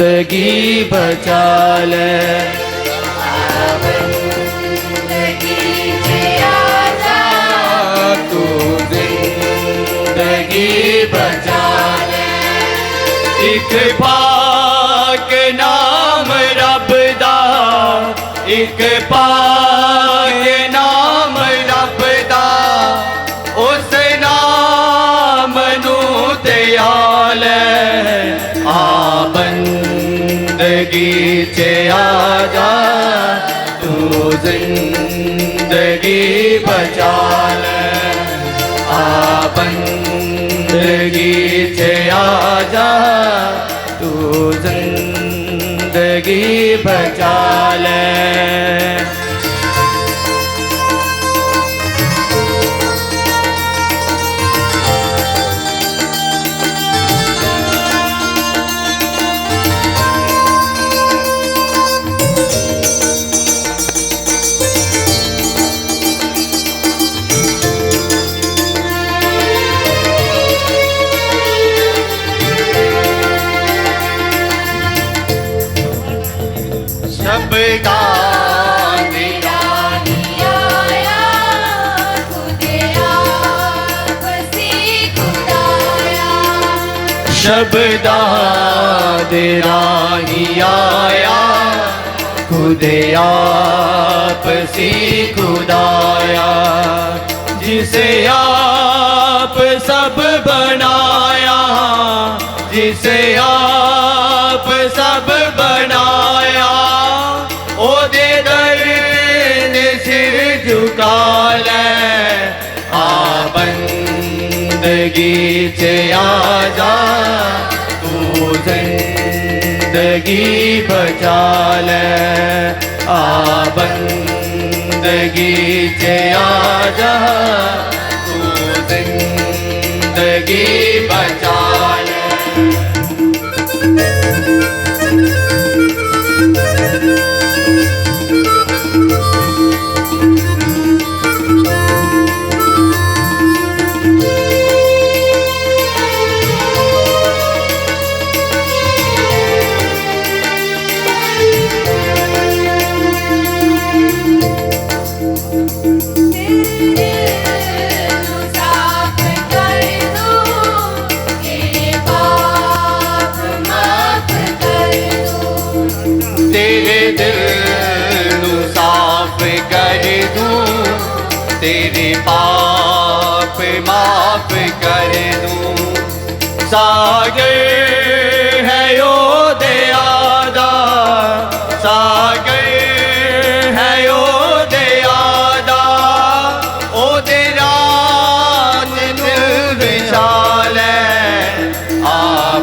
जिंदगी बचा ले। तू जिंदगी बचा ले। एक पाक नाम रब दा, एक पाक नाम रब दा, उस नाम नू दयाल आ बंदगी च आ जा। तू जिंदगी बचा ले। आ बंदगी च आ जा। तू जिंदगी बचा ले। शब्दा दे राही आया, खुद आप सी खुदाया। जिसे आप सब बनाया, जिसे आप सब बनाया, ओ दे दर ने सिर झुका ले। आ बंदगी च आ जा। तू जिंदगी बचा ले। आ बंदगी च आ जा। तू जिंदगी बचा ले। तेरे पाप माफ कर दूं। सागर है यो दयादा, सागर है यो दयादा, ओ दे रात नू विशाल है। आ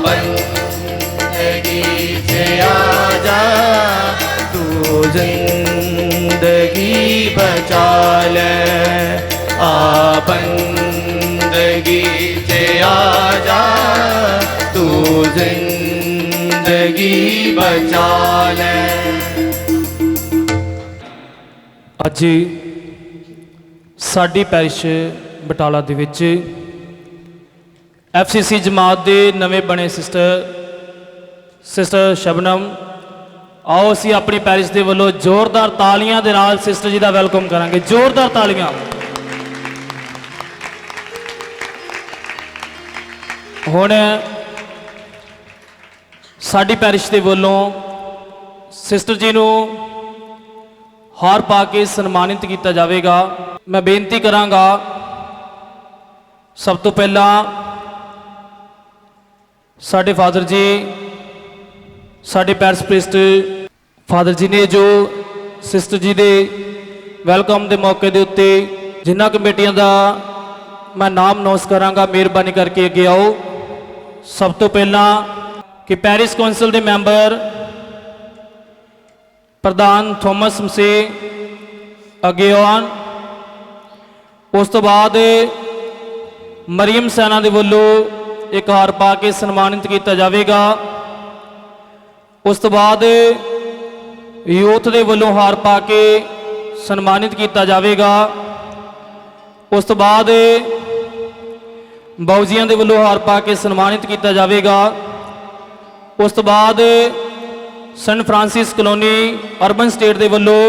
बंदगी च आ जा। तू जिंदगी बचा ले। आ बंदगी च आ जा। तू जिंदगी बचा ले। ਅੱਜ ਸਾਡੀ ਪੈਰਿਸ਼ ਬਟਾਲਾ ਦੇ ਵਿੱਚ FCC ਜਮਾਤ ਦੇ ਨਵੇਂ ਬਣੇ ਸਿਸਟਰ ਸ਼ਬਨਮ, आओ असी अपनी पैरिश के वालों जोरदार तालियां दे नाल सिस्टर जी का वेलकम करांगे। जोरदार तालियां। हुण साडी पैरिश के वालों सिस्टर जी नूं हार पा के सन्मानित किया जाएगा। मैं बेनती करांगा, सब तो पहला साडे फादर जी, साडे पैरिश प्रीस्ट फादर जी ने जो सिस्टर जी के वैलकम के मौके के उत्ते जिन्होंने कमेटियां का मैं नाम नोस करांगा, मेहरबानी करके अगे आओ। सब तो पहला कि पैरिश कौंसल के मैंबर प्रधान थोमस मसीह अगे आन। उस तो बाद मरियम सैना के वलों एक हार पा के सन्मानित किया जाएगा। उस तो बाद यूथ के वलों हार पा के सन्मानित किया जाएगा। उस तो बाद बाऊजियां के वलों हार पा के सन्मानित किया जाएगा। उस तो बाद Saint Francis Colony Urban Estate ਦੇ ਵੱਲੋਂ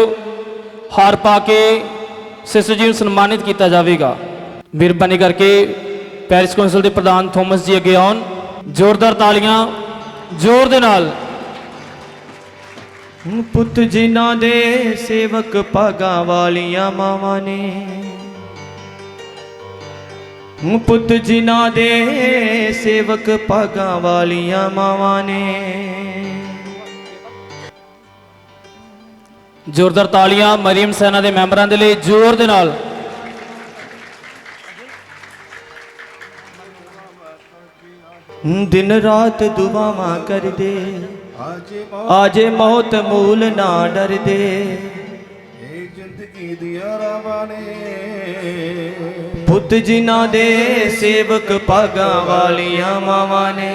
ਹਾਰ ਪਾ ਕੇ ਸਿਸਟਰ ਜੀ ਨੂੰ ਸਨਮਾਨਿਤ ਕੀਤਾ ਜਾਵੇਗਾ। ਮਿਹਰਬਾਨੀ ਕਰਕੇ ਪੈਰਿਸ ਕੌਂਸਲ ਦੇ ਪ੍ਰਧਾਨ ਥੋਮਸ ਜੀ ਅੱਗੇ ਆਉਣ। ਜ਼ੋਰਦਾਰ ਤਾਲੀਆਂ ਜ਼ੋਰ ਦੇ ਨਾਲ। ਪੁੱਤ ਜਿਨ੍ਹਾਂ ਦੇ ਸੇਵਕ ਭਾਗਾਂ ਵਾਲੀਆਂ ਮਾਵਾਂ ਨੇ, ਪੁੱਤ ਜਿਨ੍ਹਾਂ ਦੇ ਸੇਵਕ ਭਾਗਾਂ ਵਾਲੀਆਂ ਮਾਵਾਂ ਨੇ। ਜ਼ੋਰਦਾਰ ਤਾਲੀਆਂ ਮਰੀਮ ਸੈਨਾ ਦੇ ਮੈਂਬਰਾਂ ਦੇ ਲਈ ਜ਼ੋਰ ਦੇ ਨਾਲ। दिन रात दुआवां कर दे, आजे मौत मूल ना डर दे। जिंदगी दिया रावां ने, पुत जिन्हां दे सेवक भागां वालियां मावां ने।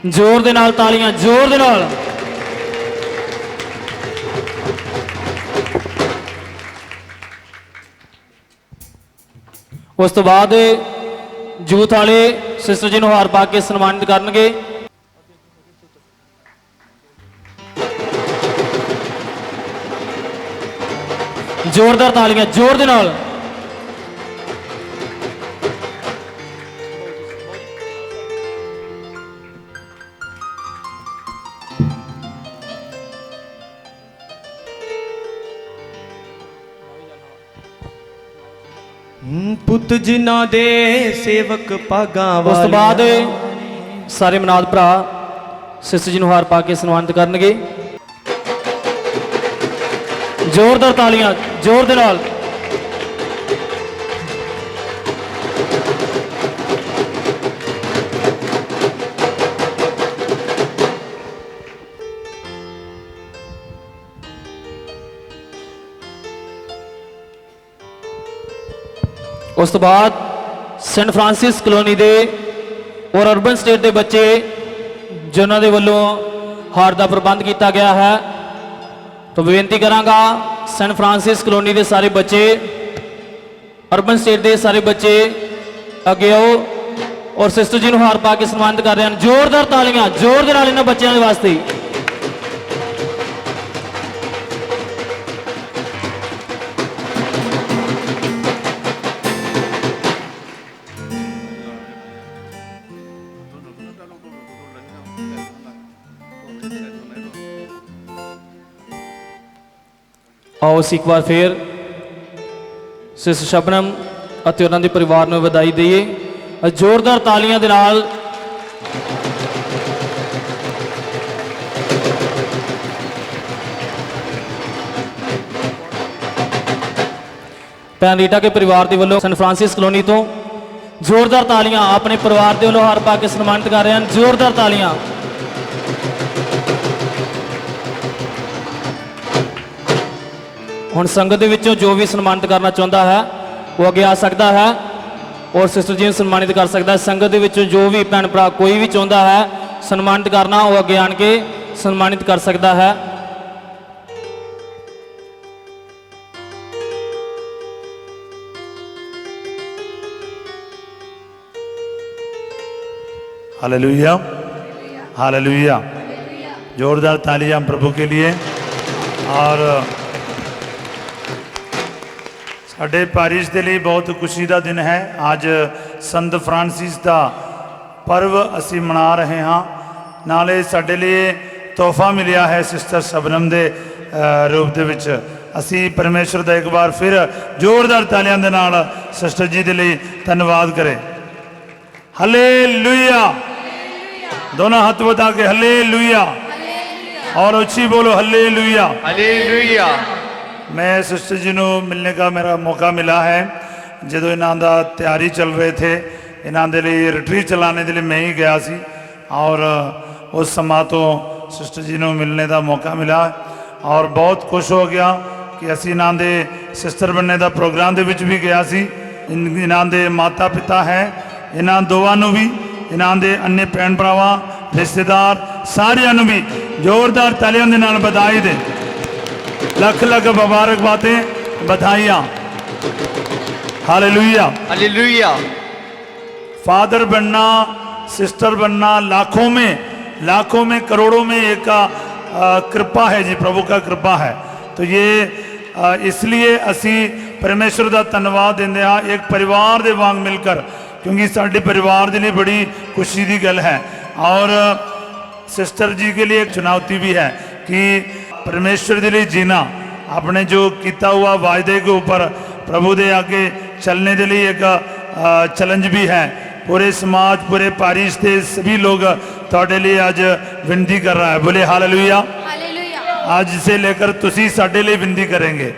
ਜ਼ੋਰ ਦੇ ਨਾਲ ਤਾਲੀਆਂ ਜ਼ੋਰ ਦੇ ਨਾਲ। ਉਸ ਤੋਂ ਬਾਅਦ ਯੂਥ ਵਾਲੇ ਸਿਸਟਰ ਜੀ ਨੂੰ ਹਾਰ ਪਾ ਕੇ ਸਨਮਾਨਿਤ ਕਰਨਗੇ। ਜ਼ੋਰਦਾਰ ਤਾਲੀਆਂ ਜ਼ੋਰ ਦੇ ਨਾਲ। ਪੁੱਤ ਜਿਨ੍ਹਾਂ ਦੇ ਸੇਵਕ ਭਾਗਾਂ ਵਾਲੇ। ਉਸ ਤੋਂ ਬਾਅਦ ਸਾਰੇ ਮਨਾਦ ਭਰਾ ਸਿਸਟਰ ਜੀ ਨੂੰ ਹਾਰ ਪਾ ਕੇ ਸਨਮਾਨਿਤ ਕਰਨਗੇ। ਜ਼ੋਰਦਾਰ ਤਾਲੀਆਂ ਜ਼ੋਰ ਦੇ ਨਾਲ। ਉਸ ਤੋਂ ਬਾਅਦ ਸੈਂਟ ਫਰਾਂਸਿਸ ਕਲੋਨੀ ਦੇ ਔਰ ਅਰਬਨ ਸਟੇਟ ਦੇ ਬੱਚੇ ਜਿਨ੍ਹਾਂ ਦੇ ਵੱਲੋਂ ਹਾਰ ਦਾ ਪ੍ਰਬੰਧ ਕੀਤਾ ਗਿਆ ਹੈ, ਤਾਂ ਬੇਨਤੀ ਕਰਾਂਗਾ ਸੈਂਟ ਫਰਾਂਸਿਸ ਕਲੋਨੀ ਦੇ ਸਾਰੇ ਬੱਚੇ, ਅਰਬਨ ਸਟੇਟ ਦੇ ਸਾਰੇ ਬੱਚੇ ਅੱਗੇ ਆਓ ਔਰ ਸਿਸਟਰ ਜੀ ਨੂੰ ਹਾਰ ਪਾ ਕੇ ਸਨਮਾਨਿਤ ਕਰ ਰਹੇ ਹਨ। ਜ਼ੋਰਦਾਰ ਤਾਲੀਆਂ ਜ਼ੋਰ ਦੇ ਨਾਲ ਇਹਨਾਂ ਬੱਚਿਆਂ ਦੇ ਵਾਸਤੇ। ਆਓ ਅਸੀਂ ਇੱਕ ਵਾਰ ਫੇਰ ਸਿਸਟਰ ਸ਼ਬਨਮ ਅਤੇ ਉਹਨਾਂ ਦੇ ਪਰਿਵਾਰ ਨੂੰ ਵਧਾਈ ਦਈਏ ਜ਼ੋਰਦਾਰ ਤਾਲੀਆਂ ਦੇ ਨਾਲ। ਭੈਣ ਰੀਟਾ ਕੇ ਪਰਿਵਾਰ ਦੇ ਵੱਲੋਂ ਸੈਂਟ ਫਰਾਂਸਿਸ ਕਲੋਨੀ ਤੋਂ ਜ਼ੋਰਦਾਰ ਤਾਲੀਆਂ ਆਪਣੇ ਪਰਿਵਾਰ ਦੇ ਵੱਲੋਂ ਹਾਰ ਪਾ ਕੇ ਸਨਮਾਨਿਤ ਕਰ ਰਹੇ ਹਨ। ਜ਼ੋਰਦਾਰ ਤਾਲੀਆਂ। ਹੁਣ ਸੰਗਤ ਦੇ ਵਿੱਚੋਂ ਜੋ ਵੀ ਸਨਮਾਨਿਤ ਕਰਨਾ ਚਾਹੁੰਦਾ ਹੈ ਉਹ ਅੱਗੇ ਆ ਸਕਦਾ ਹੈ ਔਰ ਸਿਸਟਰ ਜੀ ਨੂੰ ਸਨਮਾਨਿਤ ਕਰ ਸਕਦਾ ਹੈ। ਸੰਗਤ ਦੇ ਵਿੱਚੋਂ ਜੋ ਵੀ ਭੈਣ ਭਰਾ ਕੋਈ ਵੀ ਚਾਹੁੰਦਾ ਹੈ ਸਨਮਾਨਿਤ ਕਰਨਾ, ਉਹ ਅੱਗੇ ਆਣ ਕੇ ਸਨਮਾਨਿਤ ਕਰ ਸਕਦਾ ਹੈ। Hallelujah hallelujah. जोरदार तालियां प्रभु के लिए। और साढ़े पेरिस के लिए बहुत खुशी का दिन है। आज संत फ्रांसिस का पर्व असी मना रहे हाँ। नाले साढ़े लिए तोहफा मिलिया है सिस्टर शबनम के रूप के विच। असी परमेश्वर का एक बार फिर जोरदार तालियां दे नाल सिस्टर जी के लिए धन्यवाद करें। हालेलुया। दोनों हाथ बता के हालेलुया और अच्छी बोलो हालेलुया हालेलुया। मैं सिस्टर जी को मिलने का मेरा मौका मिला है जो इन्हों का तैयारी चल रहे थे। इन्हों के लिए रिट्रीट चलाने के लिए मैं ही गया सी और उस समय तो सिस्टर जी को मिलने का मौका मिला और बहुत खुश हो गया कि असी इन्हों के सिस्टर बनने का प्रोग्राम के विच भी गया सी। इन्हों के माता पिता हैं, इन्हों दोवां भी, इन्हों के अन्य भैन भरावां रिश्तेदार सारियां भी जोरदार तालियां दे नाल बधाई दे। लख लख मुबारकबादें बधाइयां। Hallelujah hallelujah. फादर बनना सिस्टर बनना लाखों में करोड़ों में एक कृपा है जी, प्रभु का कृपा है। तो ये इसलिए असी परमेश्वर का धन्यवाद देंगे हाँ एक परिवार के वांग मिलकर, क्योंकि साडे परिवार के लिए बड़ी खुशी की गल है। और सिस्टर जी के लिए एक चुनौती भी है कि परमेश्वर के लिए जीना, अपने जो किया हुआ वायदे के ऊपर प्रभु के आगे चलने के लिए एक चैलेंज भी है। पूरे समाज, पूरे पारिश के सभी लोग थोड़े लिए आज विनती कर रहा है। बोले हालेलुया। आज से लेकर तुसी साडे लिए विनती करेंगे,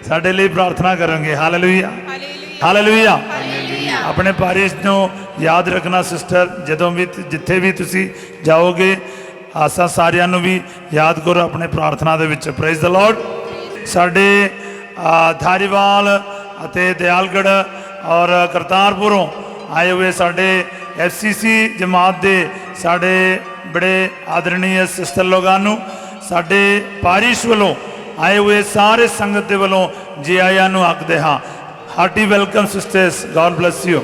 साडे लिए प्रार्थना करेंगे। Hallelujah hallelujah. अपने पारिश को याद रखना सिस्टर, जदों भी जिथे भी तुसी जाओगे आसा सारियां नूं भी याद करो अपने प्रार्थना दे विच। Praise the lord. साडे धारीवाल अते दयालगढ़ और करतारपुरों आए हुए साडे FCC जमात दे साडे बड़े आदरणीय सिस्टर लोगां नूं साडे पारिश वालों आए हुए सारे संगत दे वालों जी आया नूं आखदे हां। Hearty welcome sisters, God bless you.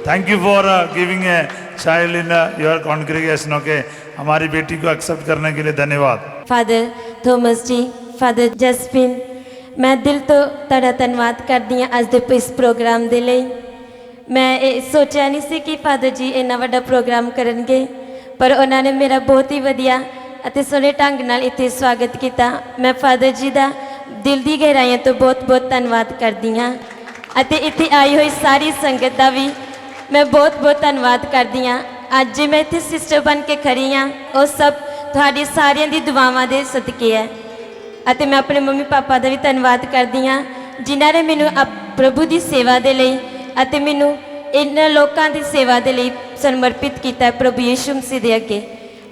Thank you for giving a child in your congregation. Okay, हमारी बेटी को एक्सेप्ट करने के लिए धन्यवाद। Father Thomas ji, father Jaspin, मैं दिल तो तुहाडा धन्यवाद करदी हाँ अज दे इस प्रोग्राम दे लई। मैं ये सोचा नहीं सी कि फादर जी इन्ना वड्डा प्रोग्राम करनगे, पर उन्होंने मेरा बहुत ही वधिया अते सोहणे ढंग नाल इत्थे स्वागत किया। मैं फादर जी का दिल की गहराइयों तो बहुत बहुत धन्यवाद करदी हाँ अते इत्थे आई हुई सारी संगत का भी मैं बहुत बहुत धन्यवाद करदी हाँ। अज जे मैं इत्थे सिस्टर बन के खड़ी हाँ वो सब तुहाडी सारियां दी दुआवां दे सदके है। अते मैं अपने मम्मी पापा का भी धन्यवाद करदी हाँ जिन्हां ने मैनूं प्रभु की सेवा दे लई अते मैनूं इन्हां लोकां दी सेवा दे लई समर्पित किया प्रभु यीशु मसीह दे अगे।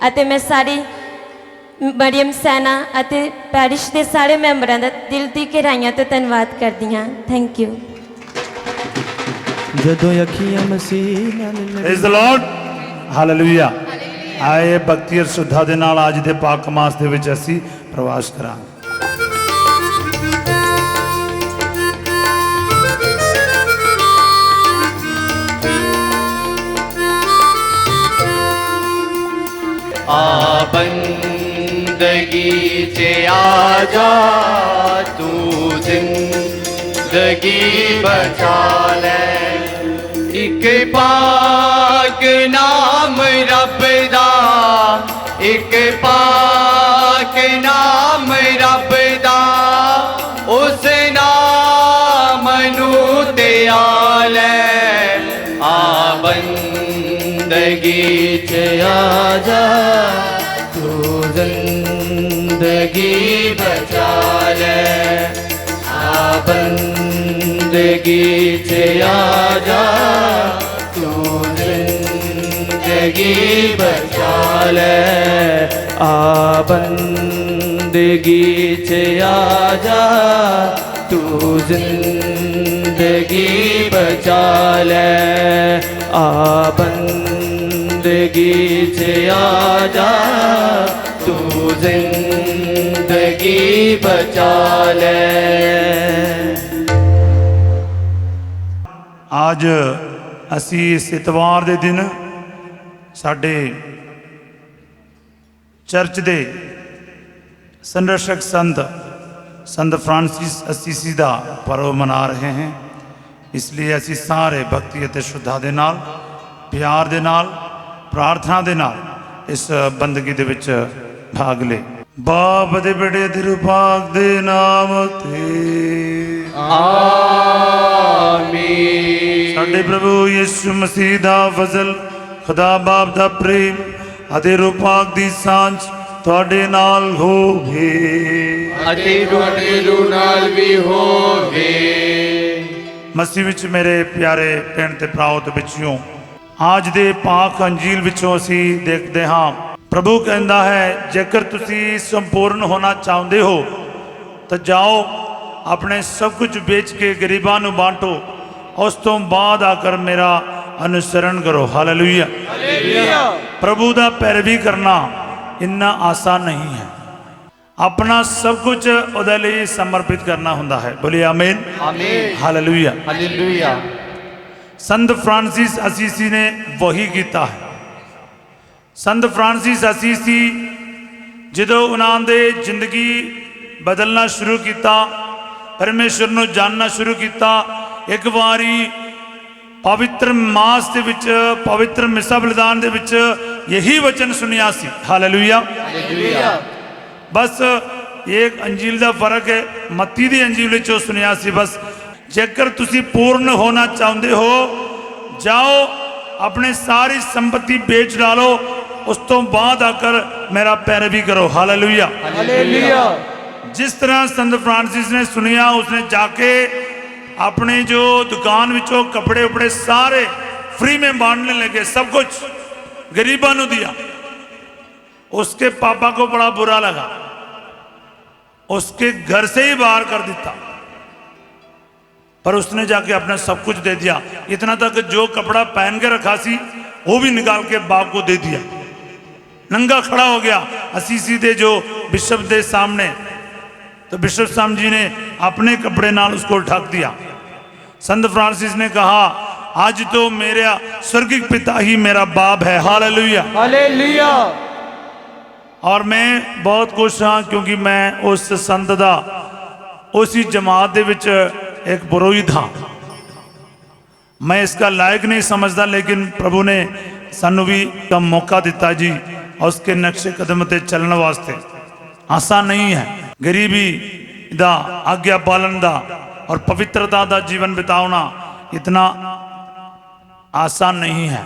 अते मैं सारी मरियम सैना अते पैरिश के सारे मैंबरां दा दिल की गहराइयां तो धन्यवाद करदी हाँ। Thank you. जदों अखियां मसीह नाल प्रेज द लॉर्ड। हालेलुया। आए भक्ति और श्रद्धा दे नाल आज दे पाक मास दे विच असीं प्रवास करांगे। बंदगी से आजा तू जिंदगी बचा ले। एक पाक नाम रब दा, एक पाक नाम रब दा, उस नाम नू ते आले। बंदगी च आजा तू जिंदगी बचा ले। बंदगी च आजा तू जिंदगी बचा ले। बंदगी च आजा तू जिंदगी बचा ले। बंदगी च आजा तू जिंदगी बचा ले। आज असी इस इतवार के दिन साडे चर्च दे संरक्षक संत फ्रांसिस असीसी का पर्व मना रहे हैं। इसलिए असी सारे भक्ति और श्रद्धा के नाल, प्यार के नाल, प्रार्थना के नाल इस बंदगी दे विच भाग ले। बाप दे बेटे दे रूपाक दे नाम ते आमीन। साडे प्रभु यीशु मसीह दा फजल, खुदा बाप दा प्रेम अते रूपाक दी सांझ तुहाडे नाल होवे अते तुहाडे रूह नाल भी होवे। मसीह विच मेरे प्यारे भैन ते भराओ ते बच्चियों, आज दे पाक अंजील विचों असी देखते हाँ प्रभु कहता है जेकर तुसी संपूर्ण होना चाहते हो तो जाओ अपने सब कुछ बेच के गरीबां नूं बांटो, उस तो बाद आकर मेरा अनुसरण करो। हालेलुया। प्रभु दा पैरवी करना इन्ना आसान नहीं है। अपना सब कुछ उहदे लई समर्पित करना हुंदा है। बोलिए आमीन। आमीन। हालेलुया। हालेलुया। संत फ्रांसिस असीसी ने वही किया है। संत फ्रांसिस असीसी ਜਦੋਂ ਉਹਨਾਂ ਦੇ ਜ਼ਿੰਦਗੀ ਬਦਲਣਾ ਸ਼ੁਰੂ ਕੀਤਾ, ਪਰਮੇਸ਼ਰ ਨੂੰ ਜਾਣਨਾ ਸ਼ੁਰੂ ਕੀਤਾ, ਇੱਕ ਵਾਰੀ ਪਵਿੱਤਰ ਮਾਸ ਦੇ ਵਿੱਚ, ਪਵਿੱਤਰ ਮਿਸਾ ਬਲਿਦਾਨ ਦੇ ਵਿੱਚ यही वचन सुनिया सी। हालेलुया। बस एक अंजील का फर्क है, मत्ती दी अंजील विच सुनिया सी। बस जेकर तुसी पूर्ण होना चाहते हो, जाओ अपने सारी संपत्ति बेच डालो, उस तो बाद आकर मेरा पैरवी करो। हालेलुया। जिस तरह संत फ्रांसिस ने सुनिया, उसने जाके अपने जो दुकान विचों कपड़े उपड़े सारे फ्री में बांटने लगे, सब कुछ गरीबों ने दिया। उसके पापा को बड़ा बुरा लगा, उसके घर से ही बाहर कर दिया, पर उसने जाके अपना सब कुछ दे दिया। इतना तक जो कपड़ा पहन के रखा सी वो भी निकाल के बाप को दे दिया। नंगा खड़ा हो गया असीसी दे जो बिशप दे सामने, तो बिशप साहब जी ने अपने कपड़े नाल उसको ढक दिया। संत फ्रांसिस ने कहा, आज तो मेरा स्वर्गिक पिता ही मेरा बाप है। हालेलुया। हालेलुया। और मैं बहुत खुश हाँ, क्योंकि मैं उस संत दा उसी जमात दे विच एक पुरोहित हाँ। मैं इसका लायक नहीं समझता, लेकिन प्रभु ने सानू भी का मौका दिता जी, और उसके नक्शे कदम ते चलने वास्ते। आसान नहीं है गरीबी दा, आज्ञा पालन दा और पवित्रता दा जीवन बिताना इतना आसान नहीं है।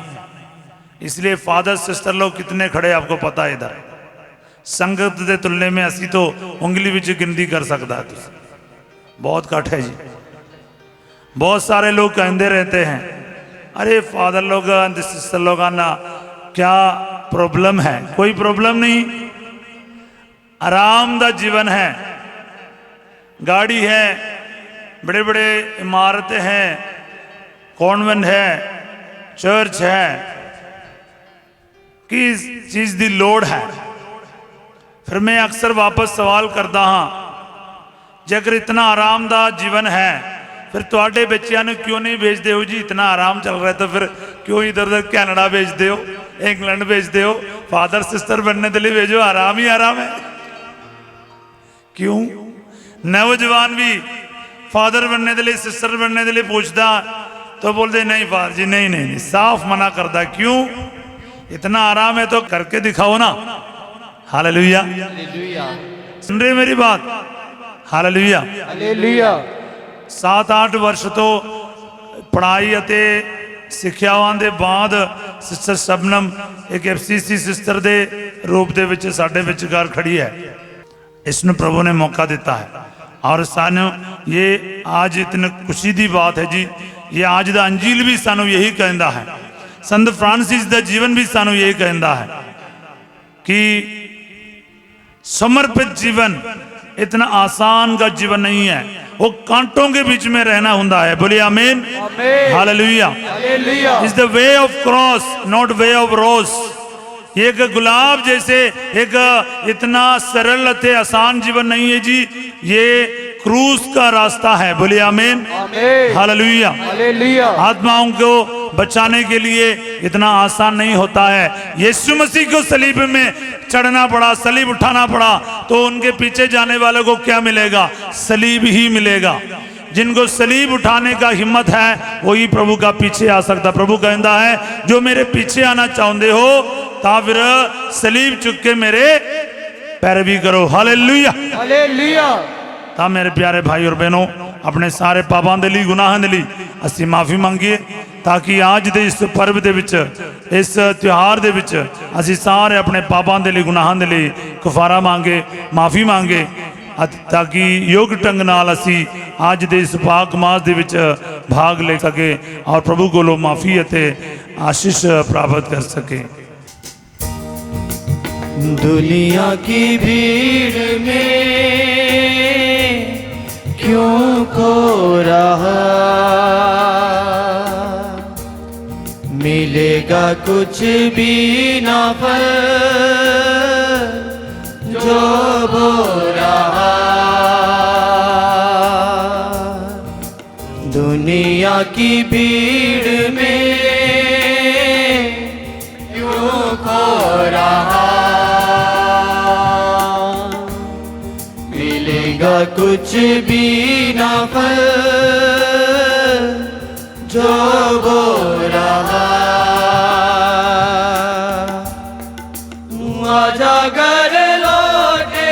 इसलिए फादर सिस्टर लोग कितने खड़े आपको पता है। इधर संगत के तुलने में असी तो उंगली विच गिनती कर सकता है, बहुत घट है जी। बहुत सारे लोग कहते रहते हैं, अरे फादर लोग सिस्टर लोग ना क्या प्रॉब्लम है? कोई प्रॉब्लम नहीं, आराम दा जीवन है, गाड़ी है, बड़े बड़े इमारतें हैं, कॉन्वेंट है, चर्च है, किस चीज की लोड़ है? फिर मैं अक्सर वापस सवाल करता हाँ, जेकर इतना आरामदायक जीवन है, फिर तुहाडे बच्चों ने क्यों नहीं भेजते हो जी? इतना आराम चल रहा है तो फिर क्यों इधर उधर कैनेडा भेजते हो, इंग्लैंड भेजते हो? फादर सिस्टर बनने के लिए भेजो, आराम ही आराम है। क्यों? नौजवान भी फादर बनने के लिए, सिस्टर बनने के लिए पूछता तो बोलते नहीं फादर जी, नहीं नहीं, नहीं, साफ मना करता। क्यों? इतना आराम है तो करके दिखाओ ना। हालेलुया। सुन रहे मेरी बात? हालेलुया। 7-8 वर्ष तो पढ़ाई ਅਤੇ ਸਿੱਖਿਆਵਾਂ ਦੇ ਬਾਅਦ ਸਿਸਟਰ ਸ਼ਬਨਮ एक FCC सिस्टर ਦੇ रूप ਦੇ ਵਿੱਚ ਸਾਡੇ ਵਿਚਕਾਰ ਖੜੀ ਹੈ। इसਨੂੰ प्रभु ने मौका दिता है, और सानू ये आज इतनी खुशी की बात है जी। ये आज का अंजील भी सानू यही कहता है, संत फ्रांसिस का जीवन भी सानू यही कहता है कि समर्पित जीवन इतना आसान का जीवन नहीं है, वो कांटों के बीच में रहना होता है। बोलिए आमीन। Hallelujah. Is the way of cross, not way of रोज। एक गुलाब जैसे एक इतना सरल अते आसान जीवन नहीं है जी, ये क्रूस का रास्ता है। बोलिए आमीन। हालेलुया। आत्माओं को बचाने के लिए इतना आसान नहीं होता है। यीशु मसीह को सलीब में चढ़ना पड़ा, सलीब उठाना पड़ा, तो उनके पीछे जाने वालों को क्या मिलेगा? सलीब ही मिलेगा। जिनको सलीब उठाने का हिम्मत है वही प्रभु का पीछे आ सकता। प्रभु कहता है, जो मेरे पीछे आना चाहते हो ता फिर सलीब चुक के मेरे पैरवी करो। हालेलुया। ता मेरे प्यारे भाई और बहनों, अपने सारे पापों के लिए, गुनाहों के लिए असी माफ़ी मांगिए, ताकि आज के इस पर्व के विच, इस त्यौहार के विच असी सारे अपने पापों के लिए, गुनाहों के लिए कफारा मांगे, माफ़ी मांगे, ताकि योग ढंग नाल असी आज के इस पाक मास के विच भाग ले सके और प्रभु को माफ़ी अते आशीष प्राप्त कर सके। दुनिया की भीड़ में क्यों खो रहा, मिलेगा कुछ भी ना फल जो बो रहा। दुनिया की भीड़ में क्यों खो रहा, मिलेगा कुछ भी ना फल जो बो रहा। आजा घर लौटे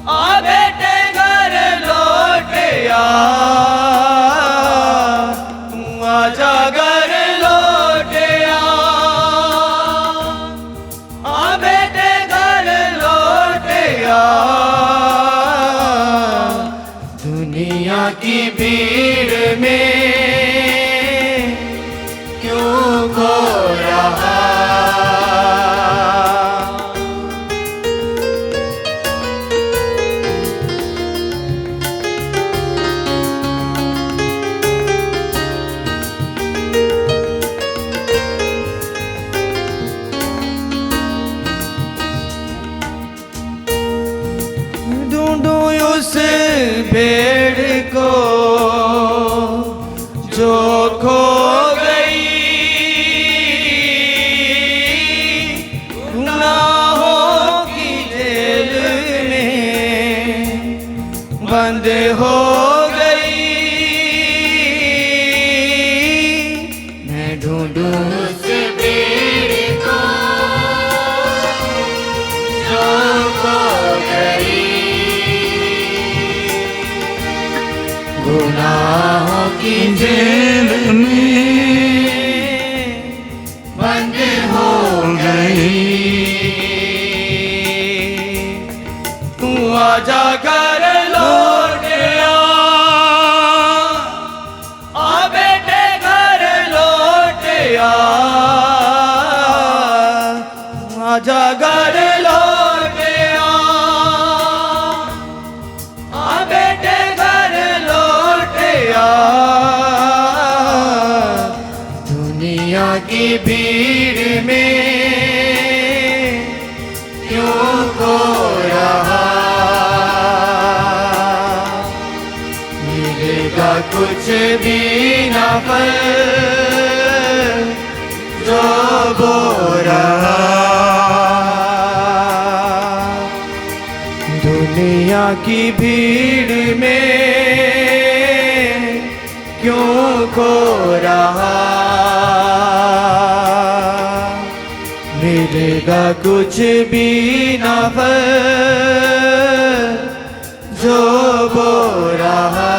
आ बेटे घर लौटे आजा घर लौटे आ बेटे घर लौटे दुनिया की भीड़ में क्यों खो रहा। ढूंढूं उस भेड़ को जो खो गई, गुनाहों की जेल में बंद हो गई। मैं ढूंढूं उस भेड़ को जो खो गई, गुनाहों की जेल में बंद हो गई। तू आजा घर लौट आ बेटे घर लौट आजा घर लौट आ बेटे घर लौट दुनिया की भीड़ में क्यों खो रहा। मिलेगा कुछ भी ना फल जो बो रहा। दुनिया की भीड़ में क्यों खो रहा। मिलेगा कुछ भी ना फल जो बो रहा।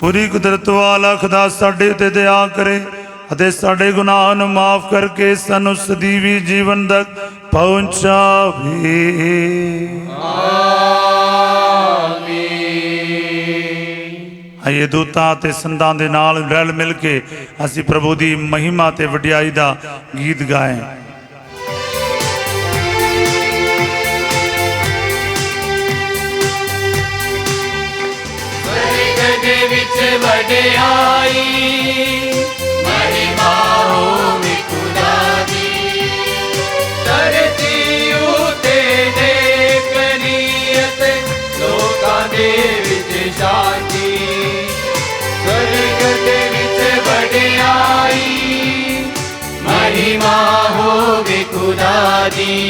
पूरी कुदरत वाला खुदा साडे ते दया करे ਅਤੇ ਸਾਡੇ ਗੁਨਾਹ ਨੂੰ ਮਾਫ ਕਰਕੇ ਸਾਨੂੰ ਸਦੀਵੀ ਜੀਵਨ ਤੱਕ ਪਹੁੰਚਾਵੇ। ਆਈਏ ਦੂਤਾਂ ਤੇ ਸੰਤਾਂ ਦੇ ਨਾਲ ਰਲ ਮਿਲ ਕੇ ਅਸੀਂ ਪ੍ਰਭੂ ਦੀ ਮਹਿਮਾ ਤੇ ਵਡਿਆਈ ਦਾ ਗੀਤ ਗਾਏ। स्वर्ग दे विच वडियाई महिमा होवे खुदा दी, धरती उते देखनीयत लोकां दे विच शांति। स्वर्ग दे विच वडियाई महिमा होवे खुदा दी।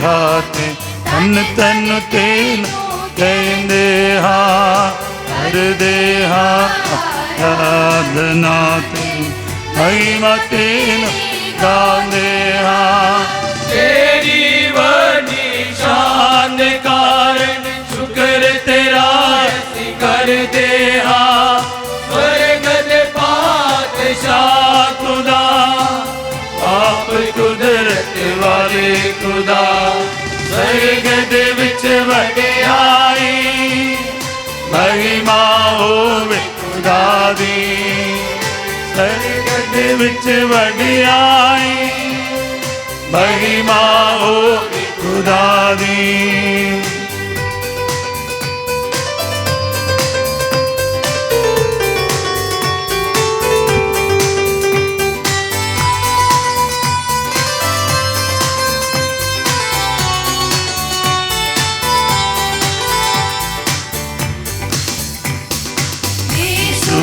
हाथ तन तन तेन कहते हाँ कर दे आराधना तेन महिमा तेन गाते हाँ। तेरी बड़ी शान कारण शुक्र तेरा ਅਸੀਂ ਕਰਦੇ ਹਾਂ। स्वर्ग दे पातशाह खुदा आप कुदरत वाले खुदा। स्वर्ग दे विच वडियाई महिमा होवे खुदा दी। स्वर्ग दे विच वडियाई महिमा होवे खुदा दी।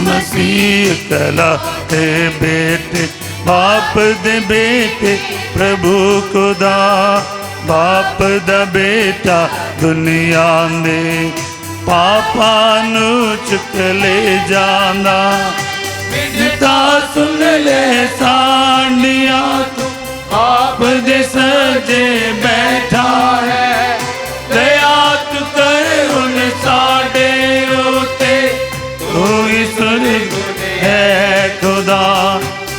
मसीह कला ते बेटे बाप दे बेटे प्रभु खुदा बाप दा बेटा दुनिया दे पापा नू चुक ले जांदा। बिनता सुन ले साडिया तू आप दे सजे बैठा है। दया तू कर हुन साडे उते तू ही स्वर्ग है खुदा।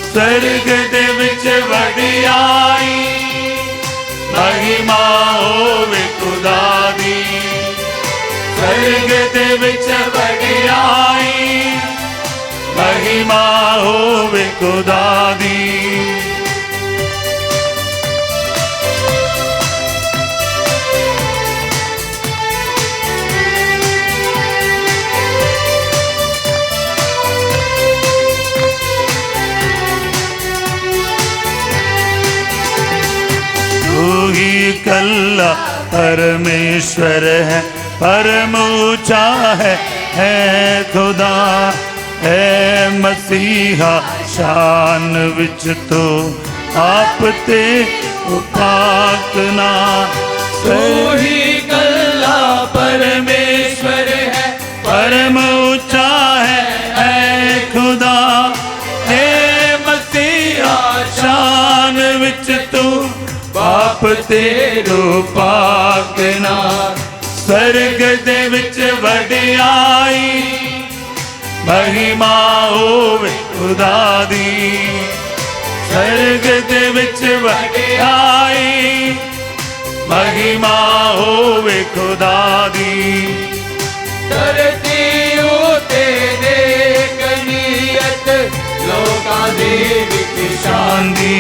स्वर्ग दे विच वडियाई महिमा होवे खुदा दी। स्वर्ग दे विच वडियाई महिमा होवे खुदा दी। कल्ला परमेश्वर है परम ऊंचा है खुदा है मसीहा शान विच तो आप ते उपाकना। ही कल्ला परमेश्वर है परम ऊंचा है खुदा है मसीहा शान विच तो बाप तेरो पाकना। स्वर्ग दे विच वडियाई महिमा होवे खुदा दी। स्वर्ग दे विच वडियाई महिमा होवे खुदा दी। धरती उते नेकनीयत लोकां दे विच शांति।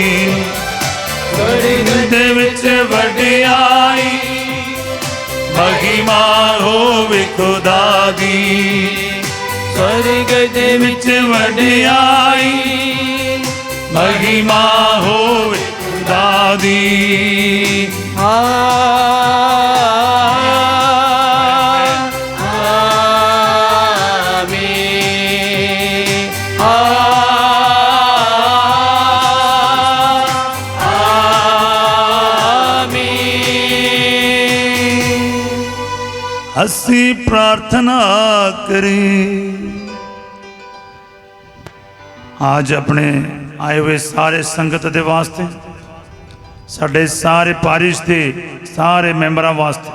स्वर्ग दे विच वडियाई महिमा होवे खुदा दी। स्वर्ग दे विच वडियाई महिमा होवे खुदा दी। असी प्रार्थना करी। आज अपने आए हुए सारे संगत दे वास्ते साढ़े सारे पारिश के सारे मैंबर वास्ते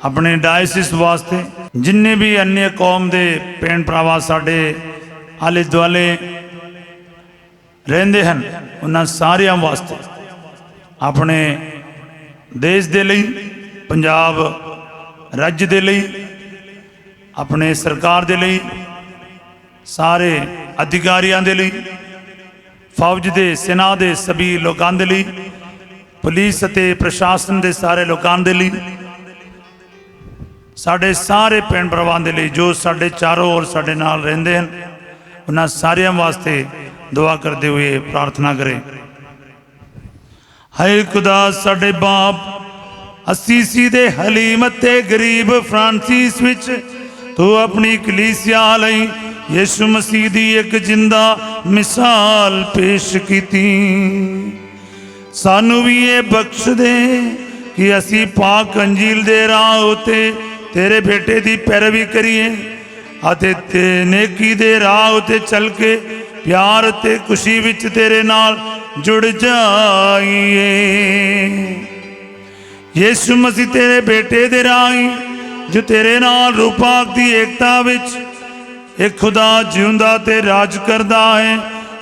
अपने डायसिस वास्ते जिन्ने भी अन्य कौम के भैन भरावा साढ़े आले दुआले रहंदे हन उन्हां सारियां वास्ते अपने देश दे लई पंजाब राज्य दे लई अपने सरकार दे लई सारे अधिकारियों दे लई फौज दे सेना दे सभी लोगों दे लई पुलिस ते प्रशासन दे सारे लोगों दे लई साढ़े सारे भैन भरावां दे लई जो साढ़े चारों ओर साढ़े नाल रहिंदे हन उन्हां सारियां वास्ते दुआ करते हुए प्रार्थना करें। हाय खुदा साढ़े बाप असीसी दे हलीम ते गरीब फ्रांसीस विच तू अपनी कलीसिया लई यीशु मसीह दी एक जिंदा मिसाल पेश कीती। सानू भी ये बख्श दे कि असी पाक अंजील दे राह उते तेरे बेटे दी पैरवी करिए अते ते नेकी दे राह उते चल के प्यार ते खुशी विच तेरे नाल जुड़ जाइए। यीशु मसीह तेरे बेटे दे राही जो तेरे नाल रूपाक दी एकता विच एक खुदा जिउंदा ते राज करदा है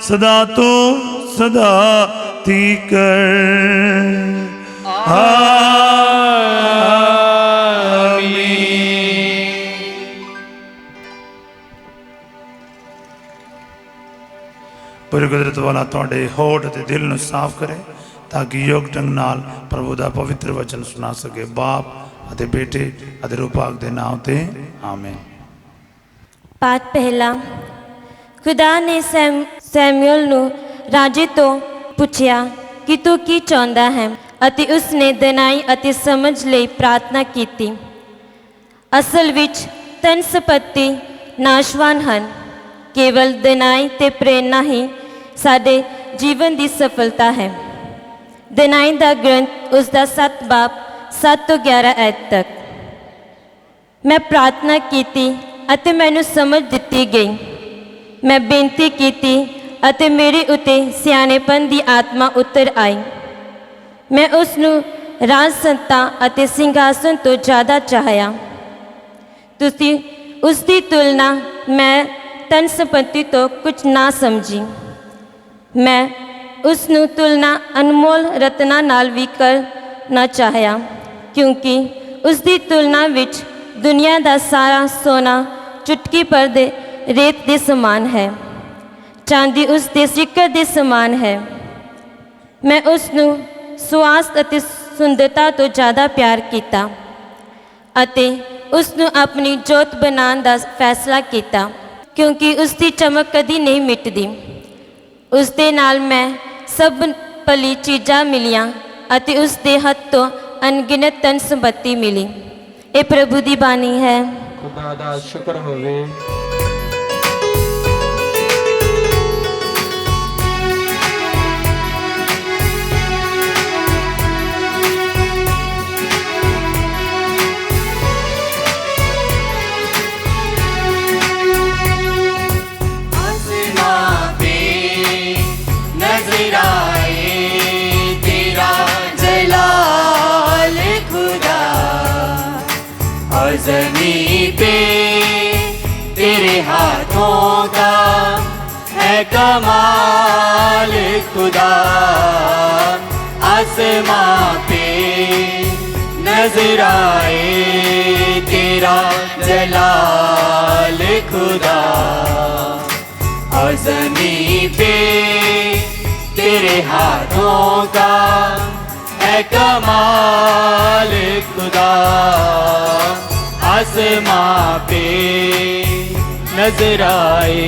सदा तो सदा तीकर। पूरी कुदरत वाला तुहाडे होठ ते दिल नूं साफ करे ताकि योग ढंग नाल प्रभु का पवित्र वचन सुना सके। बाप ਅਤੇ बेटे ਅਤੇ ਰੂਹ ਪਾਕ ਦੇ ਨਾਮ ਤੇ ਆਮੀਨ। पाठ पहला। खुदा ने सैमुअल ਨੂੰ ਰਾਜੇ ਤੋਂ ਪੁੱਛਿਆ ਕਿ ਤੂੰ ਕੀ ਚਾਹੁੰਦਾ ਹੈ ਅਤੇ ਉਸਨੇ ਦਿਨਾਈ ਅਤੇ ਸਮਝ ਲਈ ਪ੍ਰਾਰਥਨਾ ਕੀਤੀ। ਅਸਲ ਵਿੱਚ ਧਨ ਸੰਪत्ति ਨਾਸ਼ਵਾਨ ਹਨ, ਕੇਵਲ ਦਿਨਾਈ ਤੇ ਪ੍ਰੇਰਨਾ ਹੀ ਸਾਡੇ ਜੀਵਨ ਦੀ ਸਫਲਤਾ ਹੈ। ਦਿਨਾਈ ਦਾ ਗ੍ਰੰਥ ਉਸ ਦਾ 7 ਬਾਬ 7 ਤੋਂ 11 ਐਤ ਤੱਕ। मैं प्रार्थना की ਅਤੇ ਮੈਨੂੰ ਸਮਝ ਦਿੱਤੀ ਗਈ। मैं ਬੇਨਤੀ ਕੀਤੀ ਅਤੇ ਮੇਰੇ ਉੱਤੇ ਸਿਆਣੇਪਨ ਦੀ ਆਤਮਾ ਉਤਰ ਆਈ। ਮੈਂ ਉਸ ਨੂੰ ਰਾਜ ਸੰਤਾ ਅਤੇ ਸਿੰਘਾਸਨ ਤੋਂ ਜ਼ਿਆਦਾ ਚਾਹਿਆ। ਤੁਸੀਂ ਉਸ ਦੀ ਤੁਲਨਾ ਮੈਂ ਧਨ ਸੰਪत्ति ਤੋਂ ਕੁਝ ਨਾ ਸਮਝੀ। ਮੈਂ ਉਸ ਨੂੰ ਤੁਲਨਾ ਅਨਮੋਲ ਰਤਨਾਂ ਨਾਲ ਵੀ ਕਰਨਾ ਚਾਹਿਆ, क्योंकि उसकी तुलना विच दुनिया का सारा सोना चुटकी पर दे रेत के समान है, चांदी उसके सिक्कर के समान है। मैं उसनू स्वास्थ्य और सुंदरता तो ज़्यादा प्यार किया अते उसनू अपनी जोत बनाने का फैसला किया, क्योंकि उसकी चमक कदी नहीं मिटती। उसके नाल मैं सब भली चीज़ां मिलियां अते उसके हथ तो अनगिनत धन संपत्ति मिली। ये प्रभु की बानी है। खुदा दा शुक्र होवे। ज़मीं पे तेरे हाथों का है कमाल खुदा, आसमां पे नजर आए तेरा जलाल खुदा, और ज़मीं पे तेरे हाथों का है कमाल खुदा, आसमां पे नजर आए।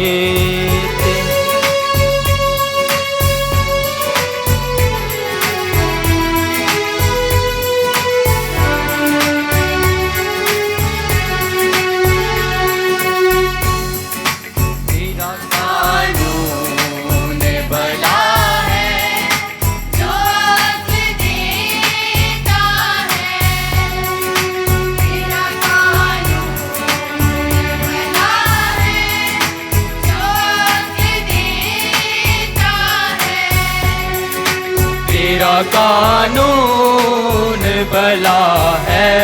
तेरा कानून भला है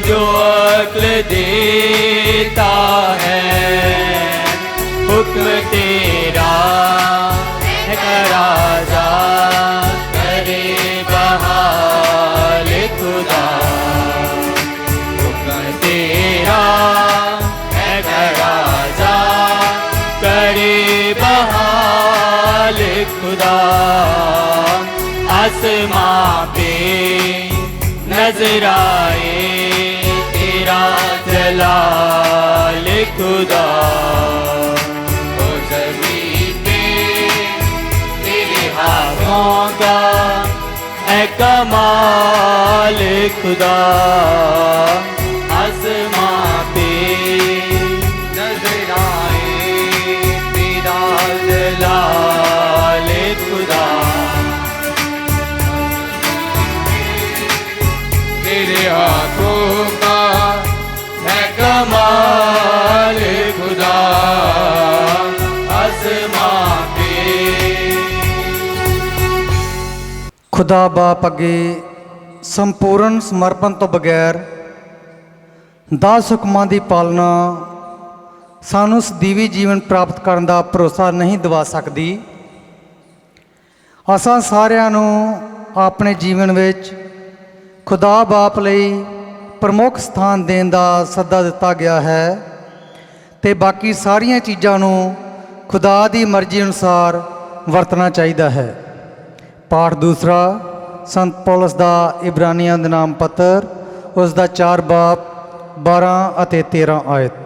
जो अक्ल देता है, हुक्म तेरा है राजा करे बहाल खुदा, हुक्म तेरा है राजा करे बहाल खुदा, आसमां पे नजर आए तेरा जलाल खुदा, और ज़मीं पे तेरे हाथों का है कमाल खुदा, आसमां पे नजर आए तेरा जलाल खुदा, तेरे हाथों का है कमाल खुदा, आसमां पे। खुदा बाप अगे संपूर्ण समर्पण तो बगैर 10 हुक्मां की पालना सानू सਦੀवी जीवन प्राप्त करने का भरोसा नहीं दिवा सकती। असां सारिਆਂ ਨੂੰ अपने जीवन विच खुदा बाप ਲਈ प्रमुख स्थान देने का सद्दा दिता गया है, तो बाकी सारिया चीज़ों ਨੂੰ खुदा की मर्जी अनुसार वरतना चाहिए है। ਪਾਠ ਦੂਸਰਾ ਸੰਤ ਪੌਲਸ ਦਾ ਇਬਰਾਨੀਆਂ ਦੇ ਨਾਮ ਪੱਤਰ ਉਸ ਦਾ 4 ਬਾਬ 12 ਅਤੇ 13 ਆਇਤ।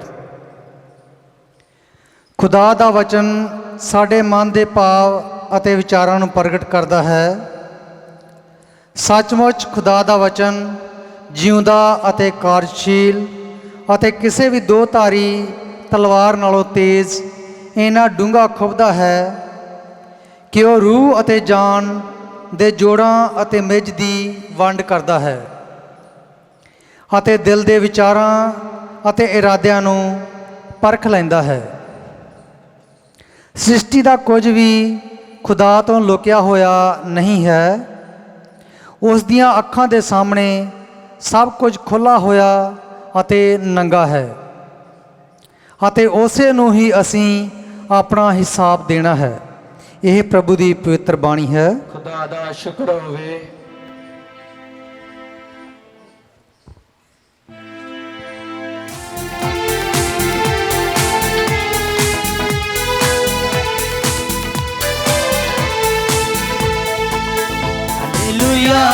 ਖੁਦਾ ਦਾ ਵਚਨ ਸਾਡੇ ਮਨ ਦੇ ਭਾਵ ਅਤੇ ਵਿਚਾਰਾਂ ਨੂੰ ਪ੍ਰਗਟ ਕਰਦਾ ਹੈ। ਸੱਚਮੁੱਚ ਖੁਦਾ ਦਾ ਵਚਨ ਜਿਉਂਦਾ ਅਤੇ ਕਾਰਜਸ਼ੀਲ ਅਤੇ ਕਿਸੇ ਵੀ ਦੋ ਧਾਰੀ ਤਲਵਾਰ ਨਾਲੋਂ ਤੇਜ਼ ਇੰਨਾ ਡੂੰਘਾ ਖੁੱਭਦਾ ਹੈ ਕਿ ਉਹ ਰੂਹ ਅਤੇ ਜਾਨ ਦੇ ਜੋੜਾਂ ਅਤੇ ਮਿੱਝ ਦੀ ਵੰਡ ਕਰਦਾ ਹੈ ਅਤੇ ਦਿਲ ਦੇ ਵਿਚਾਰਾਂ ਅਤੇ ਇਰਾਦਿਆਂ ਨੂੰ ਪਰਖ ਲੈਂਦਾ ਹੈ। ਸ੍ਰਿਸ਼ਟੀ ਦਾ ਕੁਝ ਵੀ ਖੁਦਾ ਤੋਂ ਲੁਕਿਆ ਹੋਇਆ ਨਹੀਂ ਹੈ। ਉਸ ਦੀਆਂ ਅੱਖਾਂ ਦੇ ਸਾਹਮਣੇ ਸਭ ਕੁਝ ਖੁੱਲ੍ਹਾ ਹੋਇਆ ਅਤੇ ਨੰਗਾ ਹੈ ਅਤੇ ਉਸੇ ਨੂੰ ਹੀ ਅਸੀਂ ਆਪਣਾ ਹਿਸਾਬ ਦੇਣਾ ਹੈ। ਇਹ ਪ੍ਰਭੂ ਦੀ ਪਵਿੱਤਰ ਬਾਣੀ ਹੈ। ਖੁਦਾ ਦਾ ਸ਼ੁਕਰ ਹੋਵੇ। Hallelujah,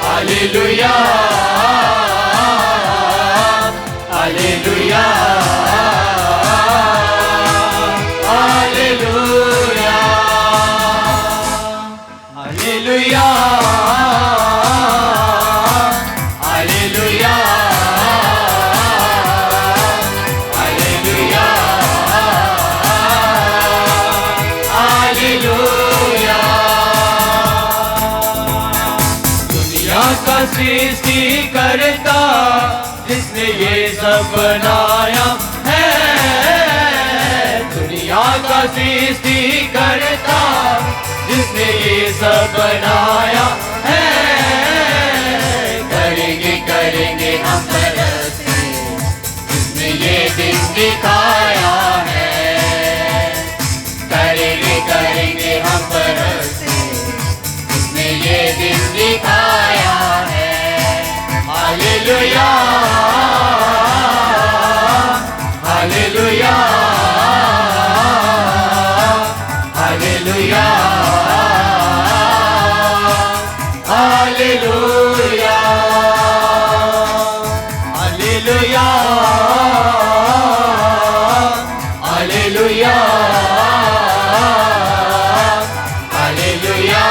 Hallelujah, Hallelujah, Hallelujah, Hallelujah, Hallelujah, Hallelujah, Hallelujah। दुनिया का सृष्टि करता जिसने ये सब बनाया है, दुनिया का सृष्टि करता जिसने ये सब बनाया है, करेंगे करेंगे हम तरसते जिसने ये दिन दिखाया है, करेंगे करेंगे हम तरसते जिसने ये दिन दिखाया है। Hallelujah, hallelujah, hallelujah, hallelujah, hallelujah, hallelujah, hallelujah,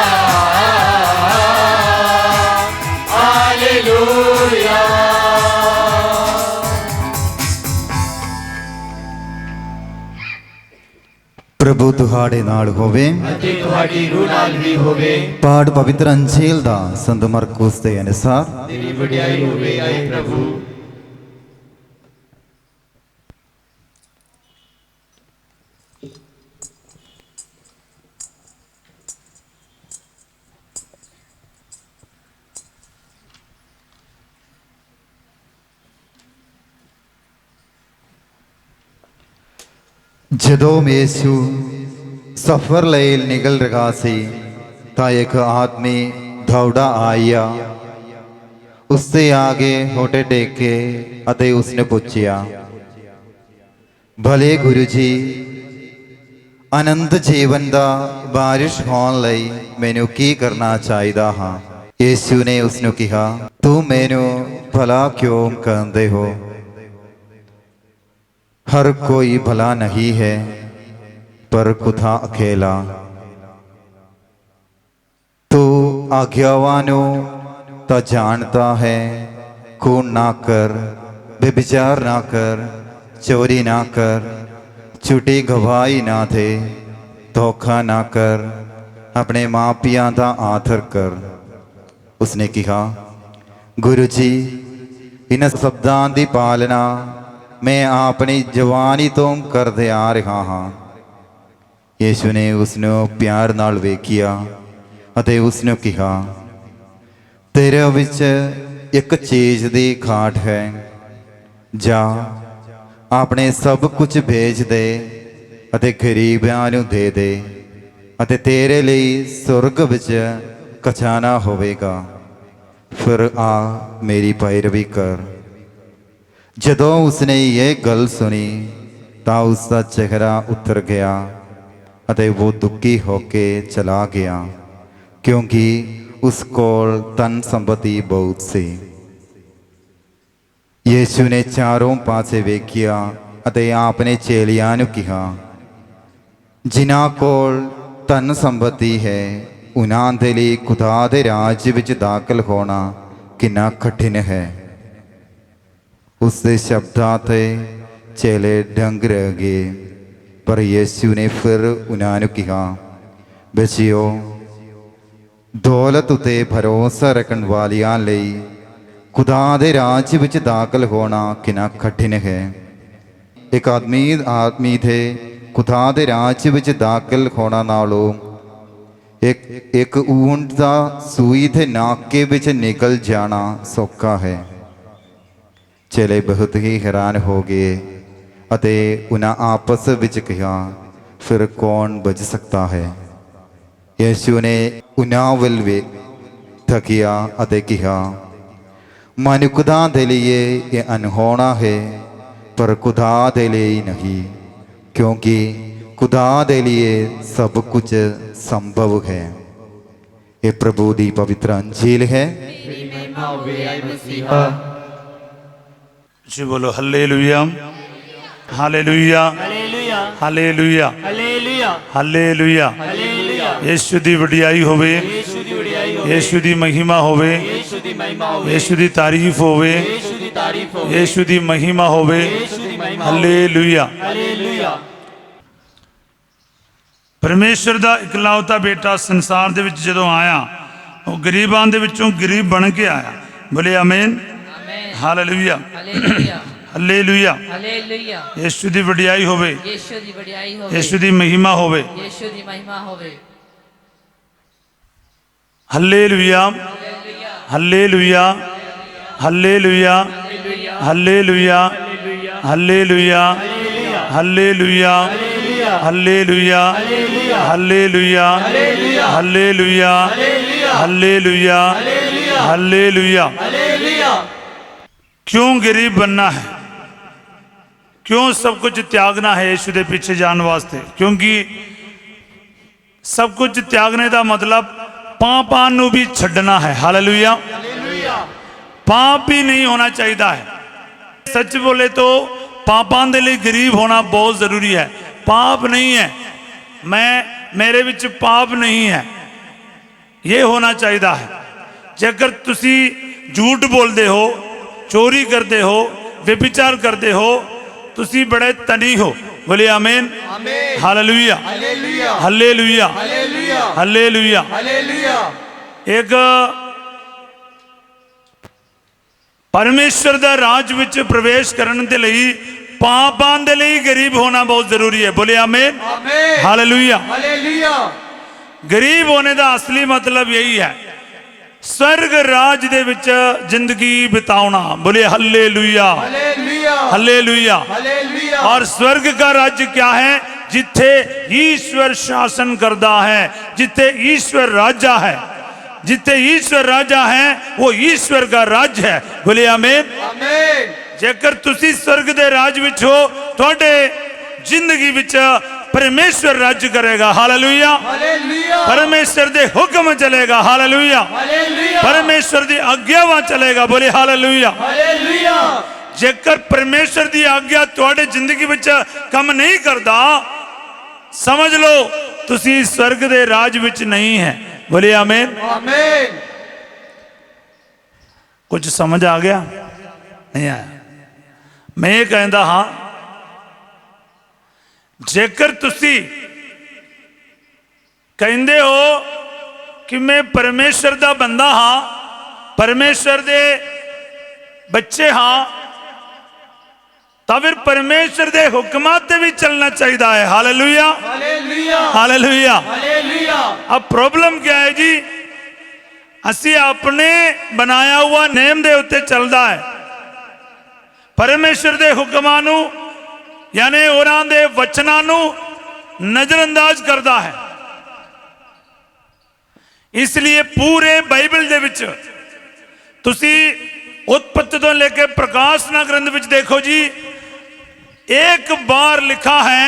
hallelujah. ਪ੍ਰਭੂ ਤੁਹਾਡੇ ਨਾਲ ਹੋਵੇ ਅਤੇ ਤੁਹਾਡੀ ਰੂਹ ਨਾਲ ਵੀ ਹੋਵੇ। ਪਾਠ ਪਵਿੱਤਰ ਅੰਜੀਲ ਦਾ ਸੰਤ ਮਰਕੁਸ ਦੇ ਅਨੁਸਾਰ। ਤੇਰੀ ਵਡਿਆਈ ਹੋਵੇ ਆਏ ਪ੍ਰਭੂ। ਜਦੋਂ ਯਿਸੂ ਸਫ਼ਰ ਲਈ ਨਿਕਲ ਰਿਹਾ ਸੀ ਤਾਂ ਇੱਕ ਆਦਮੀ ਦੌੜਾ ਆਇਆ, ਉਸਦੇ ਆਗੇ ਹੋਠੇ ਟੇਕੇ ਅਤੇ ਉਸਨੇ ਪੁੱਛਿਆ, ਭਲੇ ਗੁਰੂ ਜੀ, ਅਨੰਤ ਜੀਵਨ ਦਾ ਵਾਰਿਸ ਹੋਣ ਲਈ ਮੈਨੂੰ ਕੀ ਕਰਨਾ ਚਾਹੀਦਾ ਹਾਂ? ਯਿਸੂ ਨੇ ਉਸਨੂੰ ਕਿਹਾ, ਤੂੰ ਮੈਨੂੰ ਭਲਾ ਕਿਉਂ ਕਹਿੰਦੇ ਹੋ? हर कोई भला नहीं है पर खुदा अकेला। तू आज्ञावानों तो जानता है, खून ना कर, व्यभिचार ना कर, चोरी ना कर, झूठी गवाही ना दे, धोखा ना कर, अपने माँ पिया का आदर कर। उसने कहा, गुरु जी, इन शब्दां की पालना मैं अपनी जवानी तो करते आ रहा हाँ। यीशु ने उसनों प्यार नाल वेखिया ਅਤੇ ਉਸਨੂੰ ਕਿਹਾ, ਤੇਰੇ ਵਿੱਚ ਇੱਕ ਚੀਜ਼ ਦੀ ਘਾਟ ਹੈ, ਜਾ ਆਪਣੇ ਸਭ ਕੁਝ ਵੇਚ ਦੇ ਅਤੇ ਗਰੀਬਾਂ ਨੂੰ ਦੇ ਦੇ ਅਤੇ ਤੇਰੇ ਲਈ ਸੁਰਗ ਵਿੱਚ ਖਜ਼ਾਨਾ ਹੋਵੇਗਾ, ਫਿਰ ਆ ਮੇਰੀ ਪੈਰਵੀ ਕਰ। ਜਦੋਂ ਉਸਨੇ ਇਹ ਗੱਲ ਸੁਣੀ ਤਾਂ ਉਸਦਾ ਚਿਹਰਾ ਉਤਰ ਗਿਆ ਅਤੇ ਉਹ ਦੁਖੀ ਹੋ ਕੇ ਚਲਾ ਗਿਆ, ਕਿਉਂਕਿ ਉਸ ਕੋਲ ਧਨ ਸੰਪਤੀ ਬਹੁਤ ਸੀ। ਯੀਸ਼ੂ ਨੇ ਚਾਰੋਂ ਪਾਸੇ ਵੇਖਿਆ ਅਤੇ ਆਪਣੇ ਚੇਲਿਆਂ ਨੂੰ ਕਿਹਾ, ਜਿਨ੍ਹਾਂ ਕੋਲ ਧਨ ਸੰਪਤੀ ਹੈ ਉਹਨਾਂ ਦੇ ਲਈ ਖੁਦਾ ਦੇ ਰਾਜ ਵਿੱਚ ਦਾਖਲ ਹੋਣਾ ਕਿੰਨਾ ਕਠਿਨ ਹੈ। ਉਸ ਦੇ ਸ਼ਬਦਾਂ 'ਤੇ ਚੇਲੇ ਦੰਗ ਰਹਿ ਗਏ। ਪਰ ਯੀਸ਼ੂ ਨੇ ਫਿਰ ਉਹਨਾਂ ਨੂੰ ਕਿਹਾ, ਬੱਚਿਓ, ਦੌਲਤ ਉਤੇ ਭਰੋਸਾ ਰੱਖਣ ਵਾਲਿਆਂ ਲਈ ਖੁਦਾ ਦੇ ਰਾਜ ਵਿੱਚ ਦਾਖਲ ਹੋਣਾ ਕਿੰਨਾ ਕਠਿਨ ਹੈ। ਇੱਕ ਆਦਮੀ ਦੇ ਖੁਦਾ ਦੇ ਰਾਜ ਵਿੱਚ ਦਾਖਲ ਹੋਣਾ ਨਾਲੋਂ ਇੱਕ ਊਂਠ ਦਾ ਸੂਈ ਦੇ ਨਾਕੇ ਵਿੱਚ ਨਿਕਲ ਜਾਣਾ ਸੌਖਾ ਹੈ। ਚੇਲੇ ਬਹੁਤ ਹੀ ਹੈਰਾਨ ਹੋ ਗਏ ਅਤੇ ਉਹਨਾਂ ਆਪਸ ਵਿੱਚ ਕਿਹਾ, ਫਿਰ ਕੌਣ ਬਚ ਸਕਦਾ ਹੈ। ਯੀਸ਼ੂ ਨੇ ਉਹਨਾਂ ਵੱਲ ਤੱਕਿਆ ਅਤੇ ਕਿਹਾ, ਮਨੁੱਖਾਂ ਦੇ ਲਈ ਇਹ ਅਨਹੋਣਾ ਹੈ, ਪਰ ਖੁਦਾ ਦੇ ਲਈ ਨਹੀਂ, ਕਿਉਂਕਿ ਖੁਦਾ ਦੇ ਲਈ ਸਭ ਕੁਝ ਸੰਭਵ ਹੈ। ਇਹ ਪ੍ਰਭੂ ਦੀ ਪਵਿੱਤਰ ਅੰਜੀਲ ਹੈ। जी बोलो hallelujah, hallelujah, hallelujah hallelujah, hallelujah hallelujah. Hallelujah. Yeshu दी वडियाई होवे, ਯੀਸ਼ੂ ਦੀ ਵਡਿਆਈ ਹੋਵੇ, यीशु दी महिमा होवे, ਯੀਸ਼ੂ ਦੀ ਮਹਿਮਾ ਹੋਵੇ, यीशु दी तारीफ होवे, ਯੀਸ਼ੂ ਦੀ ਤਾਰੀਫ ਹੋਵੇ, यीशु दी महिमा होवे। ਯੀਸ਼ੂ ਦੀ ਮਹਿਮਾ ਹੋਵੇ। हालेलुया। ਹਾਲੇਲੂਇਆ। परमेश्वर ਦਾ ਇਕਲੌਤਾ ਬੇਟਾ ਸੰਸਾਰ ਦੇ ਵਿੱਚ ਜਦੋਂ ਆਇਆ, ਉਹ ਗਰੀਬਾਂ ਦੇ ਵਿੱਚੋਂ ਗਰੀਬ ਬਣ ਕੇ ਆਇਆ। ਬੋਲੇ ਆਮੀਨ, ਹਾਲੇਲੂਇਆ, ਹਾਲੇਲੂਇਆ, ਹਾਲੇਲੂਇਆ। ਹਾਲੇਲੂਇਆ। ਯीशु ਦੀ ਵਡਿਆਈ ਹੋਵੇ, ਯੀਸ਼ੂ ਦੀ ਵਡਿਆਈ ਹੋਵੇ, ਯीशु ਦੀ ਮਹਿਮਾ ਹੋਵੇ। ਯੀਸ਼ੂ ਦੀ ਮਹਿਮਾ ਹੋਵੇ। Hallelujah, hallelujah, hallelujah, hallelujah, hallelujah, hallelujah, hallelujah, hallelujah, hallelujah, hallelujah, hallelujah. क्यों गरीब बनना है, क्यों सब कुछ त्यागना है यीशु के पीछे जाने वास्ते? क्योंकि सब कुछ त्यागने का मतलब पापां नू भी छड्डना है। हालेलुया। पाप भी नहीं होना चाहिए है। सच बोले तो पापां दे लिए गरीब होना बहुत जरूरी है। पाप नहीं है, मेरे विच पाप नहीं है, ये होना चाहिए है। जेकर तुसी झूठ बोलते हो, चोरी करते हो, व्यभिचार करते हो, तुसी बड़े तनी हो। बोले आमीन, हालेलुया, हालेलुया, हालेलुया। एक परमेश्वर दा राज विच प्रवेश करने के लिए पापां दे लिए गरीब होना बहुत जरूरी है। बोले आमीन, हालेलुया। गरीब होने का असली मतलब यही है, स्वर्ग राज दे विच जिंदगी बिताना। बोले हालेलुया, हालेलुया। और स्वर्ग का राज्य क्या है? जिथे ईश्वर शासन करता है, जिथे ईश्वर राजा है, जिथे ईश्वर राजा है वो ईश्वर का राज है। बोले आमीन। जेकर तुसी स्वर्ग दे राज विच हो, तुहाडे जिंदगी विच परमेश्वर राज्य करेगा। हालेलुया। परमेश्वर दे हुक्म चलेगा। हालेलुया। परमेश्वर दी आज्ञावां चलेगा। बोले हालेलुया। जेकर परमेश्वर दी आज्ञा तुहाडे जिंदगी विच काम नहीं करता, समझ लो तुसी स्वर्ग दे राज विच नहीं है। बोले आमीन। कुछ समझ आ गया? नहीं आया? मैं ये कहता हाँ, जेकर तुसी कहते हो कि मैं परमेश्वर दा बंदा हाँ, परमेश्वर दे बच्चे हाँ, तो फिर परमेश्वर दे हुक्मां ते भी चलना चाहिए है। Hallelujah, hallelujah. अब प्रॉब्लम क्या है जी? असी अपने बनाया हुआ नेम दे उत्ते चलदा है, परमेश्वर दे हुक्मां नू यानी उन्हां दे वचनां नू नजरअंदाज करता है। इसलिए पूरे बाइबल दे विच तुसी उत्पत्ति तो लेके प्रकाश ना ग्रंथ विच देखो जी, एक बार लिखा है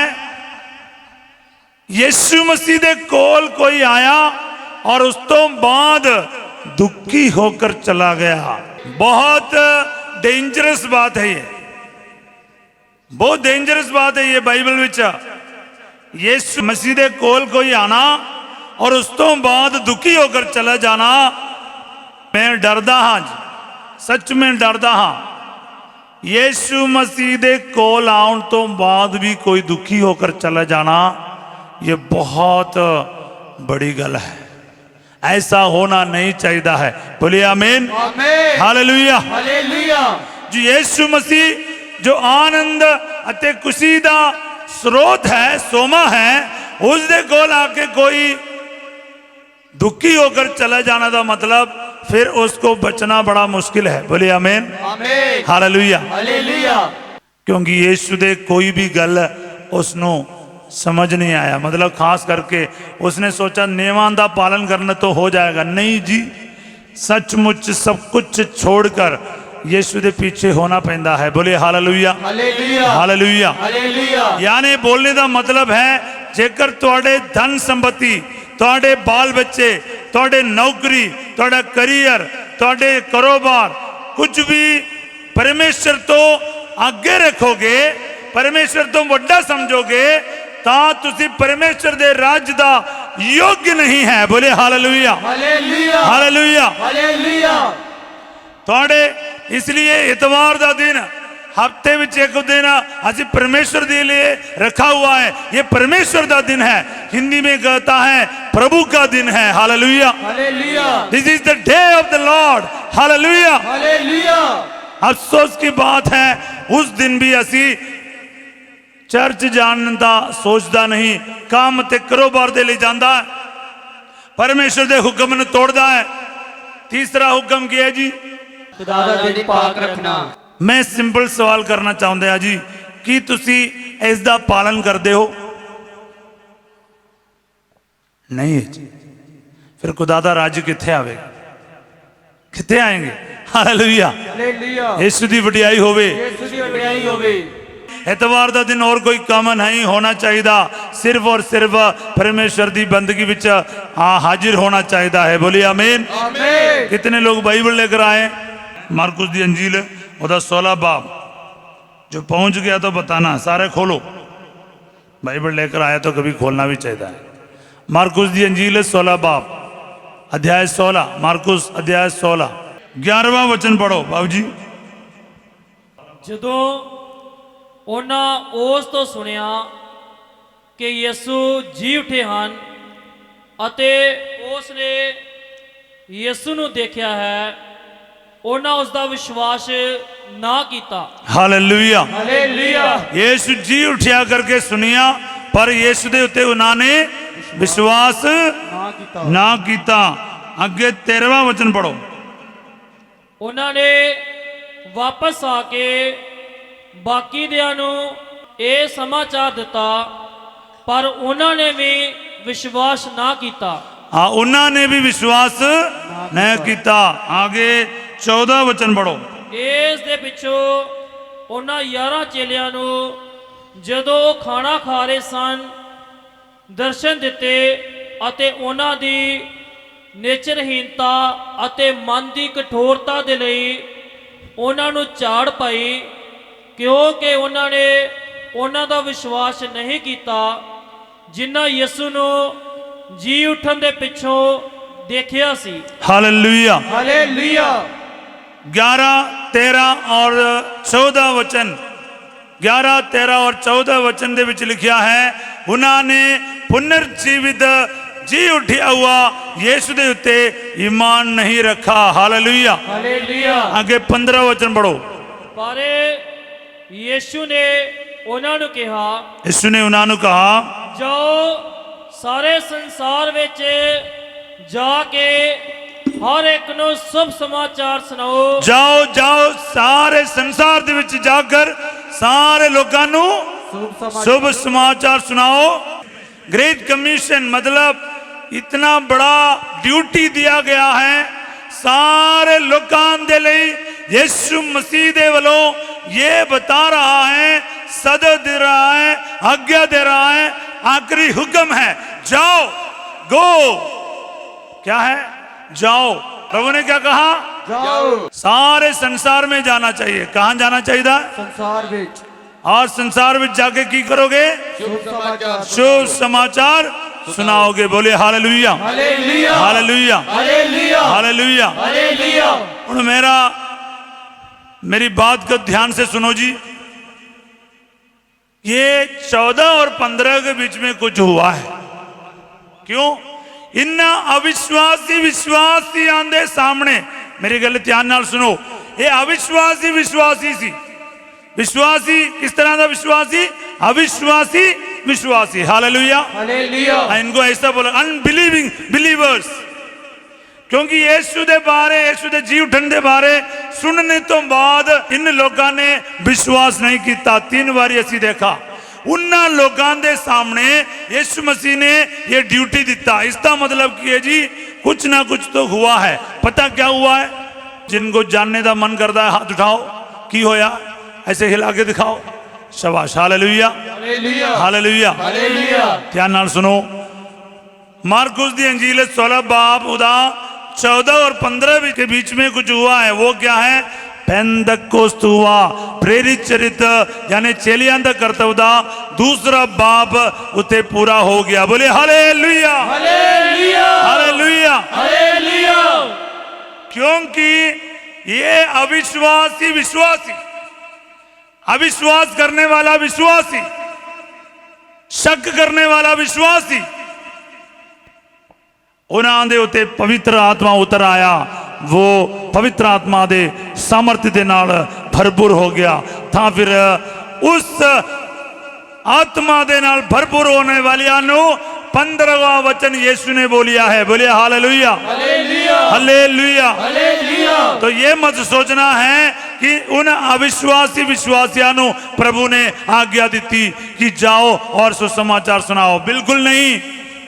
ਯਿਸੂ ਮਸੀਹ ਦੇ ਕੋਲ ਕੋਈ ਆਇਆ ਔਰ ਉਸ ਤੋਂ ਬਾਅਦ ਦੁਖੀ ਹੋकर चला गया। बहुत डेंजरस बात है ये, बहुत डेंजरस बात है ये। बाइबल विच यीशु मसीह दे कोल कोई आना और उस तो बाद दुखी होकर चला जाना, मैं डरदा हाँ जी, सच में डरदा हाँ। यीशु मसीह दे कोल आउण तो बाद भी कोई दुखी होकर चला जाना, ये बहुत बड़ी गल है। ऐसा होना नहीं चाहिए है। बोलिए आमीन, हालेलुया, हालेलुया। जो यीशु मसीह जो आनंद अते खुशी दा स्रोत है, सोमा है, उस दे कोल आके कोई दुखी होकर चला जाना दा मतलब फिर उसको बचना बड़ा मुश्किल है। बोलिए आमीन, आमीन, हालेलुया, हालेलुया। क्योंकि यीशु दे कोई भी गल उसनो समझ नहीं आया। मतलब खास करके उसने सोचा नियमां दा पालन करना तो हो जाएगा। नहीं जी, सचमुच सब कुछ छोड़कर यीशु दे पीछे होना पैंदा है। बोले हालेलुया, हालेलुया, हालेलुया। हालेलुया। यानी बोलने का मतलब है जेकर तुहाडे धन संपत्ति, तुहाडे बाल बच्चे, तुहाडे नौकरी, तुहाडा करियर, तुहाडे कारोबार कुछ भी परमेश्वर तो आगे रखोगे, परमेश्वर तो बड़ा समझोगे, ता तुसी परमेश्वर दे राज दा योग्य नहीं है। बोले हालेलुया, हालेलुया, हालेलुया, हालेलुया। थोड़े इसलिए इतवार दा दिन हफ्ते में एक दिन असी परमेश्वर के लिए रखा हुआ है। ये परमेश्वर का दिन है। हिंदी में कहता है प्रभु का दिन है। Hallelujah, hallelujah. This is the day of the Lord. Hallelujah, hallelujah. अफसोस की बात है उस दिन भी असी चर्च जाने का सोचता नहीं, काम ते कारोबार दे ले जाता है, परमेश्वर के हुक्म ने तोड़ता है। तीसरा हुक्म क्या है जी? खुदा दा दिन पाक रखना। मैं सिंपल सवाल करना चाहता जी, कि तुसी इसका पालन करते हो? नहीं है जी, फिर खुदा दा राज कित्थे आवेगा, कित्थे आएंगे? Hallelujah, hallelujah. यीशु दी वडियाई होवे, यीशु दी वडियाई होवे। एतवार का दिन और कोई काम नहीं होना चाहिए, सिर्फ और सिर्फ परमेश्वर की बंदगी विच हाजिर होना चाहिए है। बोलिए आमीन, आमीन। कितने लोग बाइबल लेकर आए? मार्कुस दी अंजील उदा 16 बाब, जो पहुंच गया तो बताना, सारे खोलो। बाइबल लेकर आया तो कभी खोलना भी चाहिए है। मार्कुस दी अंजील 16 बाब, अध्याय 16, मार्कुस अध्याय 16, 11वां वचन पढ़ो बाबू जी। ਜਦੋਂ ਉਹਨਾਂ ਉਸ ਤੋਂ ਸੁਣਿਆ ਕਿ ਯਿਸੂ ਜੀ ਉਠੇ ਹਨ ਅਤੇ ਉਸ ਨੇ ਯਿਸੂ ਨੂੰ ਦੇਖਿਆ ਹੈ, ਉਹਨਾਂ ਉਸ ਦਾ ਵਿਸ਼ਵਾਸ ਨਾ ਕੀਤਾ। Hallelujah, hallelujah. यीशु जी उठिया करके सुनिया, पर यीशु दे उत्ते उन्होंने विश्वास ना कीता। अगे 13वां वचन पढ़ो। ਉਹਨਾਂ ਨੇ ਵਾਪਸ ਆ ਕੇ ਬਾਕੀ ਦਿਆਂ ਨੂੰ ਇਹ ਸਮਾਚਾਰ ਦਿੱਤਾ, ਪਰ ਉਹਨਾਂ ਨੇ ਵੀ ਵਿਸ਼ਵਾਸ ਨਾ ਕੀਤਾ। हाँ, उन्होंने भी विश्वास नहीं किया। आगे 14 वचन पढ़ो। ਇਸ ਦੇ ਪਿੱਛੋਂ ਉਹਨਾਂ 11 ਚੇਲਿਆਂ ਨੂੰ ਜਦੋਂ ਉਹ ਖਾਣਾ ਖਾ ਰਹੇ ਸਨ ਦਰਸ਼ਨ ਦਿੱਤੇ ਅਤੇ ਉਹਨਾਂ ਦੀ ਨੇਚਰਹੀਨਤਾ ਅਤੇ ਮਨ ਦੀ ਕਠੋਰਤਾ ਦੇ ਲਈ ਉਹਨਾਂ ਨੂੰ ਝਾੜ ਪਾਈ, ਕਿਉਂਕਿ ਉਹਨਾਂ ਨੇ ਉਹਨਾਂ ਦਾ ਵਿਸ਼ਵਾਸ ਨਹੀਂ ਕੀਤਾ ਜਿਨ੍ਹਾਂ ਯਿਸੂ ਨੂੰ ਜੀ ਉਠਣ ਦੇ ਪਿੱਛੋਂ ਦੇਖਿਆ ਸੀ। Hallelujah, hallelujah. 11, 13 और 14 वचन, 11, 13 और 14 वचन दे विच लिखिया है, उन्होंने पुनर्जीवित जी उठिया हुआ यीशु दे उत्ते ईमान नहीं रखा। Hallelujah, hallelujah. आगे 15 वचन पढ़ो। ਪਰ ਯਿਸੂ ਨੇ ਉਹਨਾਂ ਨੂੰ ਕਿਹਾ, यीशु ने उन्होंने कहा, ਜਾਓ ਸਾਰੇ ਸੰਸਾਰ ਵਿੱਚ ਜਾ ਕੇ हर एक नो शुभ समाचार सुनाओ। जाओ जाओ सारे संसार दे विच जाकर सारे लोगों नू शुभ समाचार सुनाओ। ग्रेट कमीशन मतलब इतना बड़ा ड्यूटी दिया गया है सारे लोगों दे लई। यीशु मसीह दे वालों ये बता रहा है, सद दे रहा है, आज्ञा दे रहा है आखिरी हुक्म है, जाओ, गो। क्या है? जाओ। प्रभु ने क्या कहा? जाओ सारे संसार में जाना चाहिए। कहां जाना चाहिए? संसार विच और संसार में जाके की करोगे? शुभ समाचार शुभ समाचार सुनाओगे। बोले hallelujah, hallelujah hallelujah, hallelujah hallelujah. Hallelujah. और मेरी बात को ध्यान से सुनो जी। ये 14 और 15 के बीच में कुछ हुआ है। क्यों? इन अविश्वासी विश्वासी आंदे सामने। मेरी गल ध्यान नाल सुनो। ये अविश्वासी विश्वासी सी। विश्वासी किस तरह का विश्वासी? अविश्वासी विश्वासी। Hallelujah, hallelujah. इनको ऐसा बोला, अनबिलीविंग बिलीवर्स। क्योंकि यीशु दे बारे, यीशु दे जी उठन दे बारे सुनने तो बाद इन लोगों ने विश्वास नहीं किया। 3 बार असी देखा। उन्ना लोगों के सामने यीशु मसीह ने ये ड्यूटी दिता। इसका मतलब कि है जी कुछ ना कुछ तो हुआ है। पता क्या हुआ है? जिनको जानने का मन करता है हाथ उठाओ। की होया? ऐसे हिला के दिखाओ। शाबाश, हालेलुया, हालेलुया हालेलुया। हालेलुया। ध्यान नाल सुनो। मार्कुस दी अंजील 16 बाब उदा 14 और 15 के बीच में कुछ हुआ है। वो क्या है? पेंतकोस्त हुआ। प्रेरित चरित्र यानी चेलियां दा कर्तव्य दा 2 बाब उते पूरा हो गया। बोले हालेलुया, हालेलुया हालेलुया। हालेलुया। क्योंकि ये अविश्वासी विश्वासी, अविश्वास करने वाला विश्वासी, शक करने वाला विश्वासी, उन्हां दे उते पवित्र आत्मा उतर आया। वो पवित्र आत्मा दे सामर्थ्य दे नाल भरपूर हो गया था। फिर उस आत्मा दे नाल भरपूर होने वालियां नु 15वां वचन यीशु ने बोलिया है। बोले हालेलुया, हालेलुया हालेलुया। हालेलुया। तो ये मत सोचना है कि उन अविश्वासी विश्वासियों को प्रभु ने आज्ञा दी कि जाओ और सुसमाचार सुनाओ। बिल्कुल नहीं,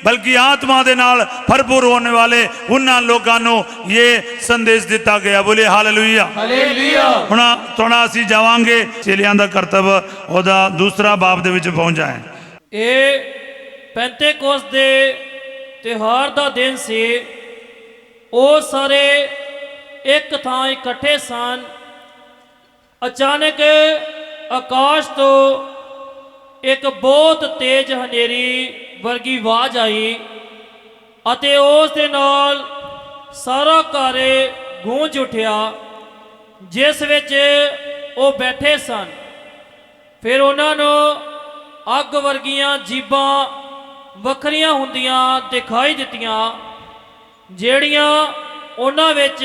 बल्कि आत्मा दे नाल भरपूर होने वाले उन्हां लोगों को ये संदेश दिता गया। बोले हालेलुया, हालेलुया। हुण थोड़ा असी जावांगे चेलियां दा कर्तव्य ओदा 2 बाब दे विच पहुंच जाए। ਇਹ ਪੈਂਤੇਕੋਸਤ ਦੇ ਤਿਉਹਾਰ ਦਾ ਦਿਨ ਸੀ। ਉਹ ਸਾਰੇ ਇੱਕ ਥਾਂ ਇਕੱਠੇ ਸਨ। ਅਚਾਨਕ ਆਕਾਸ਼ ਤੋਂ ਇੱਕ ਬਹੁਤ ਤੇਜ਼ ਹਨੇਰੀ ਵਰਗੀ ਆਵਾਜ਼ ਆਈ ਅਤੇ ਉਸ ਦੇ ਨਾਲ ਸਾਰਾ ਘਰ ਗੂੰਜ ਉੱਠਿਆ ਜਿਸ ਵਿੱਚ ਉਹ ਬੈਠੇ ਸਨ। ਫਿਰ ਉਹਨਾਂ ਨੂੰ ਅੱਗ ਵਰਗੀਆਂ ਜੀਬਾਂ ਵੱਖਰੀਆਂ ਹੁੰਦੀਆਂ ਦਿਖਾਈ ਦਿੱਤੀਆਂ ਜਿਹੜੀਆਂ ਉਹਨਾਂ ਵਿੱਚ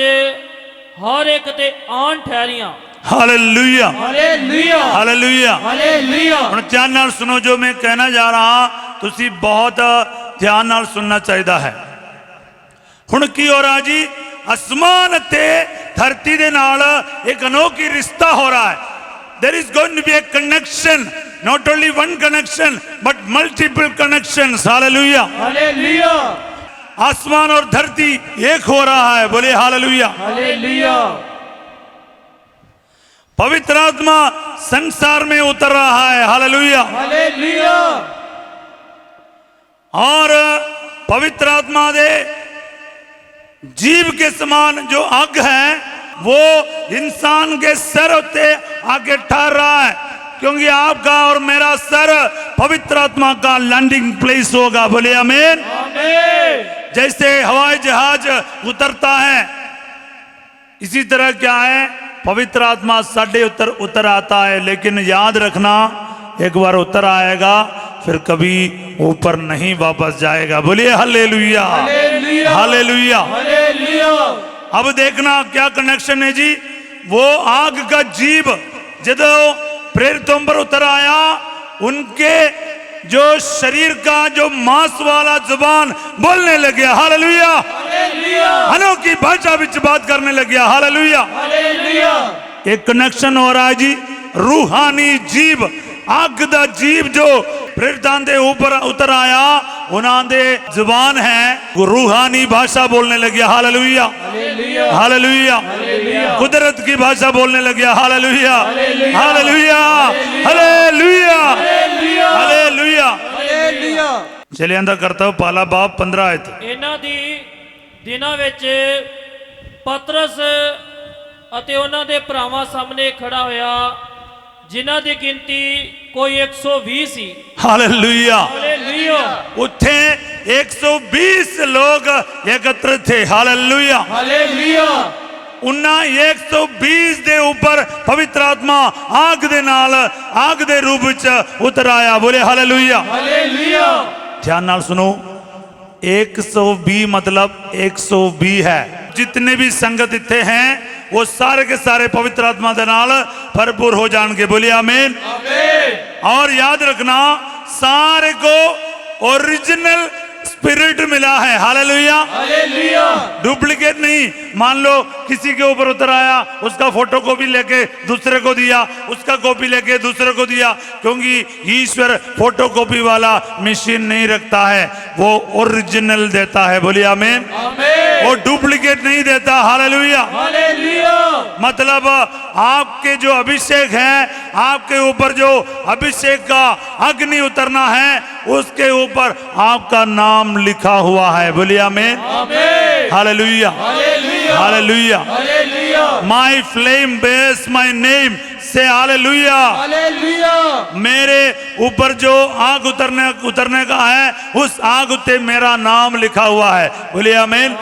ਹਰ ਇੱਕ ਤੇ ਆਣ ਠਹਿਰੀਆਂ। Hallelujah, hallelujah hallelujah. हालेलुया। ਹੁਣ ਧਿਆਨ ਨਾਲ ਸੁਣੋ ਜੋ ਮੈਂ ਕਹਿਣਾ ਜਾ ਰਹਾ। ਤੁਸੀਂ ਬਹੁਤ ਧਿਆਨ ਨਾਲ ਸੁਣਨਾ ਚਾਹੀਦਾ ਹੈ। ਹੁਣ ਕੀ ਹੋ ਰਹਾ ਜੀ? ਅਸਮਾਨ ਅਤੇ ਧਰਤੀ ਦੇ ਨਾਲ ਇੱਕ ਅਨੋਖੀ ਰਿਸ਼ਤਾ ਹੋ ਰਹਾ ਹੈ। There is going to be a connection, not only one connection but multiple connections. Hallelujah, hallelujah आसमान और धरती एक हो रहा है। बोले हालेलुया। हालेलुया। पवित्र आत्मा संसार में उतर रहा है। हालेलुया। हालेलुया। और पवित्र आत्मा दे जीव के समान जो आग है वो इंसान के सर होते आगे ठहर रहा है। क्योंकि आपका और मेरा सर पवित्र आत्मा का लैंडिंग प्लेस होगा। बोले आमीन। आमीन। जैसे हवाई जहाज उतरता है इसी तरह क्या है, पवित्र आत्मा साढ़े उतर आता है। लेकिन याद रखना, एक बार उतर आएगा फिर कभी ऊपर नहीं वापस जाएगा। बोलिए हालेलुया, हालेलुया हालेलुया। हालेलुया। अब देखना क्या कनेक्शन है जी। वो आग का जीव जब प्रेरितों पर उतर आया, उनके जो शरीर का जो मांस वाला जुबान बोलने लग गया। हालेलुया, हालेलुया अनोखी भाषा विच बात करने लग गया। हालेलुया। हालेलुया। एक कनेक्शन हो रहा है जी। रूहानी जीव, आग दा जीव जो प्रेरितां दे ऊपर उतर आया, उन्हां दे जुबान है रूहानी भाषा बोलने लग गया। Hallelujah, hallelujah hallelujah. हालेलुया। कुदरत की भाषा बोलने लग गया। Hallelujah, hallelujah. Hallelujah, hallelujah, hallelujah. Hallelujah. Hallelujah. चलिए अंदर करता हूँ पहला बाब 15 आयत। ਇਹਨਾਂ ਦੀ ਦਿਨਾਂ ਵਿੱਚ ਪਤਰਸ ਅਤੇ ਉਹਨਾਂ ਦੇ ਭਰਾਵਾਂ ਸਾਹਮਣੇ ਖੜਾ ਹੋਇਆ, ਜਿਨ੍ਹਾਂ ਦੀ ਗਿਣਤੀ ਕੋਈ 120 ਸੀ। हालेलुया। ਹਾਲੇਲੂਇਆ। उठे 120 लोग एकत्रित थे। हालेलुया। ਹਾਲੇਲੂਇਆ। उन्ना 120 दे ऊपर पवित्र आत्मा आग दे नाल आग दे रूप विच उतर आया। बोले हालेलुया। ਹਾਲੇਲੂਇਆ। ध्यान नाल सुनो, 120 मतलब 120 है। जितने भी संगत इत्थे हैं वो सारे के सारे पवित्र आत्मा दे नाल भरपूर हो जाएंगे। बोलिए आमीन। और याद रखना, सारे को ओरिजिनल स्पिरिट मिला है। हालेलुया। ਹਾਲੇਲੂਇਆ। डुप्लीकेट नहीं। मान लो किसी के ऊपर उतर आया, उसका फोटो कॉपी लेके दूसरे को दिया, उसका कॉपी लेके दूसरे को दिया, क्योंकि ईश्वर फोटो कॉपी वाला मशीन नहीं रखता है, वो ओरिजिनल देता है। बोलिए आमीन। वो डुप्लीकेट नहीं देता। हालेलुया। ਹਾਲੇਲੂਇਆ। मतलब आपके जो अभिषेक है, आपके ऊपर जो अभिषेक का अग्नि उतरना है, उसके ऊपर आपका नाम लिखा हुआ है। बोलिए आमीन। Hallelujah. Hallelujah. Hallelujah. My flame base my name से हालेलुया। ਹਾਲੇਲੂਇਆ। मेरे ऊपर जो आग उतरने का है, उस आग उत्ते मेरा नाम लिखा हुआ है। बोलिए आमीन।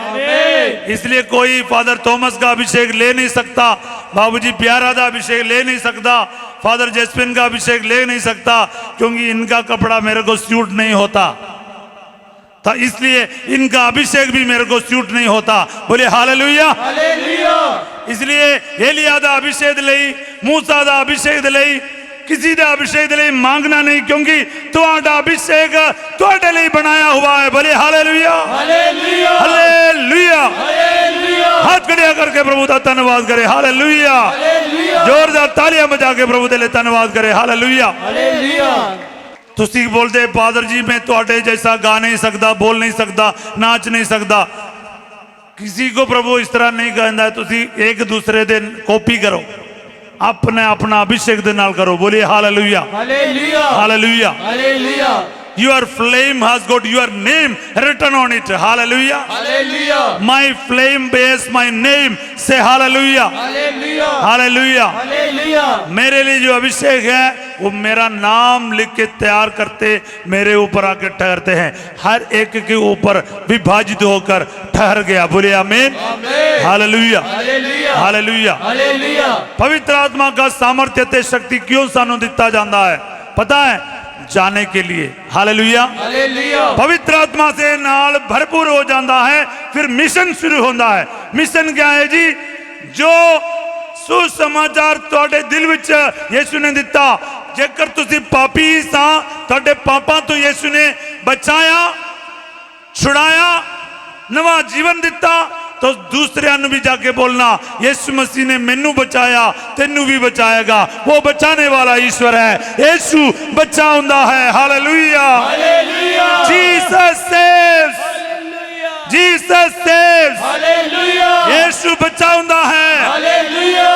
इसलिए कोई फादर थॉमस का अभिषेक ले नहीं सकता, बाबूजी प्यारा का अभिषेक ले नहीं सकता, फादर जेस्पिन का अभिषेक ले नहीं सकता, क्योंकि इनका कपड़ा मेरे को सूट नहीं होता, तो इसलिए इनका अभिषेक भी मेरे को सूट नहीं होता। बोले हालेलुया। ਹਾਲੇਲੂਇਆ। इसलिए एलिया दा अभिषेक लई, मूसा दा अभिषेक लई, किसी का अभिषेक लिए मांगना नहीं, क्योंकि तुम्हारा अभिषेक तुम्हारे लिए बनाया हुआ है। बोले हालेलुया। ਹਾਲੇਲੂਇਆ। हालेलुया। ਹਾਲੇਲੂਇਆ। हाथ खड़िया करके प्रभु का धन्यवाद करे। हालेलुया। ਹਾਲੇਲੂਇਆ। जोरदार तालियां बजा के प्रभु के लिए धन्यवाद करे। हालेलुया। ਹਾਲੇਲੂਇਆ। तुसी बोलते फादर जी मैं तुहाडे जैसा गा नहीं सकता, बोल नहीं सकता, नाच नहीं सकता। किसी को प्रभु इस तरह नहीं कहता है। तुसी एक दूसरे दे कॉपी करो, अपने अपना अभिषेक दे नाल करो। बोलिए hallelujah. Hallelujah. Hallelujah. Hallelujah. Your flame has got your name written on it. Hallelujah. Hallelujah. My flame bears my name. Say hallelujah. Hallelujah. Hallelujah. Hallelujah. मेरे लिए जो अभिषेक है वो मेरा नाम लिख के तैयार करते मेरे ऊपर आके ठहरते हैं। हर एक के ऊपर विभाजित होकर ठहर गया। बोले आमीन। हालेलुया। ਹਾਲੇਲੂਇਆ। हालेलुया। ਹਾਲੇਲੂਇਆ। पवित्र आत्मा का सामर्थ्य ते शक्ति क्यों सानू दिता जाता है पता है? जाने के लिए। हालेलुया। ਹਾਲੇਲੂਇਆ। पवित्र आत्मा से नाल भरपूर हो जाता है, फिर मिशन शुरू होता है। मिशन क्या है जी? जो सुसमाचार तुहाडे दिल विच यीशु ने दिता, जेकर तुसी पापी सा, तुहाडे पापां तो यीशु ने बचाया, छुड़ाया, नवा जीवन दिता, तो दूसरे भी जाके बोलना यीशु मसीह ने मैनू बचाया, तेनू भी बचाएगा। वो बचाने वाला ईश्वर है। यीशु बचाउंदा है। Hallelujah. Hallelujah. Jesus saves. Jesus saves. Hallelujah. Yeshu बचाउंदा है। ਹਾਲੇਲੂਇਆ।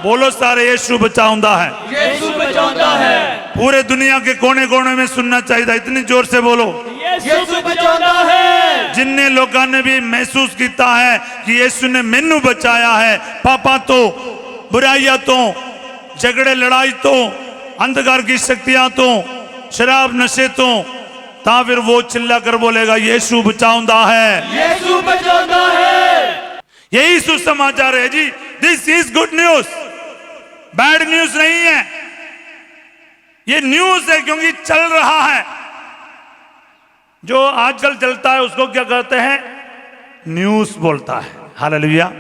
बोलो सारे, यीशु बचाउंदा है। ਯीशु बचाता है। पूरे दुनिया के कोने कोने में सुनना चाहिए। इतनी जोर से बोलो। यीशु बचाता है। जिन्ने लोगों ने भी महसूस किया है कि यीशु ने मैनू बचाया है पापा तो, बुराइयां तो, झगड़े लड़ाई तो, अंधकार की शक्तियां तो, शराब नशे तो, ता फिर वो चिल्ला कर बोलेगा यीशु बचाउंदा है। यीशु बचाता है। यही सुसमाचार है जी। This is good news, bad news नहीं है। ये न्यूज है क्योंकि चल रहा है। जो आजकल चलता है उसको क्या कहते हैं? न्यूज बोलता है। हालेलुया।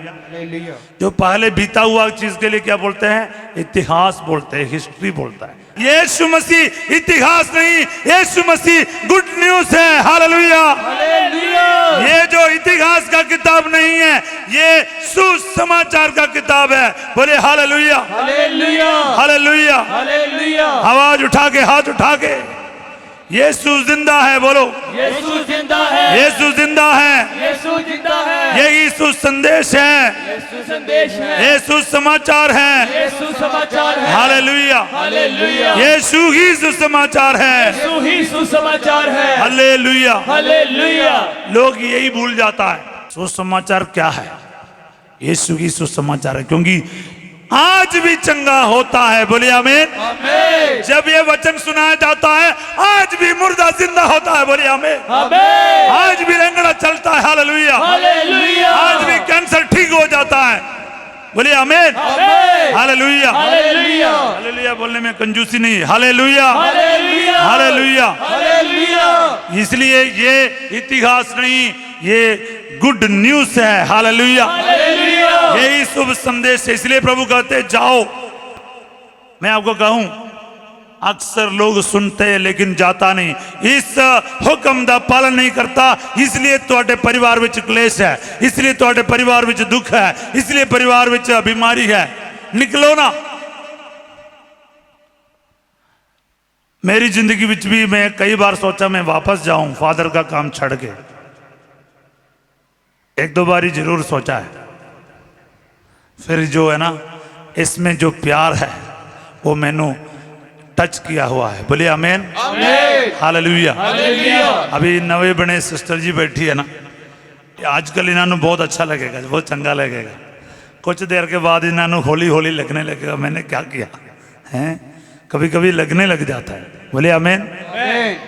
जो पहले बीता हुआ चीज के लिए क्या बोलते हैं? इतिहास बोलते हैं, हिस्ट्री बोलता है। यीशु मसीह इतिहास नहीं, यीशु मसीह गुड न्यूज है। हालेलुया। ये जो इतिहास का किताब नहीं है, ये सुसमाचार का किताब है। बोले हालेलुया। हालेलुया। हालेलुया। हालेलुया। आवाज उठा के, हाथ उठा के। यीशु जिंदा है, बोलो यीशु जिंदा है, यीशु जिंदा है। यीशु जिंदा है, ये यीशु संदेश है, यीशु संदेश है, यीशु समाचार है। यीशु समाचार है। हालेलुया, हालेलुया, यीशु ही सुसमाचार है। यीशु ही सुसमाचार है। हालेलुया। हालेलुया, लोग यही भूल जाता है। सुसमाचार क्या है? यीशु की सुसमाचार है, क्योंकि आज भी चंगा होता है। बोलिए आमीन। आमीन, जब ये वचन सुनाया जाता है, आज भी मुर्दा जिंदा होता है। बोलिए आमीन। आमीन, आज भी लंगड़ा चलता है। हालेलुया। हालेलुया, आज भी कैंसर ठीक हो जाता है। बोलिए आमीन। आमीन, हालेलुया। हालेलुया, हालेलुया बोलने में कंजूसी नहीं। Hallelujah, hallelujah, hallelujah. हालेलुया, इसलिए ये इतिहास नहीं, ये गुड न्यूज है। हालेलुया, हालेलुया, यही शुभ संदेश है। इसलिए प्रभु कहते जाओ। मैं आपको कहूं, अक्सर लोग सुनते हैं लेकिन जाता नहीं, इस हुक्म का पालन नहीं करता। इसलिए ਤੁਹਾਡੇ परिवार ਵਿੱਚ क्लेश है, इसलिए ਤੁਹਾਡੇ परिवार ਵਿੱਚ दुख है, इसलिए परिवार ਵਿੱਚ बीमारी है। निकलो ना। मेरी जिंदगी ਵਿੱਚ भी मैं कई बार सोचा मैं वापस जाऊं फादर का काम छोड़ के। एक दो बार ही जरूर सोचा है। फिर जो है ना, इसमें जो प्यार है वो मैंने टच किया हुआ है। बोलिए आमीन। आमीन, हालेलुया। हालेलुया, अभी नवे बने सिस्टर जी बैठी है ना, आजकल इन्होंने बहुत अच्छा लगेगा, बहुत चंगा लगेगा। कुछ देर के बाद इन्होंने होली होली लगने लगेगा मैंने क्या किया है। कभी कभी लगने लग जाता है। बोलिए आमीन।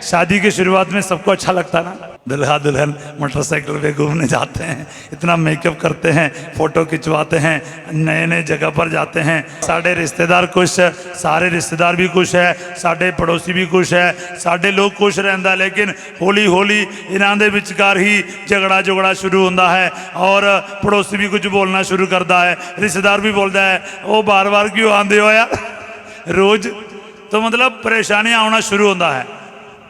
शादी की शुरुआत में सबको अच्छा लगता ना, दुल्हा दुल्हन मोटरसाइकिल पे घूमने जाते हैं, इतना मेकअप करते हैं, फोटो खिंचवाते हैं, नए नए जगह पर जाते हैं। साढ़े रिश्तेदार खुश है, सारे रिश्तेदार भी खुश है, साढ़े पड़ोसी भी खुश है, साढ़े लोग खुश रहता। लेकिन होली होली इन्हां दे विचकार ही झगड़ा झुगड़ा शुरू होता है और पड़ोसी भी कुछ बोलना शुरू करता है, रिश्तेदार भी बोलता है वो बार बार क्यों आंदे हो यार रोज। तो मतलब परेशानियां आना शुरू होता है।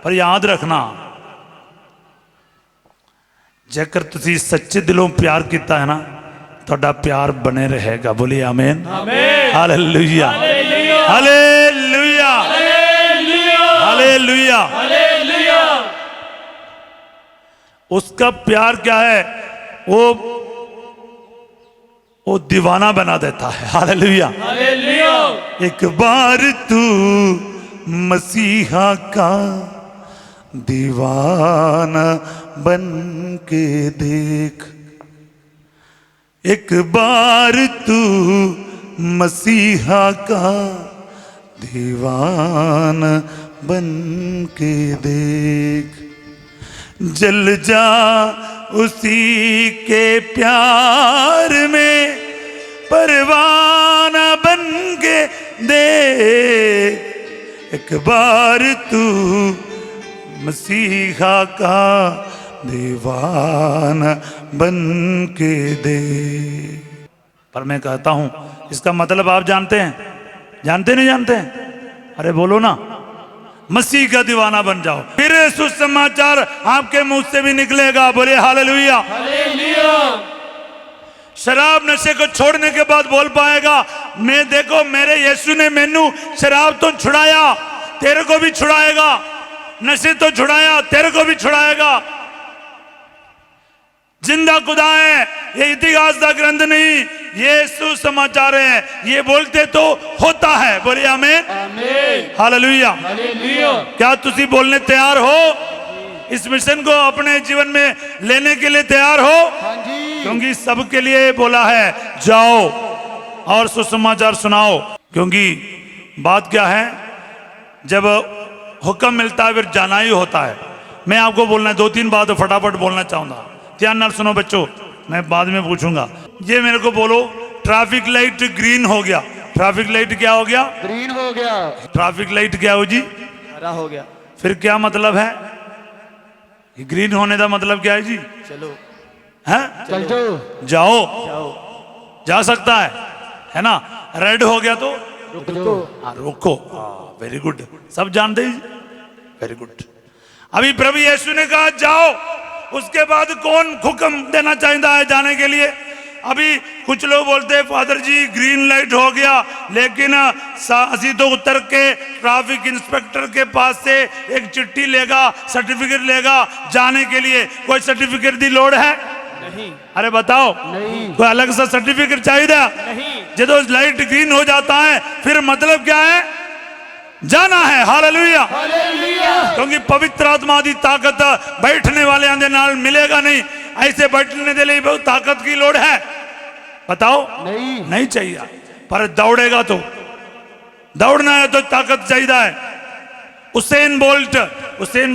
पर याद रखना, जेकर तुसी सच्चे दिलों प्यार किया है ना, ਤੁਹਾਡਾ प्यार बने रहेगा। बोलिए आमीन। आमीन, hallelujah, hallelujah, hallelujah, hallelujah. Hallelujah, उसका प्यार क्या है? वो दीवाना बना देता है। हालेलुया। हालेलुया, एक बार तू मसीहा का दीवाना बन के देख, एक बार तू मसीहा का दीवाना बन के देख, जल जा उसी के प्यार में परवाना बन के देख, एक बार तू मसीहा का दीवाना बन के दे। पर मैं कहता हूं, इसका मतलब आप जानते हैं? जानते नहीं जानते हैं? अरे बोलो ना, मसीह का दीवाना बन जाओ, फिर सुसमाचार आपके मुंह से भी निकलेगा। बोले हालेलुया। हालेलुया, शराब नशे को छोड़ने के बाद बोल पाएगा, मैं देखो मेरे यीशु ने मैनू शराब तो छुड़ाया, तेरे को भी छुड़ाएगा, नशे तो छुड़ाया, तेरे को भी छुड़ाएगा। जिंदा खुदा है, ये इतिहास का ग्रंथ नहीं, ये सुसमाचार है। ये बोलते तो होता है। बोलिए आमीन। आमीन, हालेलुया। हालेलुया, क्या तुसी बोलने तैयार हो? इस मिशन को अपने जीवन में लेने के लिए तैयार हो? क्योंकि सबके लिए बोला है, जाओ और सुसमाचार सुनाओ। क्योंकि बात क्या है, जब हुक्म मिलता है फिर जाना ही होता है। मैं आपको बोलना है, दो तीन बात फटाफट बोलना चाहूंगा, ध्यान नाल सुनो बच्चों, मैं बाद में पूछूंगा। ये मेरे को बोलो, ट्रैफिक लाइट ग्रीन हो गया। ट्रैफिक लाइट क्या हो गया? ग्रीन हो गया। ट्रैफिक लाइट क्या हो जी? हरा हो गया। फिर क्या मतलब है? ग्रीन होने का मतलब क्या है जी? चलो, है चल जाओ, जा सकता है ना। रेड हो गया तो हाँ रोको। वेरी गुड, सब जानते ही, वेरी गुड। अभी प्रभु यीशु ने कहा जाओ, उसके बाद कौन हुक्म देना चाहता है जाने के लिए? अभी कुछ लोग बोलते हैं फादर जी ग्रीन लाइट हो गया, लेकिन असी तो उतर के ट्रैफिक इंस्पेक्टर के पास से एक चिट्ठी लेगा, सर्टिफिकेट लेगा जाने के लिए। कोई सर्टिफिकेट की लोड़ है? नहीं। अरे बताओ, नहीं। कोई अलग सा सर्टिफिकेट चाहिए? नहीं। जो लाइट ग्रीन हो जाता है फिर मतलब क्या है? जाना है। हालेलुया। क्योंकि पवित्र आत्मा की ताकत बैठने वाले दे नाल मिलेगा नहीं। ऐसे बैठने के लिए बहुत ताकत की लोड़ है? बताओ, नहीं चाहिए। पर दौड़ेगा तो, दौड़ना है तो ताकत चाहिए है। उसेन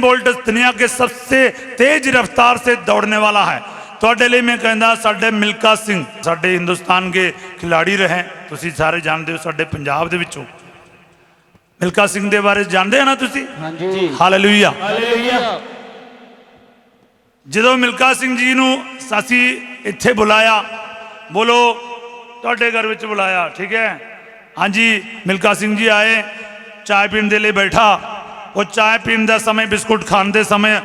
बोल्ट दुनिया के सबसे तेज रफ्तार से दौड़ने वाला है। ਤੁਹਾਡੇ ਲਈ मैं कहना साडे मिल्खा सिंह साडे हिंदुस्तान के खिलाड़ी रहे, तुसी सारे जानते हो। साडे पंजाब दे विचों मिल्खा सिंह दे बारे जानते हैं ना तुसी? हाँ जी। हालेलुया। ਜਦੋਂ ਮਿਲਖਾ ਸਿੰਘ ਜੀ ਨੂੰ ਅਸੀਂ ਇੱਥੇ ਬੁਲਾਇਆ, ਬੋਲੋ ਤੁਹਾਡੇ ਘਰ ਵਿੱਚ ਬੁਲਾਇਆ, ਠੀਕ ਹੈ? ਹਾਂਜੀ, ਮਿਲਖਾ ਸਿੰਘ ਜੀ ਆਏ, ਚਾय ਪੀਣ ਦੇ ਲਈ ਬੈਠਾ। ਉਹ ਚਾय ਪੀਣ ਦਾ समय ਬਿਸਕੁਟ ਖਾਣ ਦੇ समय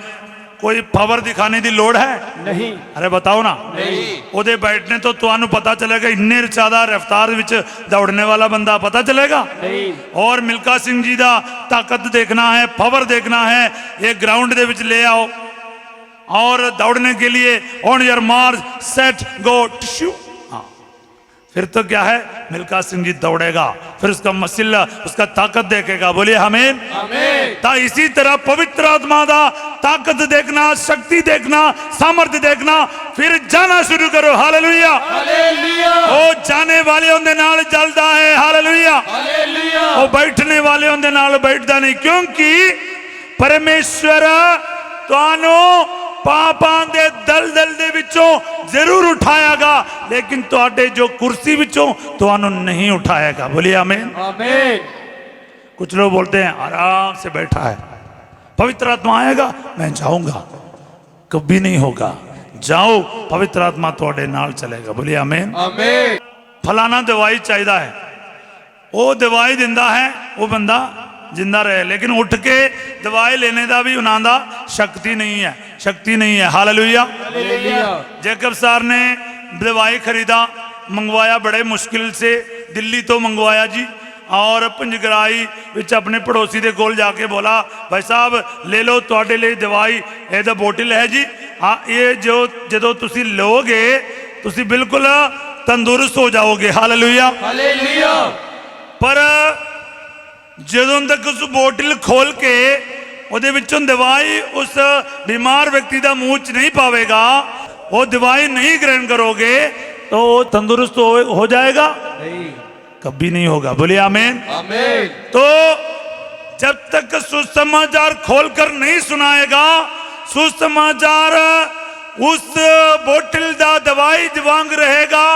कोई पावर दिखाने की लोड़ है? नहीं। अरे बताओ ना। नहीं। ओदे बैठने तो तुहानू पता चलेगा इन्ने ज्यादा रफ्तार विच दौड़ने वाला बंदा पता चलेगा? नहीं। और मिल्खा सिंह जी का ताकत देखना है, पावर देखना है, ये ग्राउंड दे विच ले आओ और दौड़ने के लिए on your March set go tissue. फिर तो क्या है, मिल्खा सिंह जी दौड़ेगा, फिर उसका मसिल उसका ताकत देखेगा। बोलिए आमीन। ता इसी तरह पवित्र आत्मा दा ताकत देखना, शक्ति देखना, सामर्थ्य देखना, फिर जाना शुरू करो। हालेलुया। वो जाने वाले उनके नाल चलता है। हालेलुया। वो बैठने वाले उनके नाल बैठता नहीं, क्योंकि परमेश्वर तुहानू पापां दे दलदल दे विचों जरूर उठाएगा, लेकिन तुहाडे जो कुर्सी विचों तुहानू नहीं उठाएगा। बोलिए आमीन। आमीन। कुछ लोग बोलते हैं आराम से बैठा है, पवित्र आत्मा आएगा मैं जाऊंगा, कभी नहीं होगा। जाओ, पवित्र आत्मा तुहाडे नाल चलेगा। बोलिए आमीन। आमीन। फलाना दवाई चाहिए है, वो दवाई दिंदा है, वो बंदा जिंदा रहे, लेकिन उठ के दवाई लेने का भी उन्होंने शक्ति नहीं है, शक्ति नहीं है। हालेलुया। जैकब सर ने दवाई खरीदा, मंगवाया बड़े मुश्किल से, दिल्ली तो मंगवाया जी, और पंजगराई विच अपने पड़ोसी के कोल जाके बोला भाई साहब ले लो तुहाडे लिए दवाई, ये बोतल है जी, हाँ ये जो जो तुसी लोगे तुसी बिल्कुल तंदुरुस्त हो जाओगे। हालेलुया। पर ਜਦੋਂ तक उस बोतल खोल के ਉਹਦੇ ਵਿੱਚੋਂ दवाई उस बीमार व्यक्ति का मुंह च नहीं पावेगा, वो दवाई नहीं ग्रहण करोगे तो वो तंदुरुस्त हो जाएगा? नहीं, कभी नहीं होगा। बोलिए आमीन। आमीन। तो जब तक सुसमाचार खोलकर नहीं सुनाएगा, सुसमाचार उस बोतल का दवाई वांग रहेगा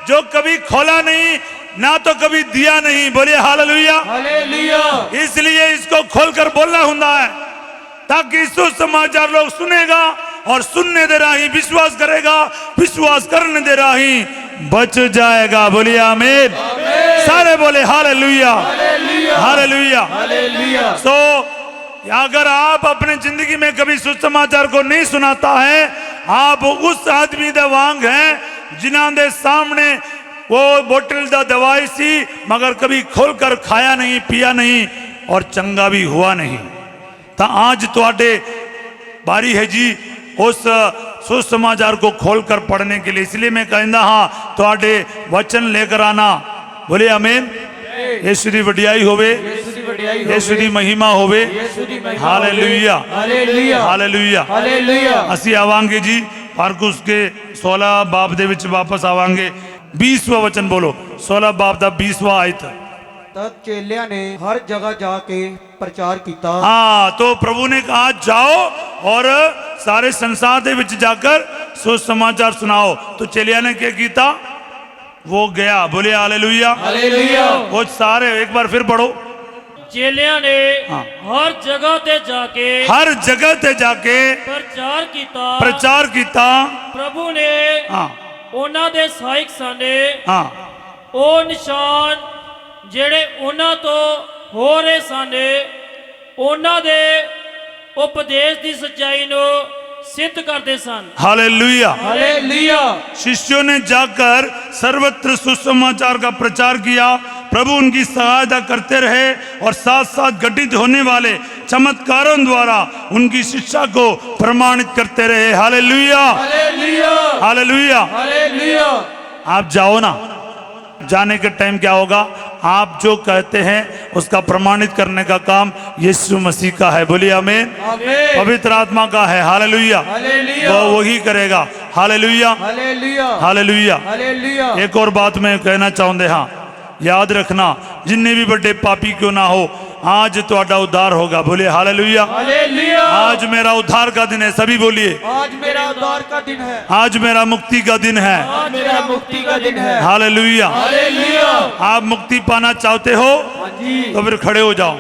जो कभी खोला नहीं ना तो कभी दिया नहीं। बोलिए हालेलुया। हालेलुया। इसलिए इसको खोलकर बोलना होता है ताकि सुसमाचार लोग सुनेगा और सुनने दे राही विश्वास करेगा, विश्वास करने दे राही बच जाएगा। बोलिए आमीन। सारे बोले हालेलुया। हालेलुया। हालेलुया। सो अगर आप अपने जिंदगी में कभी सुसमाचार को नहीं सुनाता है, आप उस आदमी दा वांग हैं जिन्हां दे सामने वो बोतल दा दवाई सी मगर कभी खोलकर खाया नहीं, पिया नहीं और चंगा भी हुआ नहीं। तो आज तुहाडे बारी है जी उस सुसमाचार को खोलकर पढ़ने के लिए। इसलिए मैं कहना हाँ तुहाडे वचन लेकर आना। बोले आमीन। यीशु दी वडियाई होवे, यीशु दी महिमा होवे। हालेलुया। हालेलुया। हालेलुया। ਅਸੀਂ ਆਵਾਂਗੇ जी मार्कुस के 16 बाब दे विच वापस आवांगे। 20वां वचन बोलो, 16 बाब दा 20वां आयत। तब चेलियां ने हर जगह जाके प्रचार किया। हाँ, तो प्रभु ने कहा जाओ और सारे संसार दे विच जाकर सुसमाचार सुनाओ। तो चेलियां ने क्या किया? वो गया। बोले हालेलुया। हालेलुया। वो सारे एक बार फिर पढ़ो। चेलियां ने हर जगह ते जाके, हर जगह ते जाके प्रचार किया, प्रचार किया। प्रभु ने ਉਹਨਾਂ ਦੇ ਸਹਾਇਕ ਸਨੇ ਉਹ ਨਿਸ਼ਾਨ ਜਿਹੜੇ ਉਹਨਾਂ ਤੋਂ ਹੋ ਰਹੇ ਸਨ, ਉਹਨਾਂ ਦੇ ਉਪਦੇਸ਼ ਦੀ ਸੱਚਾਈ ਨੂੰ सिद्ध करते सन। हालेलुया। ਹਾਲੇਲੂਇਆ। शिष्यों ने जाकर सर्वत्र सुसमाचार का प्रचार किया, प्रभु उनकी सहायता करते रहे और साथ साथ घटित होने वाले चमत्कारों द्वारा उनकी शिक्षा को प्रमाणित करते रहे। Hallelujah, hallelujah. हालेलुया। ਹਾਲੇਲੂਇਆ। आप जाओ ना, जाने के टाइम क्या होगा, आप जो कहते हैं उसका प्रमाणित करने का काम यीशु मसीह का है। बोलिए आमीन। ਆਮੇਨ। पवित्र आत्मा का है। हालेलुया। ਹਾਲੇਲੂਇਆ। वो वही करेगा। Hallelujah, hallelujah. हालेलुया। ਹਾਲੇਲੂਇਆ। एक और बात मैं कहना चाहते हाँ, याद रखना, जिन्ने भी बड़े पापी क्यों ना हो, आज ਤੁਹਾਡਾ उद्धार होगा। बोलिए हालेलुया। ਹਾਲੇਲੂਇਆ। आज मेरा उद्धार का दिन है। सभी बोलिए, आज मेरा उद्धार का दिन है। आज मेरा मुक्ति का दिन है। आज मेरा मुक्ति का दिन है। हालेलुया। हालेलुया। आप मुक्ति पाना चाहते हो हाँ जी। तो फिर खड़े हो जाओ।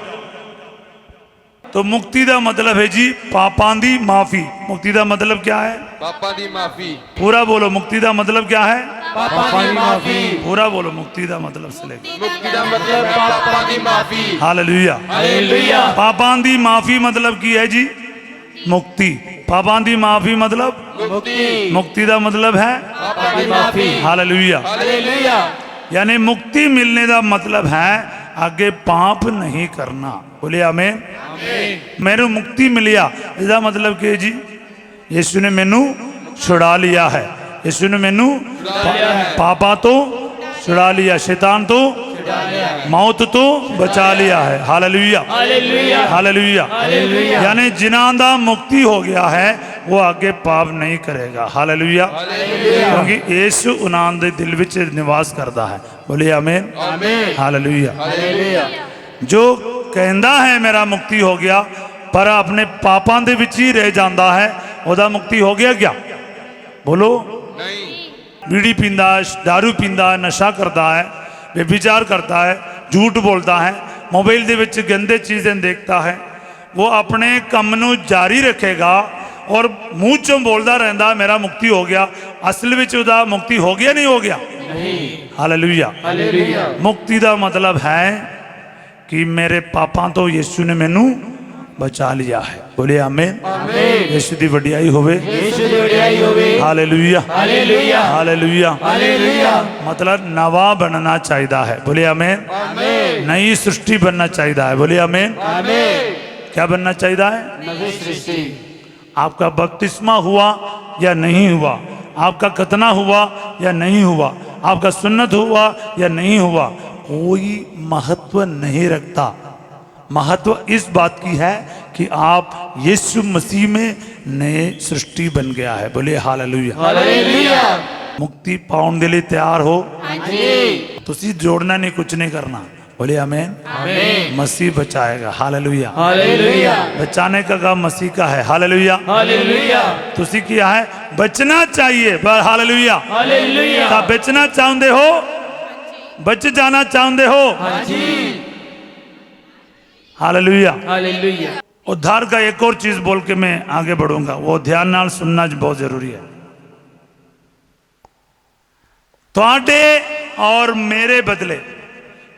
तो मुक्ति का मतलब है जी पापां दी माफी। मुक्ति का मतलब क्या है? पापा दी माफी। पूरा बोलो, मुक्ति का मतलब क्या है? पापा की माफी। पूरा बोलो, मुक्ति का मतलब से लेकर। मुक्ति का मतलब पापा दी माफी। हालेलुया। हालेलुया। पापां दी माफी मतलब की है जी मुक्ति। पापां दी माफी मतलब मुक्ति। मुक्ति का मतलब है पापा दी माफी। हालेलुया। हालेलुया। यानी मुक्ति मिलने का मतलब है आगे पाप नहीं करना। बोले आमीन। मैनू मुक्ति मिलिया, इसका मतलब कि जी यीशु ने मैनू छुड़ा लिया है। यीशु ने मैनू पापा तो छुड़ा लिया, शैतान तो मौत तो बचा लिया है। Hallelujah, hallelujah. हालेलुया। हालेलुया। यानी जिन्हां दा मुक्ति हो गया है वो आगे पाप नहीं करेगा। हालेलुया। क्योंकि यीशु उन्हां दे दिल विच निवास करता है। बोलिए आमीन। आमीन। हालेलुया। हालेलुया। जो कहता है मेरा मुक्ति हो गया पर अपने पापां दे विच ही रह जाता है, ओदा मुक्ति हो गया क्या? बोलो। नहीं। बीड़ी पींदा है, दारू पींदा है, नशा करता है, व्यभिचार करता है, झूठ बोलता है, मोबाइल दे विच गंदे चीज़ें देखता है, वो अपने काम नू जारी रखेगा और मुंह चों बोलता रहता मेरा मुक्ति हो गया, असल विच उदा मुक्ति हो गया नहीं हो गया? हालेलुया। हालेलुया। मुक्ति का मतलब है कि मेरे पापां तो यीशु ने मैनू बचा लिया है। बोले आमीन। आमीन। यीशु दी वडियाई होवे। यीशु दी वडियाई होवे। Hallelujah, hallelujah. हालेलुया। हालेलुया। मतलब नवा बनना चाहिए है। बोले आमीन। आमीन। नई सृष्टि बनना चाहिए है। बोले आमीन। आमीन। क्या बनना चाहिए है? नवी सृष्टि। आपका बपतिस्मा हुआ या नहीं हुआ, आपका खतना हुआ या नहीं हुआ, आपका सुन्नत हुआ या नहीं हुआ, कोई महत्व नहीं रखता। महत्व इस बात की है कि आप यीशु मसीह में नए सृष्टि बन गया है। बोले हालेलुया। हालेलुया। मुक्ति पाउन दे लिए तैयार हो? हाँ जी। तुसी जोड़ना नहीं, कुछ नहीं करना। बोले आमीन। आमीन। मसीह बचाएगा। हालेलुया। हालेलुया। बचाने का काम मसीह का है। हालेलुया। हालेलुया। तुसी किया है बचना चाहिए। हालेलुया। हालेलुया। ता बचना चाहते हो, बच जाना चाहते हो। हाँ जी। हालेलुया। हालेलुया। उद्धार का एक और चीज बोल के मैं आगे बढ़ूंगा, वो ध्यान नाल सुनना बहुत जरूरी है। तुहाडे और मेरे बदले,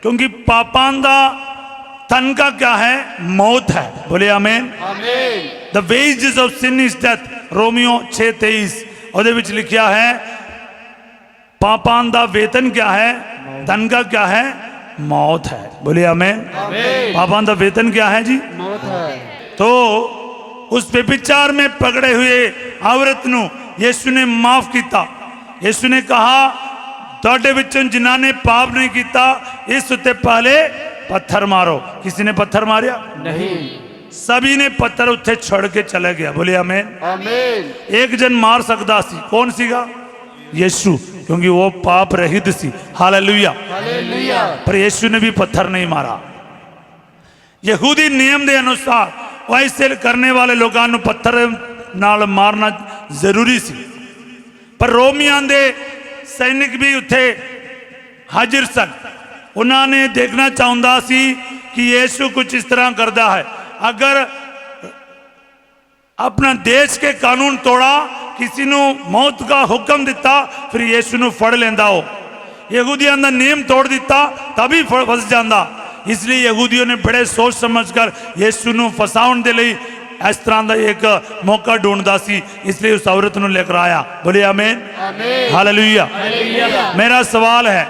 क्योंकि पापां दा धन का क्या है? मौत है। बोले आमीन। आमीन। The wages of sin is death. रोमियो 6:23 ਉਹਦੇ ਵਿੱਚ लिखा है पापां दा वेतन क्या है? धन का क्या है? मौत है। बोले आमीन। पापां दा वेतन क्या है जी? मौत है। तो उस व्यभिचार में पकड़े हुए औरत नू यीशु ने माफ किया। यीशु ने कहा तुहाडे विचों जिन्हां ने पाप नहीं किया इस उत्ते पहले पत्थर मारो। किसी ने पत्थर मारिया नहीं। सभी ने पत्थर उत्थे छोड़ के चले गया। बोले आमीन। आमीन। एक जन मार सकता सी, कौन सीगा? यीशु, क्योंकि वो पाप रहित सी। हालेलुया। हालेलुया। पर यीशु ने भी पत्थर नहीं मारा। यहूदी नियम के अनुसार वैसे करने वाले लोगों को पत्थर नाल मारना जरूरी सी, पर रोमियां दे सैनिक भी उत्थे हाजिर सन। उन्होंने देखना चाहता सी कि यीशु कुछ इस तरह करता है। अगर अपना देश के कानून तोड़ा, किसी ने मौत का हुक्म दिता, फिर यीशु ਨੂੰ फड़ लेंदा हो। यहूदियों का नियम तोड़ दिता तभी फस जाता। इसलिए यहूदियों ने बड़े सोच समझकर यीशु ਨੂੰ फसाउण दे लई इस तरह का एक मौका ढूंढता सी, इसलिए उस औरत को लेकर आया। बोले आमीन, हालेलुया। मेरा सवाल है,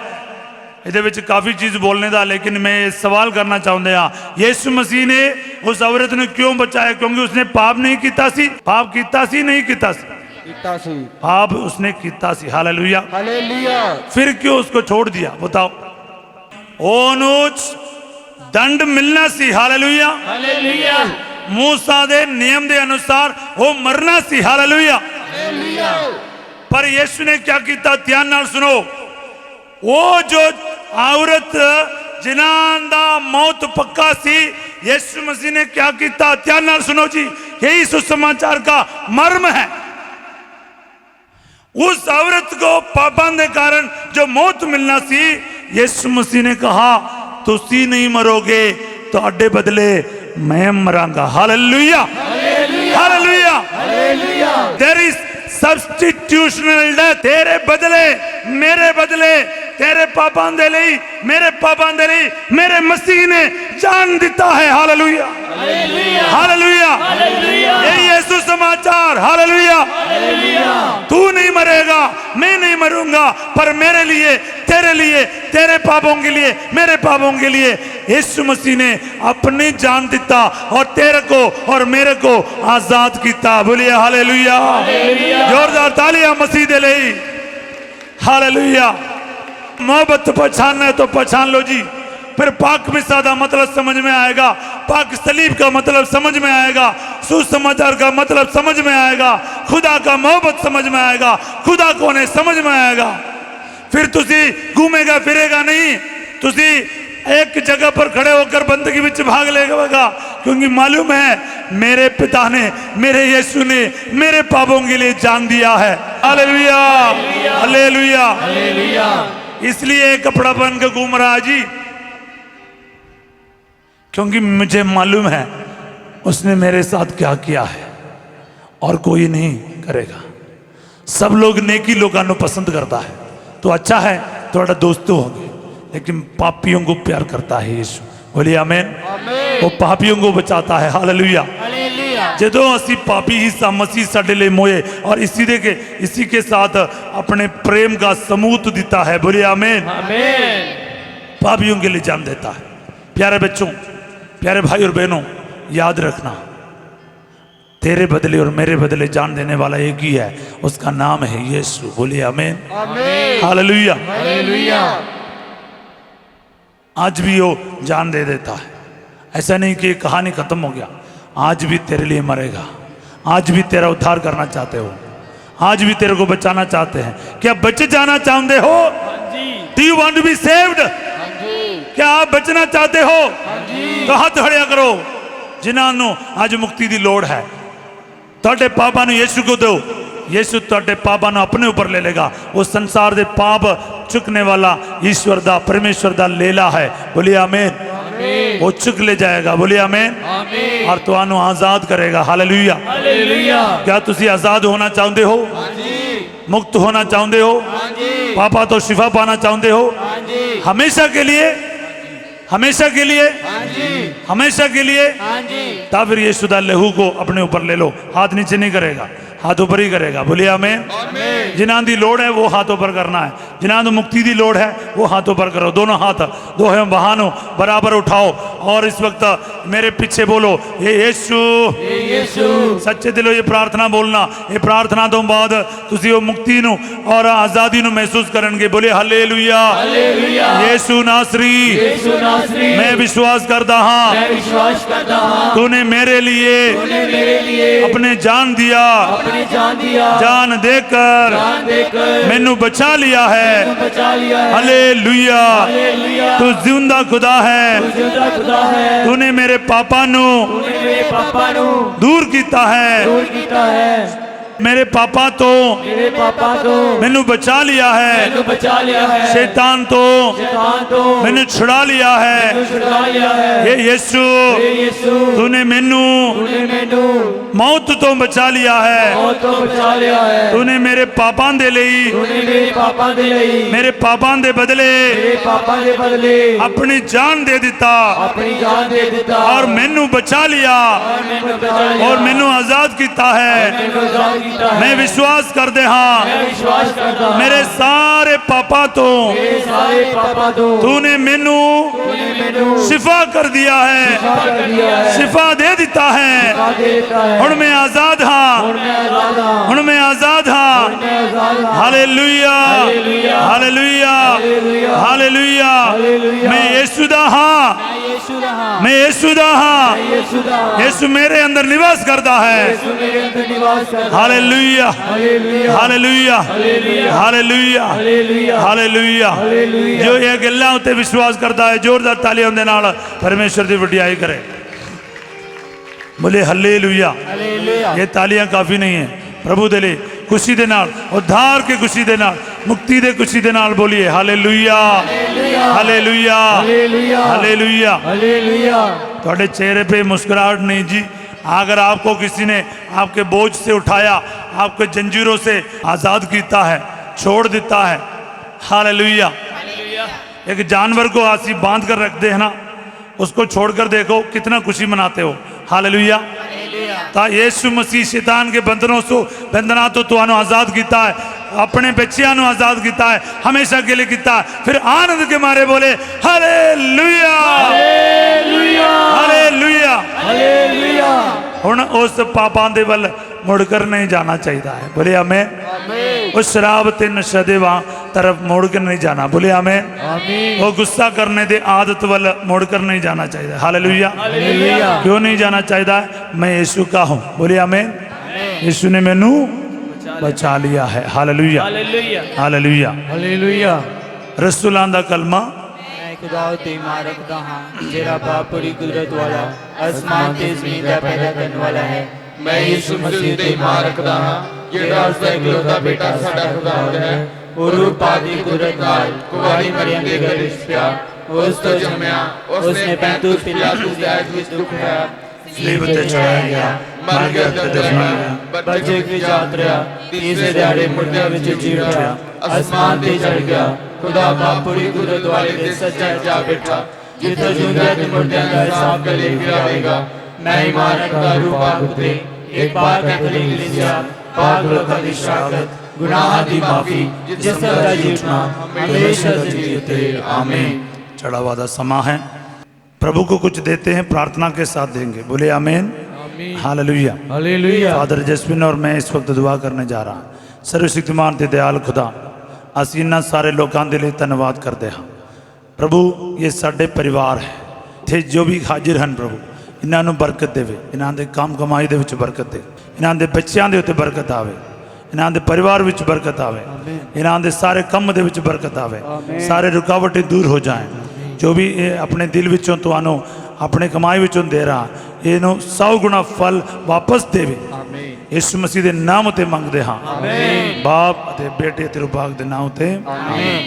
ये काफ़ी चीज़ बोलने का, लेकिन मैं सवाल करना चाहते हाँ, यीशु मसीह ने उस औरत ने क्यों बचाया? क्योंकि उसने पाप नहीं किया सी। पाप किया सी नहीं किया सी? पाप उसने किया सी। हालेलुया। फिर क्यों उसको छोड़ दिया बताओ? ओनुच दंड मिलना सी। हालेलुया। मूसा दे नियम दे अनुसार वो मरना सी। हालेलुया। पर यीशु ने क्या किया? ध्यान नाल सुनो। वो जो औरत जिन्हां दा मौत पक्का सी, यीशु मसीह ने क्या किया? ध्यान नाल सुनो जी, यही सुसमाचार का मर्म है। उस औरत को पापां दे कारण जो मौत मिलना सी, यीशु मसीह ने कहा तुसी नहीं मरोगे, तो अड्डे बदले मैं मरांगा। Hallelujah, hallelujah. There is substitutional death. तेरे बदले, मेरे बदले, तेरे पापां दे लई, मेरे पापां दे लई मेरे मसीह ने जान दिता है। Hallelujah, hallelujah. यही है सुसमाचार। हालेलुया। तू नहीं मरेगा, मैं नहीं मरूंगा, पर मेरे लिए, तेरे लिए, तेरे पापों के लिए, मेरे पापों के लिए यीशु मसीह ने अपनी जान दिता और तेरे को और मेरे को आजाद किया। बोलिए हालेलुया। जोरदार तालियां मसीह दे लई। हालेलुया। मोहब्बत पहचानना है तो पहचान लो जी, फिर पाक मिसा का मतलब समझ में आएगा, पाक सलीब का मतलब समझ में आएगा, सुसमाचार का मतलब समझ में आएगा, खुदा का मोहब्बत समझ में आएगा, खुदा कौन है समझ में आएगा। फिर तुसी घूमेगा फिरेगा नहीं, तुसी एक जगह पर खड़े होकर बंदगी विच भाग लेगा, क्योंकि मालूम है मेरे पिता ने, मेरे यीशु ने मेरे पापों के लिए जान दिया है। Hallelujah, hallelujah. इसलिए कपड़ा पहन के घूम रहा जी, क्योंकि मुझे मालूम है उसने मेरे साथ क्या किया है और कोई नहीं करेगा। सब लोग नेकी लोगों को पसंद करता है तो अच्छा है, थोड़ा दोस्तों होंगे, लेकिन पापियों को प्यार करता है यीशु। बोलिए आमीन। वो पापियों को बचाता है। हालेलुया। जदों असी पापी हिस्सा मसीह साडे लिए मोए और इसी के साथ अपने प्रेम का सबूत देता है। बोलिए आमीन। पापियों के लिए जान देता है। प्यारे बच्चों, प्यारे भाई और बहनों, याद रखना तेरे बदले और मेरे बदले जान देने वाला एक ही है, उसका नाम है यीशु। बोलिए आमीन। हालेलुया। आज भी वो जान दे देता है। ऐसा नहीं कि कहानी खत्म हो गया, आज भी तेरे लिए मरेगा, आज भी तेरा उद्धार करना चाहते हो, आज भी तेरे को बचाना चाहते हैं। क्या बच जाना चाहते हो? Do you want to be saved? क्या आप बचना चाहते हो? तो हाथ खड़िया करो जिन्होंने आज मुक्ति की लोड़ है। तुहाडे पापां नूं यीशु को दो, यीशु तुहाडे पापां नूं अपने ऊपर ले लेगा। वो संसार दे पाप चुकने वाला ईश्वर दा, परमेश्वर दा लेला है। बोलिए आमीन। वो चुक ले जाएगा। बोलिए आमीन। और तुहानू आजाद करेगा। हालेलुया। क्या तुसी आजाद होना चाहते हो? मुक्त होना चाहते हो? पापा तो शिफा पाना चाहते हो? हमेशा के लिए, हमेशा के लिए, हमेशा के लिए। तब फिर यीशु दा लहू को अपने ऊपर ले लो। हाथ नीचे नहीं करेगा, हाथ ऊपर ही करेगा। बोलिए आमीन। जिन्हां दी लोड़ है वो हाथ ऊपर करना है, जिन्हां दी मुक्ति दी लोड़ है वो हाथ ऊपर करो। दोनों हाथ दो है बहानों बराबर उठाओ और इस वक्त मेरे पीछे बोलो, ये यीशु, सच्चे दिलों ये प्रार्थना बोलना। ये प्रार्थना तो बाद तुसी वो मुक्ति नू और आजादी नू महसूस करेंगे। बोले हालेलुया। यीशु नासरी, मैं विश्वास करता हाँ, तूने मेरे लिए अपने जान दिया, जान देकर मैनू बचा लिया है। हालेलुया। तू जिंदा खुदा है, तूने मेरे पापा नू दूर किया है। मेरे पापा तो मेरे पापा तो मैनू बचा लिया है, मैनू बचा लिया है, शैतान तो शैतान तो मैनू छुड़ा लिया है। मैनू छुड़ा लिया है। हे यीशु हे यीशु तूने मैनू तूने मैनू मौत तो बचा लिया है, मौत तो बचा लिया है। तूने मेरे पापां दे लई, तूने मेरे पापा दे ਲਈ मेरे पापां दे बदले मेरे पापा ਦੇ ਬਦਲੇ अपनी जान दे दिता ਆਪਣੀ ਜਾਨ ਦੇ ਦਿੱਤਾ और मैनू बचा लिया ਮੈਨੂੰ ਬਚਾ ਲਿਆ और मैनू आजाद किया है। ਮੈਨੂੰ ਆਜ਼ਾਦ ਕੀਤਾ ਹੈ। मैं विश्वास करते हाँ मैं विश्वास करता हूं मेरे सारे पापा तो मेरे सारे पापा तो तूने मैनू तूने ਮੈਨੂੰ शिफा कर दिया है, कर दिया है, शिफा दे दिता है। शिफा दे देता है। हुण मैं आजाद हाँ, ਹੁਣ मैं आजाद हां हुण मैं आजाद हाँ। मैं आजाद हां hallelujah hallelujah, hallelujah hallelujah, hallelujah. Hallelujah. मैं यीशु दा हाँ, यीशु ਦਾ ਹਾਂ मैं यीशु दा हाँ। यीशु ਦਾ ਹਾਂ यीशु मेरे अंदर निवास करता है। यीशु मेरे अंदर निवास करता है। Hallelujah hallelujah hallelujah hallelujah hallelujah hallelujah hallelujah. Hallelujah. जो ये गल्लां उत्ते विश्वास करता है जोरदार तालियां दे नाल परमेश्वर दी वडियाई करे। बोले हालेलुया। हालेलुया ये तालियां काफी नहीं है प्रभु दे लिए खुशी दे नाल उद्धार के खुशी दे नाल मुक्ति दे खुशी दे नाल बोलिए hallelujah hallelujah hallelujah hallelujah. Hallelujah थोड़े चेहरे पे मुस्कुराहट नहीं जी। अगर आपको किसी ने आपके बोझ से उठाया, आपके जंजीरों से आज़ाद किया है, छोड़ देता है, हालेलुया। एक जानवर को आसी बांध कर रखते हैं ना, उसको छोड़कर देखो कितना खुशी मनाते हो। हालेलुया। ता यीशु मसीह शैतान के बंधनों तो तुहानू आज़ाद किया है, अपने बच्चियां नू आज़ाद किया है, हमेशा के लिए किया है। फिर आनंद के मारे बोले हालेलुया हालेलुया हालेलुया। हालेलुया। हुण उस पापां दे वल मुड़कर नहीं जाना चाहिए है। बोले हमें उस शराब ते नशे दे तरफ मुड़ कर नहीं जाना। बोले हमें वो गुस्सा करने दे आदत वल मुड़ कर नहीं जाना चाहिए। Hallelujah hallelujah. क्यों नहीं जाना चाहिए? मैं यीशु का हूँ। बोले हमें यीशु ने मैनू बचा लिया है। Hallelujah hallelujah hallelujah. हालेलुया। रसूलां दा कलमा मैं खुदा ते मां रखदा हां जेड़ा बाप बड़ी कुदरत वाला आसमान ते ज़मीन दा पैदा करने वाला है। मैं यीशु मसीह ते मां रखदा हां जेड़ा उसदा इकलौता बेटा साडा खुदावंद है। और रूह पाक दी कुदरत नाल कुंवारी मरियम दे घर विच पिया, उस तो जम्मया, उसने पैंतुस पिलातुस दे हाथ विच दुखया, सलीब ते चढ़ाया गया, मर गया ते दफनाया गया, बचे की जात रहा, तीसरे दिहाड़े मुर्दियां विच जी उठा, आसमान ते चढ़ गया, खुदा बाप बड़ी कुदरत वाले दे सज्जे जा बैठा, जिथे जिंदा ते मुर्दियां दा हिसाब कर लेके आवेगा। मैं ईमान रखदा रूह पाक उते एक बार कैथोलिक कलीसिया, पाक लोकां दी शराकत, गुनाहां दी माफी, जिसम दा जीवना हमेशा जिंदगी उते। आमीन। चढ़ा वादा समा है। प्रभु को कुछ देते हैं, प्रार्थना के साथ देंगे। बोले आमीन हालेलुया हालेलुया। फादर जसविन और मैं इस वक्त दुआ करने जा रहा हूँ। सर्वशक्तिमान ते दयाल खुदा ਅਸੀਂ ਇਹਨਾਂ ਸਾਰੇ ਲੋਕਾਂ ਦੇ ਲਈ ਧੰਨਵਾਦ ਕਰਦੇ ਹਾਂ ਪ੍ਰਭੂ। ਇਹ ਸਾਡੇ ਪਰਿਵਾਰ ਹੈ ਤੇ ਜੋ ਵੀ ਹਾਜ਼ਰ ਹਨ ਪ੍ਰਭੂ, ਇਹਨਾਂ ਨੂੰ ਬਰਕਤ ਦੇਵੇ, ਇਹਨਾਂ ਦੇ ਕੰਮ ਕਮਾਈ ਦੇ ਵਿੱਚ ਬਰਕਤ ਦੇ, ਇਹਨਾਂ ਦੇ ਬੱਚਿਆਂ ਦੇ ਉੱਤੇ ਬਰਕਤ ਆਵੇ, ਇਹਨਾਂ ਦੇ ਪਰਿਵਾਰ ਵਿੱਚ ਬਰਕਤ ਆਵੇ, ਇਹਨਾਂ ਦੇ ਸਾਰੇ ਕੰਮ ਦੇ ਵਿੱਚ ਬਰਕਤ ਆਵੇ, ਸਾਰੇ ਰੁਕਾਵਟਾਂ ਦੂਰ ਹੋ ਜਾਣ। ਜੋ ਵੀ ਇਹ ਆਪਣੇ ਦਿਲ ਵਿੱਚੋਂ ਤੁਹਾਨੂੰ ਆਪਣੇ ਕਮਾਈ ਵਿੱਚੋਂ ਦੇ ਰਹਾ, ਇਹਨੂੰ 100 ਗੁਣਾ ਫਲ ਵਾਪਸ ਦੇਵੇ। यीशु मसीह के नाम ते मंगते हाँ, बाप ते बेटे ते रूह पाक दे नाम ते आमीन।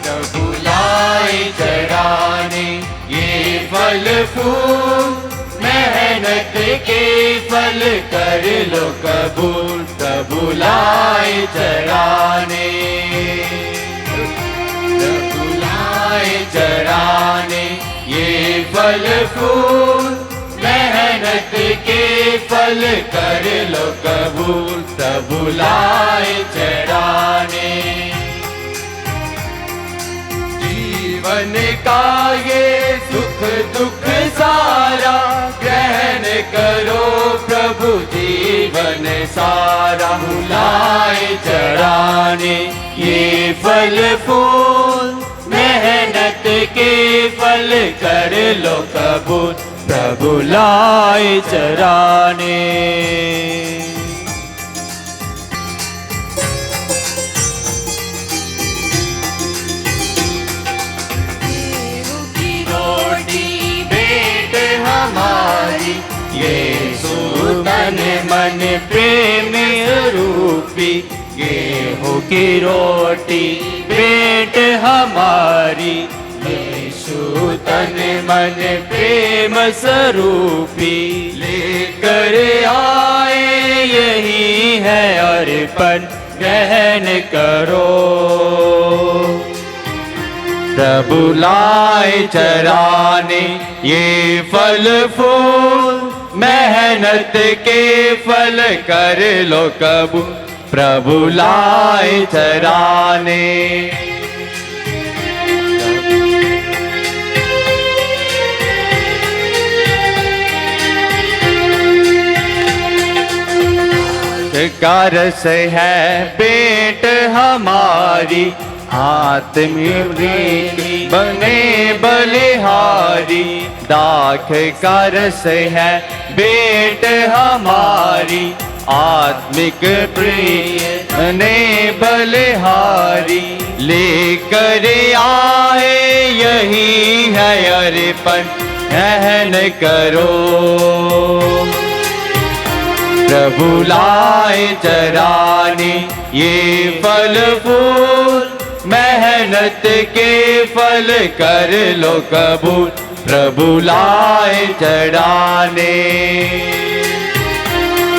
प्रभु लाए चढ़ाने ये फल फूल, मेहनत के फल कर लो कबूल। प्रभु लाए चढ़ाने, प्रभु लाए चढ़ाने ये फल फूल, मेहनत के फल कर लो कबूल। प्रभु लाए चढ़ाने जीवन का ये सुख दुख सारा ग्रहण करो प्रभु जीवन सारा। लाए चढ़ाने ये फल फूल, मेहनत के फल कर लो कबूल। प्रभु लाए चढ़ाने रोटी भेंट हमारी, प्रेम रूपी गेहूं की रोटी भेंट हमारी। यीशु तन मन प्रेम स्वरूपी लेकर आए, यही है अर्पण ग्रहण करो। प्रभु लाए चराने ये फल फूल, मेहनत के फल कर लो कबूल। प्रभु लाए चराने का रस है पेट हमारी, आत्मिक बने बलिहारी। दाख का रस है बेट हमारी, आत्मिक प्रिय बने बलिहारी। लेकर आए, यही है अर्पण ग्रहण करो। प्रभु लाए चराने ये फल फूल, मेहनत के फल कर लो कबूल। प्रभु लाए चराने,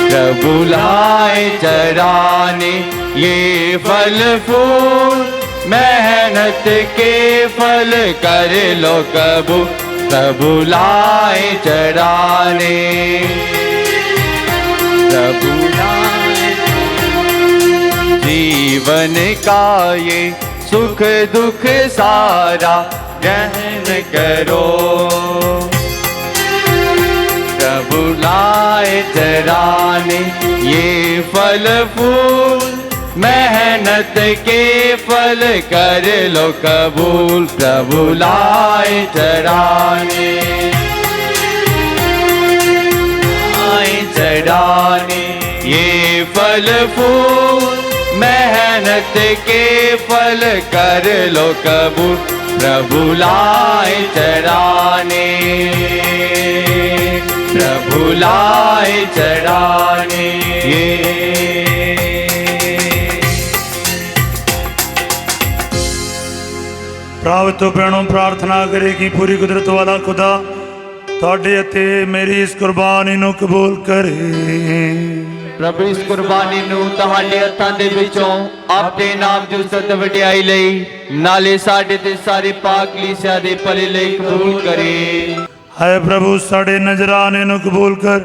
प्रभु लाए चराने ये फल फूल, मेहनत के फल कर लो कबूल। प्रभु लाए चराने, प्रभु लाए जीवन का ये सुख दुख सारा ग्रहण करो। प्रभु लाए चराने ये फल फूल, मेहनत के फल कर लो कबूल। प्रभु लाए चराने, चढ़ाने ये फल फूल, मेहनत के फल कर लो कबूल। प्रभु लाए चढ़ाने, प्रभु लाए चढ़ाने ये। ਭਰਾਵ ਤੋਂ ਭੈਣੋਂ ਪ੍ਰਾਰਥਨਾ ਕਰੇ ਕਿ ਪੂਰੀ ਕੁਦਰਤ ਵਾਲਾ ਖੁਦਾ ਤੁਹਾਡੇ ਅਤੇ ਮੇਰੀ ਇਸ ਕੁਰਬਾਨੀ ਨੂੰ ਕਬੂਲ ਕਰੇ। प्रभु इस कुर्बानी नू तुहाडे हत्थां दे विचों अपने नाम ਦੀ ਉਸਤ ਵਡਿਆਈ ਲਈ ਨਾਲੇ ਸਾਡੇ ਤੇ ਸਾਰੇ ਪਾਕ ਕਲੀਸਿਆ ਦੇ ਭਲੇ ਲਈ ਕਬੂਲ ਕਰੇ। ਹਾਏ ਪ੍ਰਭੂ ਸਾਡੇ ਨਜ਼ਰਾਨੇ ਨੂੰ ਕਬੂਲ ਕਰ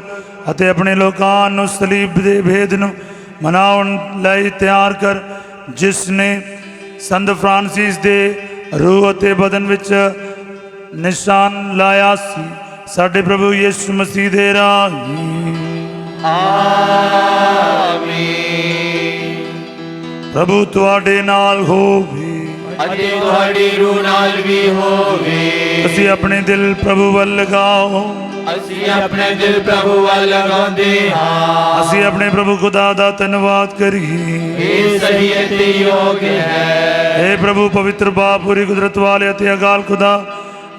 ਅਤੇ ਆਪਣੇ ਲੋਕਾਂ ਨੂੰ ਸਲੀਬ ਦੇ ਭੇਦ ਨੂੰ ਮਨਾਉਣ ਲਈ ਤਿਆਰ ਕਰ, ਜਿਸ ਨੇ ਸੰਤ ਫਰਾਂਸਿਸ ਦੇ ਰੂਹ ਅਤੇ ਬਦਨ ਵਿੱਚ ਨਿਸ਼ਾਨ ਲਾਇਆ ਸੀ, ਸਾਡੇ ਪ੍ਰਭੂ ਯਿਸੂ ਮਸੀਹ ਦੇ ਰਾਹੀਂ। ਆਮੀਨ। ਪ੍ਰਭੂ ਤੁਹਾਡੇ ਨਾਲ ਹੋਵੇ ਅਤੇ ਤੁਹਾਡੀ ਰੂਹ ਨਾਲ ਵੀ ਹੋਵੇ। ਅਸੀਂ ਆਪਣੇ ਦਿਲ ਪ੍ਰਭੂ ਵੱਲ ਲਗਾਓ, ਅਸੀਂ ਆਪਣੇ ਦਿਲ ਪ੍ਰਭੂ ਵੱਲ ਲਗਾਉਂਦੇ ਹਾਂ। ਅਸੀਂ ਆਪਣੇ ਪ੍ਰਭੂ ਖੁਦਾ ਦਾ ਧੰਨਵਾਦ ਕਰੀਏ। ਇਹ ਸਹੀ ਅਤੇ ਯੋਗ ਹੈ। हे प्रभु पवित्र बाप पूरी कुदरत वाले ਅਤੇ ਅਕਾਲ खुदा,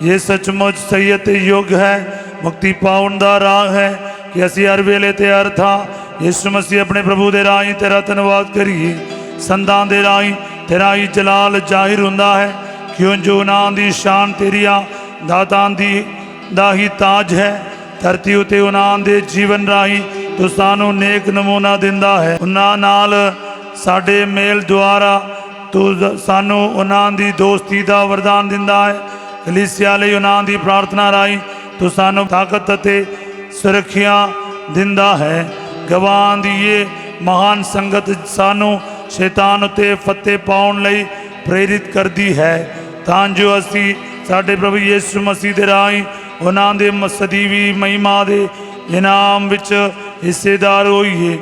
ये सचमुच सही ਅਤੇ ਯੋਗ ਹੈ, ਮੁਕਤੀ ਪਾਉਣ ਦਾ ਰਾਹ ਹੈ ਕਿ ਅਸੀਂ ਹਰ ਵੇਲੇ ਤਿਆਰ ਥਾਂ ਯਿਸੂ ਮਸੀਹ ਆਪਣੇ ਪ੍ਰਭੂ ਦੇ ਰਾਹੀਂ ਤੇਰਾ ਧੰਨਵਾਦ ਕਰੀਏ। ਸੰਦਾਂ ਦੇ ਰਾਹੀਂ ਤੇਰਾ ਹੀ ਜਲਾਲ ਜ਼ਾਹਿਰ ਹੁੰਦਾ ਹੈ, ਕਿਉਂ ਜੋ ਨਾਂ ਦੀ ਸ਼ਾਨ ਤੇਰੀਆਂ ਦਾਤਾਂ ਦੀ ਦਾ ਹੀ ਤਾਜ ਹੈ। ਧਰਤੀ ਉਤੇ ਉਹਨਾਂ ਦੇ ਜੀਵਨ ਰਾਹੀਂ ਤੂੰ ਸਾਨੂੰ ਨੇਕ ਨਮੂਨਾ ਦਿੰਦਾ ਹੈ। ਉਹਨਾਂ ਨਾਲ ਸਾਡੇ ਮੇਲ ਦੁਆਰਾ ਤੂੰ ਸਾਨੂੰ ਉਹਨਾਂ ਦੀ ਦੋਸਤੀ ਦਾ ਵਰਦਾਨ ਦਿੰਦਾ ਹੈ। ਕਲੀਸਿਆ ਲਈ ਉਹਨਾਂ ਦੀ ਪ੍ਰਾਰਥਨਾ ਰਾਹੀਂ ਤੂੰ ਸਾਨੂੰ ਤਾਕਤ ਅਤੇ ਸੁਰੱਖਿਆ ਦਿੰਦਾ ਹੈ। ਗਵਾਹਾਂ ਦੀ ਇਹ ਮਹਾਨ ਸੰਗਤ ਸਾਨੂੰ ਸ਼ੈਤਾਨ ਉਤੇ ਫਤਿਹ ਪਾਉਣ ਲਈ ਪ੍ਰੇਰਿਤ ਕਰਦੀ ਹੈ, ਤਾਂ ਜੋ ਅਸੀਂ ਸਾਡੇ ਪ੍ਰਭੂ ਯਿਸੂ ਮਸੀਹ ਦੇ ਰਾਹੀਂ ਉਹਨਾਂ ਦੇ ਸਦੀਵੀ ਮਹਿਮਾ ਦੇ ਇਨਾਮ ਵਿੱਚ ਹਿੱਸੇਦਾਰ ਹੋਈਏ।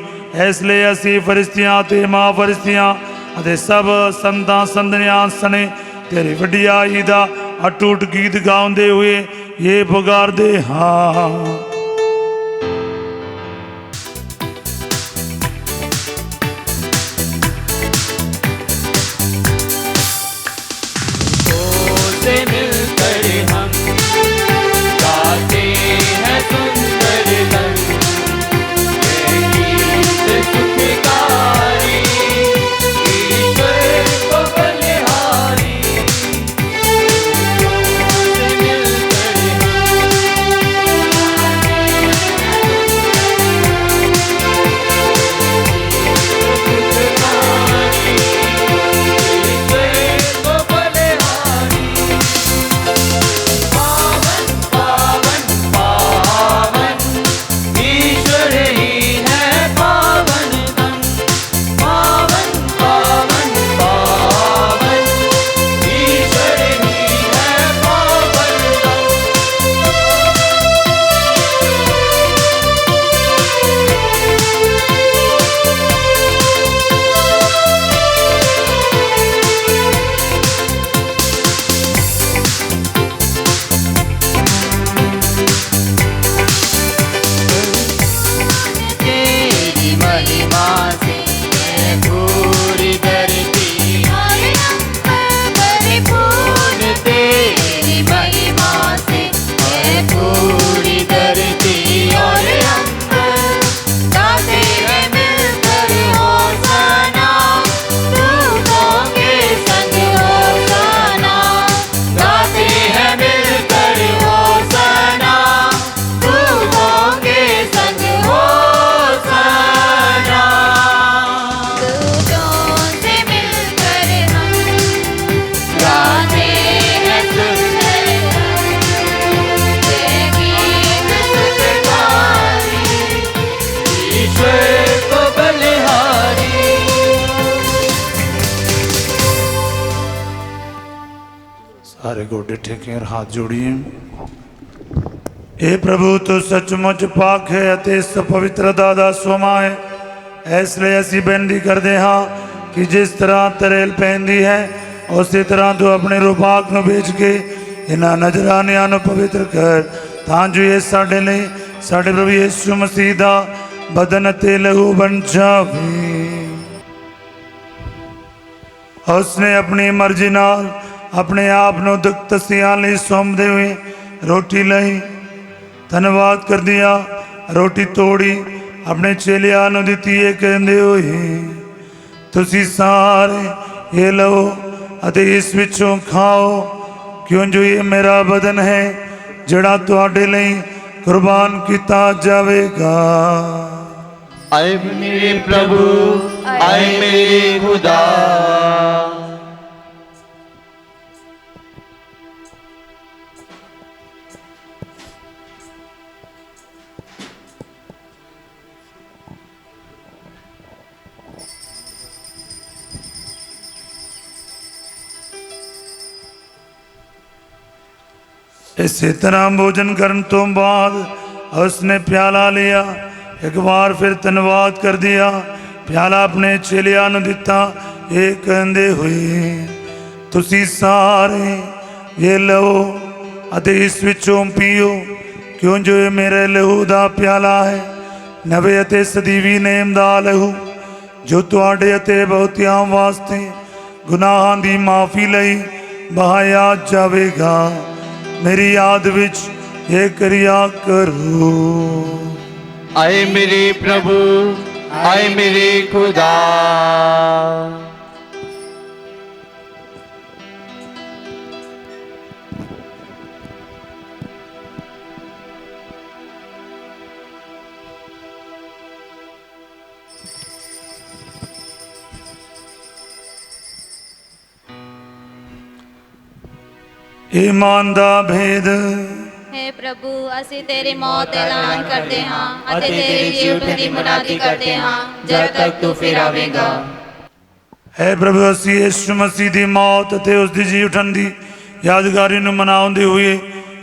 ਇਸ ਲਈ ਅਸੀਂ ਫਰਿਸ਼ਤਿਆਂ ਅਤੇ ਮਹਾਂਫਰਿਸ਼ਤਿਆਂ ਅਤੇ ਸਭ ਸੰਤਾਂ ਸੰਤਨੀਆਂ ਸਣੇ ਤੇਰੀ ਵਡਿਆਈ ਦਾ ਅਟੁੱਟ ਗੀਤ ਗਾਉਂਦੇ ਹੋਏ ਇਹ ਪੁਕਾਰਦੇ ਹਾਂ। सारे गोडे टेके और हाथ जोड़िए। हे प्रभु तो सचमुच पाक है ਅਤੇ ਇਸ ਪਵਿੱਤਰਤਾ ਦਾ ਸੋਮਾ ਹੈ। ਇਸ ਲਈ ਅਸੀਂ ਬੇਨਤੀ ਕਰਦੇ ਹਾਂ ਕਿ ਜਿਸ ਤਰ੍ਹਾਂ ਤਰੇਲ ਪੈਂਦੀ ਹੈ ਉਸੇ ਤਰ੍ਹਾਂ ਤੂੰ ਆਪਣੇ ਰੂਪਾਕ ਨੂੰ ਵੇਚ ਕੇ ਇਹਨਾਂ ਨਜ਼ਰਾਨਿਆਂ ਨੂੰ ਪਵਿੱਤਰ ਕਰ, ਤਾਂ ਜੋ ਇਹ ਸਾਡੇ ਲਈ ਸਾਡੇ ਪ੍ਰਭੂ ਯਿਸੂ ਮਸੀਹ ਦਾ ਬਦਨ ਅਤੇ ਲਹੂ ਬਣ ਜਾਵੇ। ਉਸਨੇ ਆਪਣੀ ਮਰਜ਼ੀ ਨਾਲ ਆਪਣੇ ਆਪ ਨੂੰ ਦੁੱਖ ਤਸੀਆਂ ਲਈ ਸੌਂਪਦੇ ਹੋਏ ਰੋਟੀ ਲਈ, ਧੰਨਵਾਦ ਕਰਦਿਆਂ ਰੋਟੀ ਤੋੜੀ ਆਪਣੇ ਚੇਲਿਆਂ ਨੂੰ ਦਿੱਤੀ ਇਹ ਕਹਿੰਦੇ ਹੋਏ, ਤੁਸੀਂ ਸਾਰੇ ਇਹ ਲਓ ਅਤੇ ਇਸ ਵਿੱਚੋਂ ਖਾਓ, ਕਿਉਂ ਜੋ ਇਹ ਮੇਰਾ ਬਦਨ ਹੈ ਜਿਹੜਾ ਤੁਹਾਡੇ ਲਈ ਕੁਰਬਾਨ ਕੀਤਾ ਜਾਵੇਗਾ। आए मेरे प्रभु, आए मेरे खुदा। ਇਸੇ ਤਰ੍ਹਾਂ ਭੋਜਨ ਕਰਨ ਤੋਂ ਬਾਅਦ ਉਸਨੇ ਪਿਆਲਾ ਲਿਆ, ਇੱਕ ਵਾਰ ਫਿਰ ਧੰਨਵਾਦ ਕਰ ਦਿਆ, ਪਿਆਲਾ ਆਪਣੇ ਚੇਲਿਆਂ ਨੂੰ ਦਿੱਤਾ ਇਹ ਕਹਿੰਦੇ ਹੋਏ, ਤੁਸੀਂ ਸਾਰੇ ਇਹ ਲਓ ਅਤੇ ਇਸ ਵਿੱਚੋਂ ਪੀਓ, ਕਿਉਂ ਜੋ ਇਹ ਮੇਰੇ ਲਹੂ ਦਾ ਪਿਆਲਾ ਹੈ, ਨਵੇਂ ਅਤੇ ਸਦੀਵੀ ਨੇਮ ਦਾ ਲਹੂ, ਜੋ ਤੁਹਾਡੇ ਅਤੇ ਬਹੁਤਿਆਂ ਵਾਸਤੇ ਗੁਨਾਹਾਂ ਦੀ ਮਾਫੀ ਲਈ ਬਹਾਇਆ ਜਾਵੇਗਾ। मेरी याद विच ये करिया करो। आए मेरे प्रभु, आए मेरे खुदा। ईमान दा भेद। हे प्रभु, ਅਸੀਂ ਤੇਰੀ ਮੌਤ ਦਾ ਐਲਾਨ ਕਰਦੇ ਹਾਂ ਅਤੇ ਤੇਰੀ ਜੀ ਉਠਣ ਦੀ ਮੁਨਾਦੀ ਕਰਦੇ ਹਾਂ ਜਦ ਤੱਕ ਤੂੰ ਫਿਰ ਆਵੇਂਗਾ। ਹੈ ਪ੍ਰਭੂ, ਅਸੀਂ ਯਿਸੂ ਮਸੀਹ ਦੀ ਮੌਤ ਅਤੇ ਉਸ ਦੀ ਜੀ ਉਠਣ ਦੀ ਯਾਦਗਾਰੀ ਨੂੰ ਮਨਾਉਂਦੇ ਹੋਏ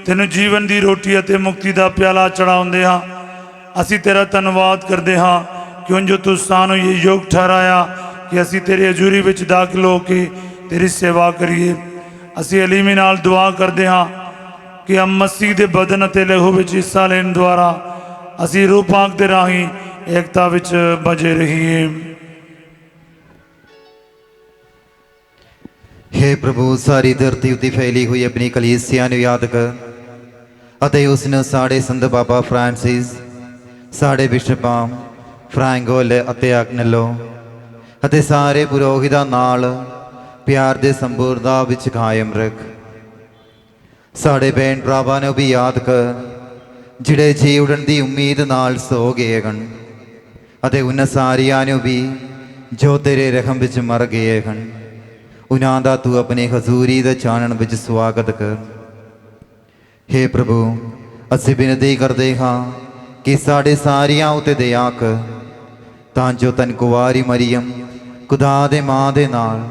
ਤੈਨੂੰ ਜੀਵਨ ਦੀ ਰੋਟੀ ਅਤੇ ਮੁਕਤੀ ਦਾ ਪਿਆਲਾ ਚੜਾਉਂਦੇ ਹਾਂ। ਅਸੀਂ ਤੇਰਾ ਧੰਨਵਾਦ ਕਰਦੇ ਹਾਂ ਕਿਉਂ ਜੋ ਤੂੰ ਸਾਨੂੰ ਇਹ ਯੋਗ ਠਹਿਰਾਇਆ ਕਿ ਅਸੀਂ ਤੇਰੀ ਹਜ਼ੂਰੀ ਵਿੱਚ ਦਾਖਲ ਹੋ ਕੇ ਤੇਰੀ ਸੇਵਾ ਕਰੀਏ। ਅਸੀਂ ਅਲੀਮੀ ਨਾਲ ਦੁਆ ਕਰਦੇ ਹਾਂ ਕਿ ਹਮ ਮਸੀਹ ਦੇ ਬਦਨ ਅਤੇ ਲਹੂ ਵਿੱਚ ਹਿੱਸਾ ਲੈਣ ਦੁਆਰਾ ਅਸੀਂ ਰੂਹ ਪਾਕ ਦੇ ਰਾਹੀਂ ਏਕਤਾ ਵਿੱਚ ਬਜੇ ਰਹੀਏ। हे प्रभु, सारी धरती उत्ते फैली हुई अपनी कलीसिया ਨੂੰ याद कर ਅਤੇ ਉਸ ਨੂੰ ਸਾਡੇ ਸੰਤ ਬਾਬਾ ਫਰਾਂਸਿਸ, ਸਾਡੇ ਬਿਸ਼ਪਾਂ ਫ੍ਰੈਂਗੋਲ ਅਤੇ ਅਗਨਲੋ ਅਤੇ ਸਾਰੇ ਪੁਰੋਹਿਤਾਂ ਨਾਲ ਪਿਆਰ ਦੇ ਸੰਪੂਰਨਤਾ ਵਿੱਚ ਕਾਇਮ ਰੱਖ। ਸਾਡੇ ਭੈਣ ਭਰਾਵਾਂ ਨੂੰ ਵੀ ਯਾਦ ਕਰ ਜਿਹੜੇ ਜੀ ਉਡਣ ਦੀ ਉਮੀਦ ਨਾਲ ਸੋ ਗਏ ਹਨ ਅਤੇ ਉਹਨਾਂ ਸਾਰਿਆਂ ਨੂੰ ਵੀ ਜੋ ਤੇਰੇ ਰਹਿਮ ਵਿੱਚ ਮਰ ਗਏ ਹਨ, ਉਹਨਾਂ ਦਾ ਤੂੰ ਆਪਣੀ ਹਜ਼ੂਰੀ ਦੇ ਚਾਨਣ ਵਿੱਚ ਸਵਾਗਤ ਕਰ। हे ਪ੍ਰਭੂ, ਅਸੀਂ ਬੇਨਤੀ ਕਰਦੇ ਹਾਂ ਕਿ ਸਾਡੇ ਸਾਰਿਆਂ ਉੱਤੇ ਦਇਆ ਕਰ ਤਾਂ ਜੋ ਤਨ ਕੁਵਾਰੀ ਮਰੀਮ ਖੁਦਾ ਦੇ ਮਾਂ ਦੇ ਨਾਲ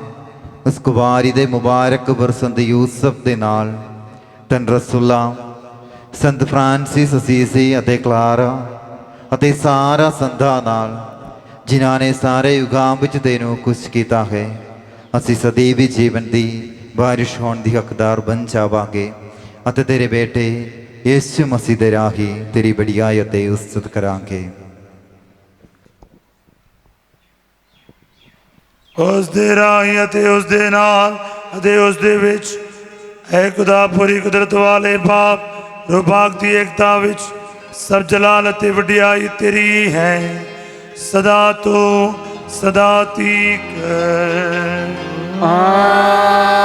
ਉਸ ਕੁਵਾਰੀ ਦੇ ਮੁਬਾਰਕ ਵਰਸੰਦ ਯੂਸਫ ਦੇ ਨਾਲ ਤਨ ਰਸੂਲਾ ਸੰਤ ਫਰਾਂਸਿਸ ਅਸੀਸੀ ਅਤੇ ਕਲਾਰਾ ਅਤੇ ਸਾਰਾ ਸੰਧਾ ਨਾਲ ਜਿਨ੍ਹਾਂ ਨੇ ਸਾਰੇ ਯੁਗਾਂ ਵਿੱਚ ਤੈਨੂੰ ਖੁਸ਼ ਕੀਤਾ ਹੈ, ਅਸੀਂ ਸਦੀਵੀ ਜੀਵਨ ਦੀ ਬਾਰਿਸ਼ ਹੋਣ ਦੀ ਹੱਕਦਾਰ ਬਣ ਜਾਵਾਂਗੇ ਅਤੇ ਤੇਰੇ ਬੇਟੇ ਯਿਸੂ ਮਸੀਹ ਦੇ ਰਾਹੀਂ ਤੇਰੀ ਵਡਿਆਈ ਅਤੇ ਉਸਤਤ ਕਰਾਂਗੇ। ਉਸ ਦੇ ਰਾਹੀਂ ਅਤੇ ਉਸ ਦੇ ਨਾਲ ਅਤੇ ਉਸ ਦੇ ਵਿੱਚ ਹੈ ਖੁਦਾ ਪੂਰੀ ਕੁਦਰਤ ਵਾਲੇ ਬਾਪ ਰੂਪਾਕ ਦੀ ਏਕਤਾ ਵਿੱਚ ਸਭ ਜਲਾਲ ਅਤੇ ਵਡਿਆਈ ਤੇਰੀ ਹੈ ਸਦਾ ਤੋਂ ਸਦਾ ਤੀਕ। ਆਮੀਨ।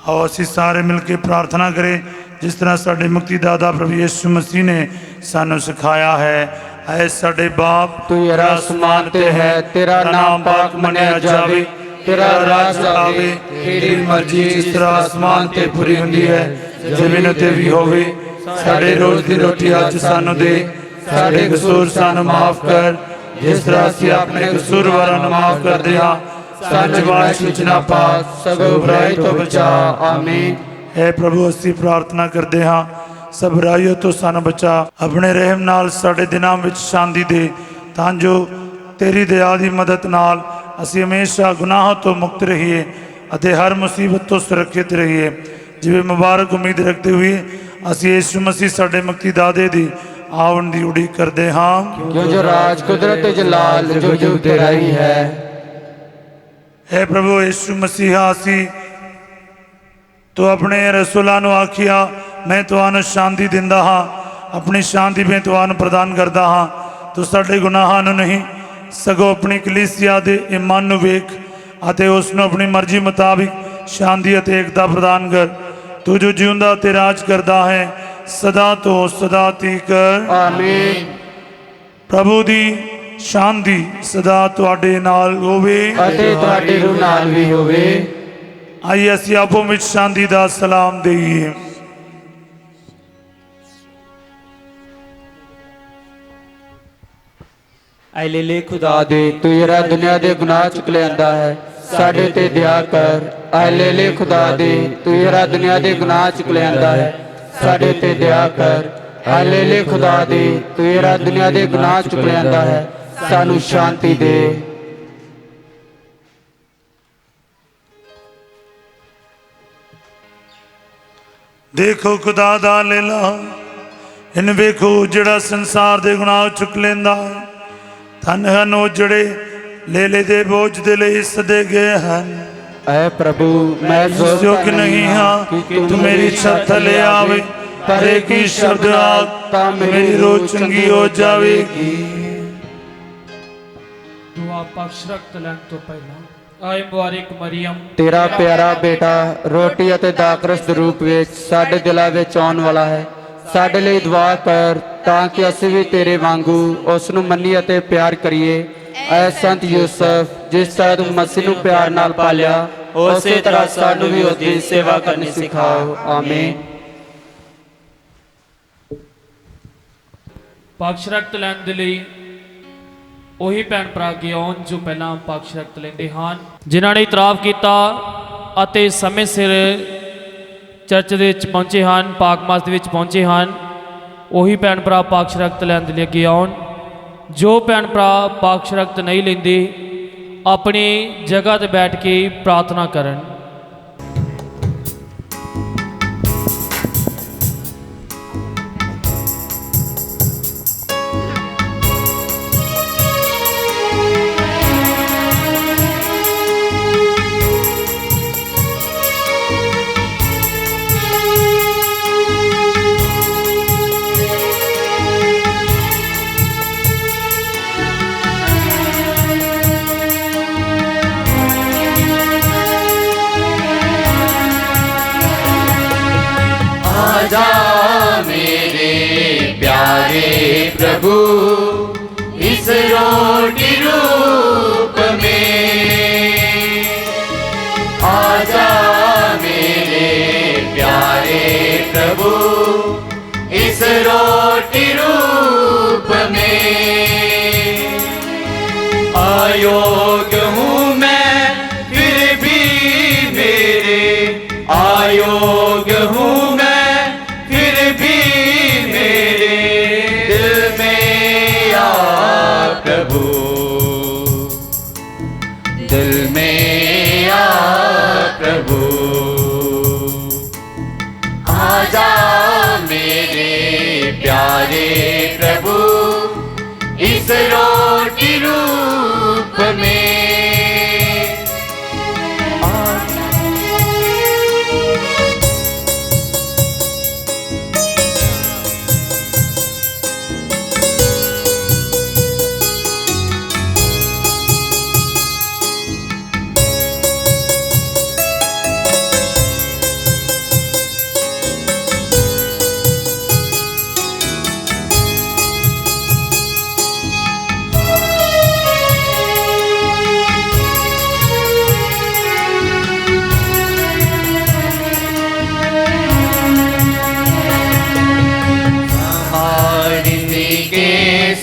आओ ਅਸੀਂ ਸਾਰੇ ਮਿਲ ਕੇ ਪ੍ਰਾਰਥਨਾ ਕਰੇ ਜਿਸ ਤਰ੍ਹਾਂ ਸਾਡੇ ਮੁਕਤੀਦਾਤਾ ਪ੍ਰਭੂ ਯਿਸੂ ਮਸੀਹ ਨੇ ਸਾਨੂੰ ਸਿਖਾਇਆ ਹੈ। ਐ ਸਾਡੇ ਬਾਪ, तू यरा आसमान ते है, तेरा नाम पाक मनिया जावे, तेरा राज आवे, तेरी मर्जी जिस तरह आसमान ते पूरी हुंदी है ਜ਼ਮੀਨ ਤੇ ਵੀ ਹੋਵੇ। ਸਾਡੇ ਰੋਜ਼ ਦੀ ਰੋਟੀ ਅੱਜ ਸਾਨੂੰ ਦੇ, ਸਾਡੇ ਕਸੂਰ ਸਾਨੂੰ ਮਾਫ ਕਰ, ਜਿਸ ਤਰ੍ਹਾਂ ਅਸੀਂ ਆਪਣੇ ਕਸੂਰਵਾਰਾਂ ਨੂੰ ਮਾਫ ਕਰਦੇ ਹਾਂ। ਸਾਨੂੰ ਜਵਾਸ਼ ਵਿੱਚ ਨਾ ਪਾ, ਸਗੋਂ ਬੁਰਾਈ ਤੋਂ ਬਚਾ। ਆਮੀਨ। ਹੈ ਪ੍ਰਭੂ, ਅਸੀਂ ਪ੍ਰਾਰਥਨਾ ਕਰਦੇ ਹਾਂ, ਸਭ ਬੁਰਾਈਆਂ ਤੋਂ ਸਾਨੂੰ ਬਚਾ, ਆਪਣੇ ਰਹਿਮ ਨਾਲ ਸਾਡੇ ਦਿਨਾਂ ਵਿੱਚ ਸ਼ਾਂਤੀ ਦੇ, ਤਾਂ ਜੋ ਤੇਰੀ ਦਇਆ ਦੀ ਮਦਦ ਨਾਲ ਅਸੀਂ ਹਮੇਸ਼ਾ ਗੁਨਾਹਾਂ ਤੋਂ ਮੁਕਤ ਰਹੀਏ ਅਤੇ ਹਰ ਮੁਸੀਬਤ ਤੋਂ ਸੁਰੱਖਿਅਤ ਰਹੀਏ। ਜਿਵੇਂ ਮੁਬਾਰਕ ਉਮੀਦ ਰੱਖਦੇ ਹੋਏ ਅਸੀਂ ਯਿਸੂ ਮਸੀਹ ਸਾਡੇ ਮੁਕਤੀਦਾਤੇ ਦੀ ਆਉਣ ਦੀ ਉਡੀਕ ਕਰਦੇ ਹਾਂ। क्यों जो राज कुदरत जलाल जुग जुग तेरा ही है। है प्रभु यीशु मसीहा, ਅਸੀਂ ਤੂੰ ਆਪਣੇ ਰਸੂਲਾਂ ਨੂੰ ਆਖਿਆ, ਮੈਂ ਤੁਹਾਨੂੰ ਸ਼ਾਂਤੀ ਦਿੰਦਾ ਹਾਂ, ਆਪਣੀ ਸ਼ਾਂਤੀ ਮੈਂ ਤੁਹਾਨੂੰ ਪ੍ਰਦਾਨ ਕਰਦਾ ਹਾਂ। ਤੂੰ ਸਾਡੇ ਗੁਨਾਹਾਂ ਨੂੰ ਨਹੀਂ, ਸਗੋਂ ਆਪਣੀ ਕਲੀਸਿਆ ਦੇ ਈਮਾਨ ਨੂੰ ਵੇਖ ਅਤੇ ਉਸ ਨੂੰ ਆਪਣੀ ਮਰਜ਼ੀ ਮੁਤਾਬਿਕ ਸ਼ਾਂਤੀ ਅਤੇ ਏਕਤਾ ਪ੍ਰਦਾਨ ਕਰ। ਤੂੰ ਜੋ ਜਿਉਂਦਾ ਤੇ ਰਾਜ ਕਰਦਾ ਹੈ ਸਦਾ ਤੋਂ ਸਦਾ ਤੀਕ। आमीन। ਪ੍ਰਭੂ ਦੀ ਸ਼ਾਂਤੀ ਸਦਾ ਤੁਹਾਡੇ ਨਾਲ ਹੋਵੇ ਅਤੇ ਤੁਹਾਡੀ ਰੂਹ ਨਾਲ ਵੀ ਹੋਵੇ। ਆइए ਅਸੀਂ ਆਪੋ ਵਿੱਚ ਸ਼ਾਂਤੀ ਦਾ ਸਲਾਮ ਦੇਈਏ। ਐ ਲੈ ਖੁਦਾ ਦੇ, ਤੂੰ ਜਿਹੜਾ ਦੁਨੀਆ ਦੇ ਗੁਨਾਹ ਚੁੱਕ ਲਿਆਂਦਾ ਹੈ, ਸਾਡੇ ਤੇ ਦਇਆ ਕਰ। ਐ ਲੈ ਖੁਦਾ ਦੇ, ਤੂੰ ਜਿਹੜਾ ਦੁਨੀਆ ਦੇ ਗੁਨਾਹ ਚੁੱਕ ਲਿਆਂਦਾ ਹੈ, ਸਾਡੇ ਤੇ ਦਇਆ ਕਰ। ਐ ਲੈ ਖੁਦਾ ਦੇ, ਤੂੰ ਜਿਹੜਾ ਦੁਨੀਆ ਦੇ ਗੁਨਾਹ ਚੁੱਕ ਲਿਆਂਦਾ ਹੈ, ਸਾਨੂੰ ਸ਼ਾਂਤੀ ਦੇ। ਦੇਖੋ ਖੁਦਾ ਦਾ ਲੀਲਾ, ਇਨ ਵੇਖੋ ਜਿਹੜਾ ਸੰਸਾਰ ਦੇ ਗੁਨਾਹ ਚੁੱਕ ਲੈਂਦਾ ਹੈ। ਧੰਨ ਹਨ ਉਹ ਜਿਹੜੇ ਲੇਲੇ ਦੇ ਬੋਝ ਦੇ ਲਈ ਸਦੇ ਗਏ ਹਨ। ਐ ਪ੍ਰਭੂ, ਮੈਂ ਯੋਗ ਨਹੀਂ ਹਾਂ ਕਿ ਤੂੰ ਮੇਰੀ ਛੱਤ ਥੱਲੇ ਆਵੇ, ਪਰ ਇੱਕ ਹੀ ਸ਼ਬਦ ਆਖ ਤਾਂ ਮੇਰੀ ਰੋਜ਼ ਚੰਗੀ ਹੋ ਜਾਵੇਗੀ। ਦੁਆ ਪਕਸ਼ ਰਖਤ ਲੈਣ ਤੋਂ ਪਹਿਲਾਂ ਆਏ ਮੁਬਾਰਕ ਮਰੀਮ, ਤੇਰਾ ਪਿਆਰਾ ਬੇਟਾ ਰੋਟੀ ਅਤੇ ਦਾਖਰਸ ਦੇ ਰੂਪ ਵਿੱਚ ਸਾਡੇ ਦਿਲਾਂ ਵਿੱਚ ਆਉਣ ਵਾਲਾ ਹੈ। ਸਾਡੇ ਲਈ ਦੁਆ ਕਰ ਤਾਂ ਕਿ ਅਸੀਂ ਵੀ ਤੇਰੇ ਵਾਂਗੂ ਉਸ ਨੂੰ ਮੰਨੀਏ ਅਤੇ ਪਿਆਰ ਕਰੀਏ। ਐ ਸੰਤ ਯੂਸਫ, ਜਿਸ ਤਰ੍ਹਾਂ ਤੂੰ ਮਸੀਹ ਨੂੰ ਪਿਆਰ ਨਾਲ ਪਾਲਿਆ, ਉਸੇ ਤਰ੍ਹਾਂ ਸਾਨੂੰ ਵੀ ਉਸ ਦੀ ਸੇਵਾ ਕਰਨੀ ਸਿਖਾਓ। ਆਮੀਨ। ਪਕਸ਼ ਰਖਤ ਲੈਣ ਦੇ ਲਈ ਉਹੀ ਭੈਣ ਭਰਾ ਅੱਗੇ ਆਉਣ ਜੋ ਪਹਿਲਾਂ ਪਕਸ਼ ਰਖਤ ਲੈਂਦੇ ਹਨ, ਜਿਨ੍ਹਾਂ ਨੇ ਇਤਰਾਫ ਕੀਤਾ ਅਤੇ ਸਮੇਂ ਸਿਰ ਚਰਚ ਦੇ ਵਿੱਚ ਪਹੁੰਚੇ ਹਨ, ਪਾਕ ਮਾਸ ਦੇ ਵਿੱਚ ਪਹੁੰਚੇ ਹਨ। ਉਹੀ ਭੈਣ ਭਰਾ ਪਕਸ਼ ਰਖਤ ਲੈਣ ਦੇ ਲਈ ਅੱਗੇ ਆਉਣ। ਜੋ ਭੈਣ ਭਰਾ ਪਕਸ਼ ਰਖਤ ਨਹੀਂ ਲੈਂਦੇ, ਆਪਣੀ ਜਗ੍ਹਾ ਤੇ ਬੈਠ ਕੇ ਪ੍ਰਾਰਥਨਾ ਕਰਨ। आजा मेरे प्यारे प्रभु, इस रोटी रूप में। आजा मेरे प्यारे प्रभु, इस रोटी रूप में। अयोग्य हूँ मैं फिर भी मेरे, अयोग्य हूँ प्यारे प्रभु, इस रोटी रूप में।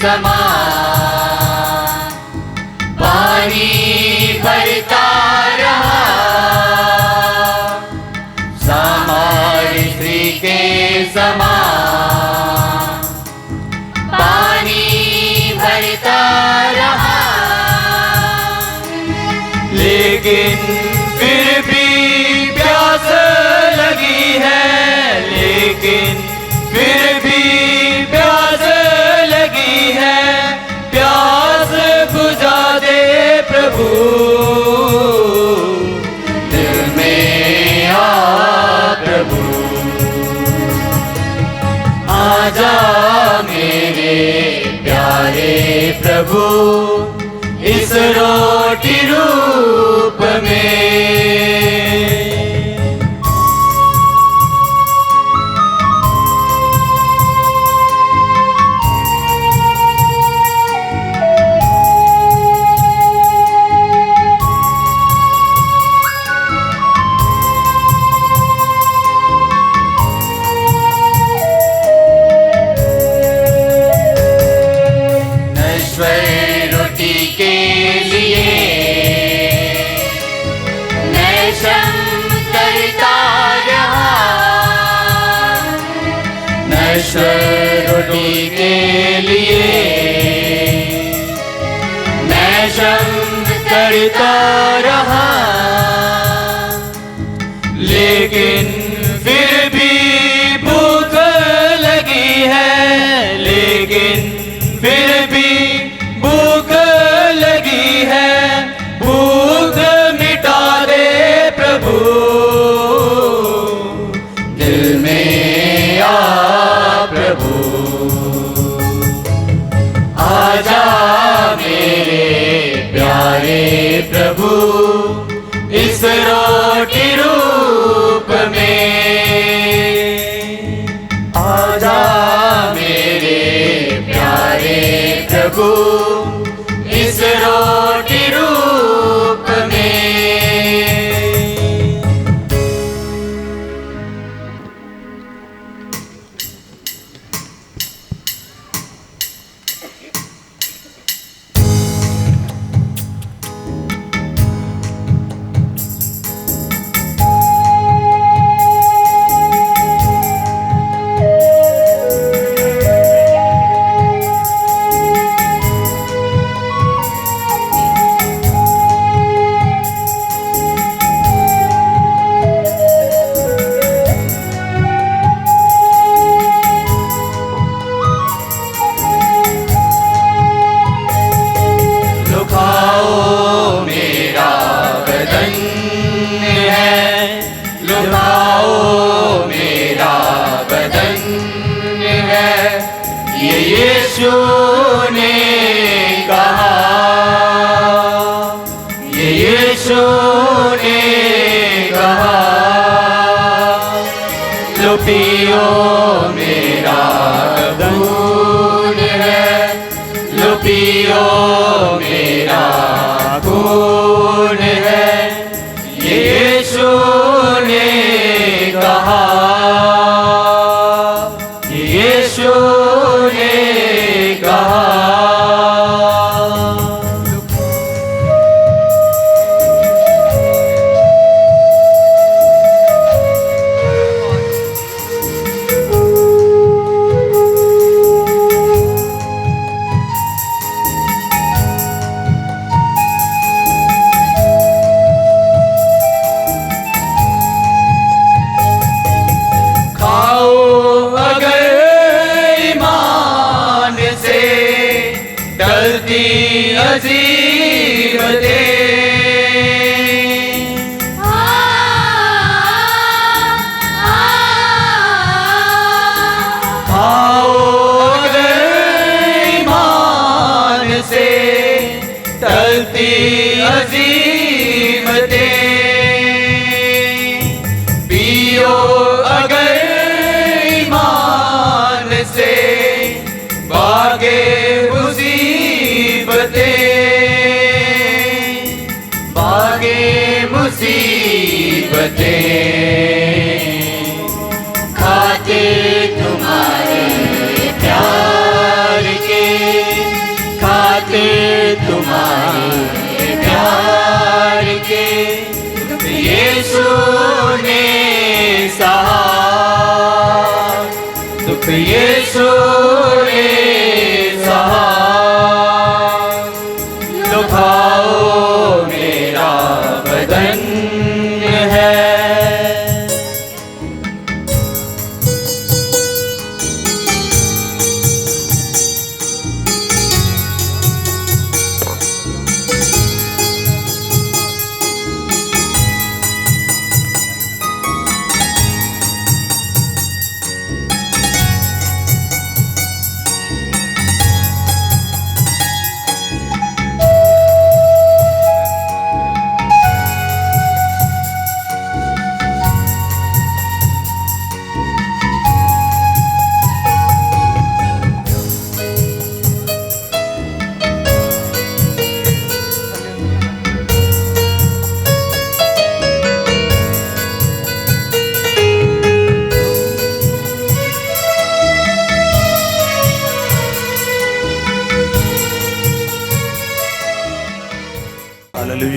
समान पानी भरता रहा, सामर्थी के समान पानी भरता रहा। लेकिन फिर भी प्यास लगी है, लेकिन फिर भी प्यास लगी है, प्यास बुझा दे प्रभु। दिल में आ प्रभु, आजा मेरे प्यारे प्रभु, इस रोटी रूप में। रोटी के लिए मैं श्रम करता रहा, लेकिन फिर भी भूख लगी है, लेकिन फिर भी भूख लगी है, भूख मिटा दे प्रभु। दिल में आ प्रभु, आजा मेरे प्यारे प्रभु, इस रोटी रूप में। आजा मेरे प्यारे प्रभु, इस रोटी रूप में। यीशु ने कहा, ये यीशु ने कहा, लो पियो मेरा खून है, लो पियो मेरा खून है, ये यीशु ने कहा, ये यीशु ने कहा।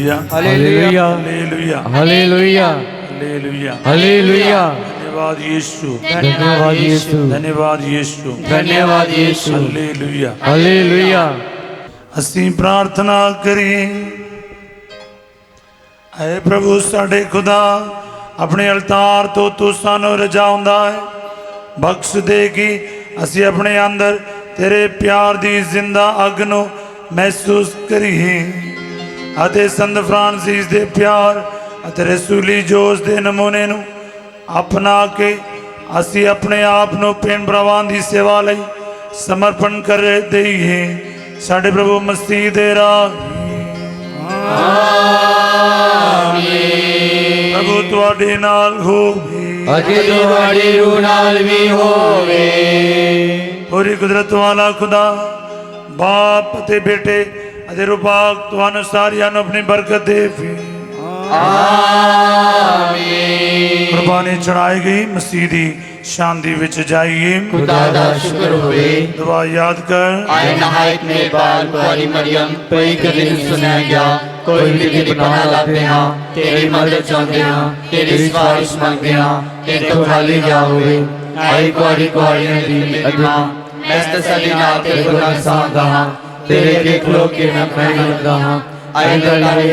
Hallelujah hallelujah hallelujah hallelujah hallelujah hallelujah धन्यवाद यीशु धन्यवाद यीशु धन्यवाद यीशु धन्यवाद यीशु हालेलुया हालेलुया ਅਸੀਂ ਪ੍ਰਾਰਥਨਾ ਕਰੀਏ। ਐ ਪ੍ਰਭੂ ਸਾਡੇ ਖੁਦਾ ਆਪਣੇ ਅਲਤਾਰ ਤੋਂ ਤੂੰ ਸਾਨੂੰ ਰਜਾਉਂਦਾ ਹੈ, ਬਖਸ਼ ਦੇ ਕਿ ਅਸੀਂ ਆਪਣੇ ਅੰਦਰ ਤੇਰੇ ਪਿਆਰ ਦੀ ਜ਼ਿੰਦਾ ਅੱਗ ਨੂੰ ਮਹਿਸੂਸ ਕਰੀਏ ਅਤੇ ਸੰਤ ਫਰਾਂਸਿਸ ਦੇ ਪਿਆਰ ਅਤੇ ਰਸੂਲੀ ਜੋਸ਼ ਦੇ ਨਮੂਨੇ ਨੂੰ ਅਪਣਾ ਕੇ ਅਸੀਂ ਆਪਣੇ ਆਪ ਨੂੰ ਪਿੰਡ ਭਰਾਵਾਂ ਦੀ ਸੇਵਾ ਲਈ ਸਮਰਪਣ ਕਰ ਦਈਏ। ਸਾਡੇ ਪ੍ਰਭੂ ਮਸੀਹ ਦੇ ਰਾਹ ਪ੍ਰਭੂ ਤੁਹਾਡੇ ਨਾਲ ਹੋਵੇ ਅਤੇ ਤੁਹਾਡੀ ਰੂਹ ਨਾਲ ਵੀ ਹੋਵੇ। ਹੋਰੀ ਕੁਦਰਤ ਵਾਲਾ ਖੁਦਾ ਬਾਪ ਅਤੇ ਬੇਟੇ ਅਤੇ ਰੂਹ ਪਾਕ ਤੁਹਾਨੂੰ ਸਾਰਿਆਂ ਨੂੰ ਆਪਣੀ ਬਰਕਤ ਦੇਵੇ। ਆਮੀਨ। ਕੁਰਬਾਨੀ ਚੜਾਈ ਗਈ ਮਸੀਹ ਦੀ ਸ਼ਾਂਤੀ ਵਿੱਚ ਜਾਈਏ। खुदा दा शुक्र होवे। दुआ याद कर आए नहायत मेहरबान कुआरी मरियम कोई कभी नहीं सुनाया गया कोई भी तेरी पनाह लाते हाँ तेरी मदद चाहते हाँ तेरी सिफारिश मांगते हाँ तेरे को खाली क्या हुए आए कुआरी कुआरी दी अदमा मैं साडी नाल तेरे को नाम हाँ तेरे के खलो के मैं लगदा हाँ आए लड़ाई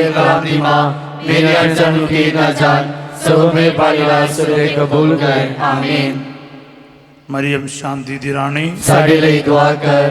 दी माँ मेरे अड़चन की ना जान सब में पारिला सुरे कबूल कर आमीन। मरियम शांति दी रानी साडे लिए दुआ कर।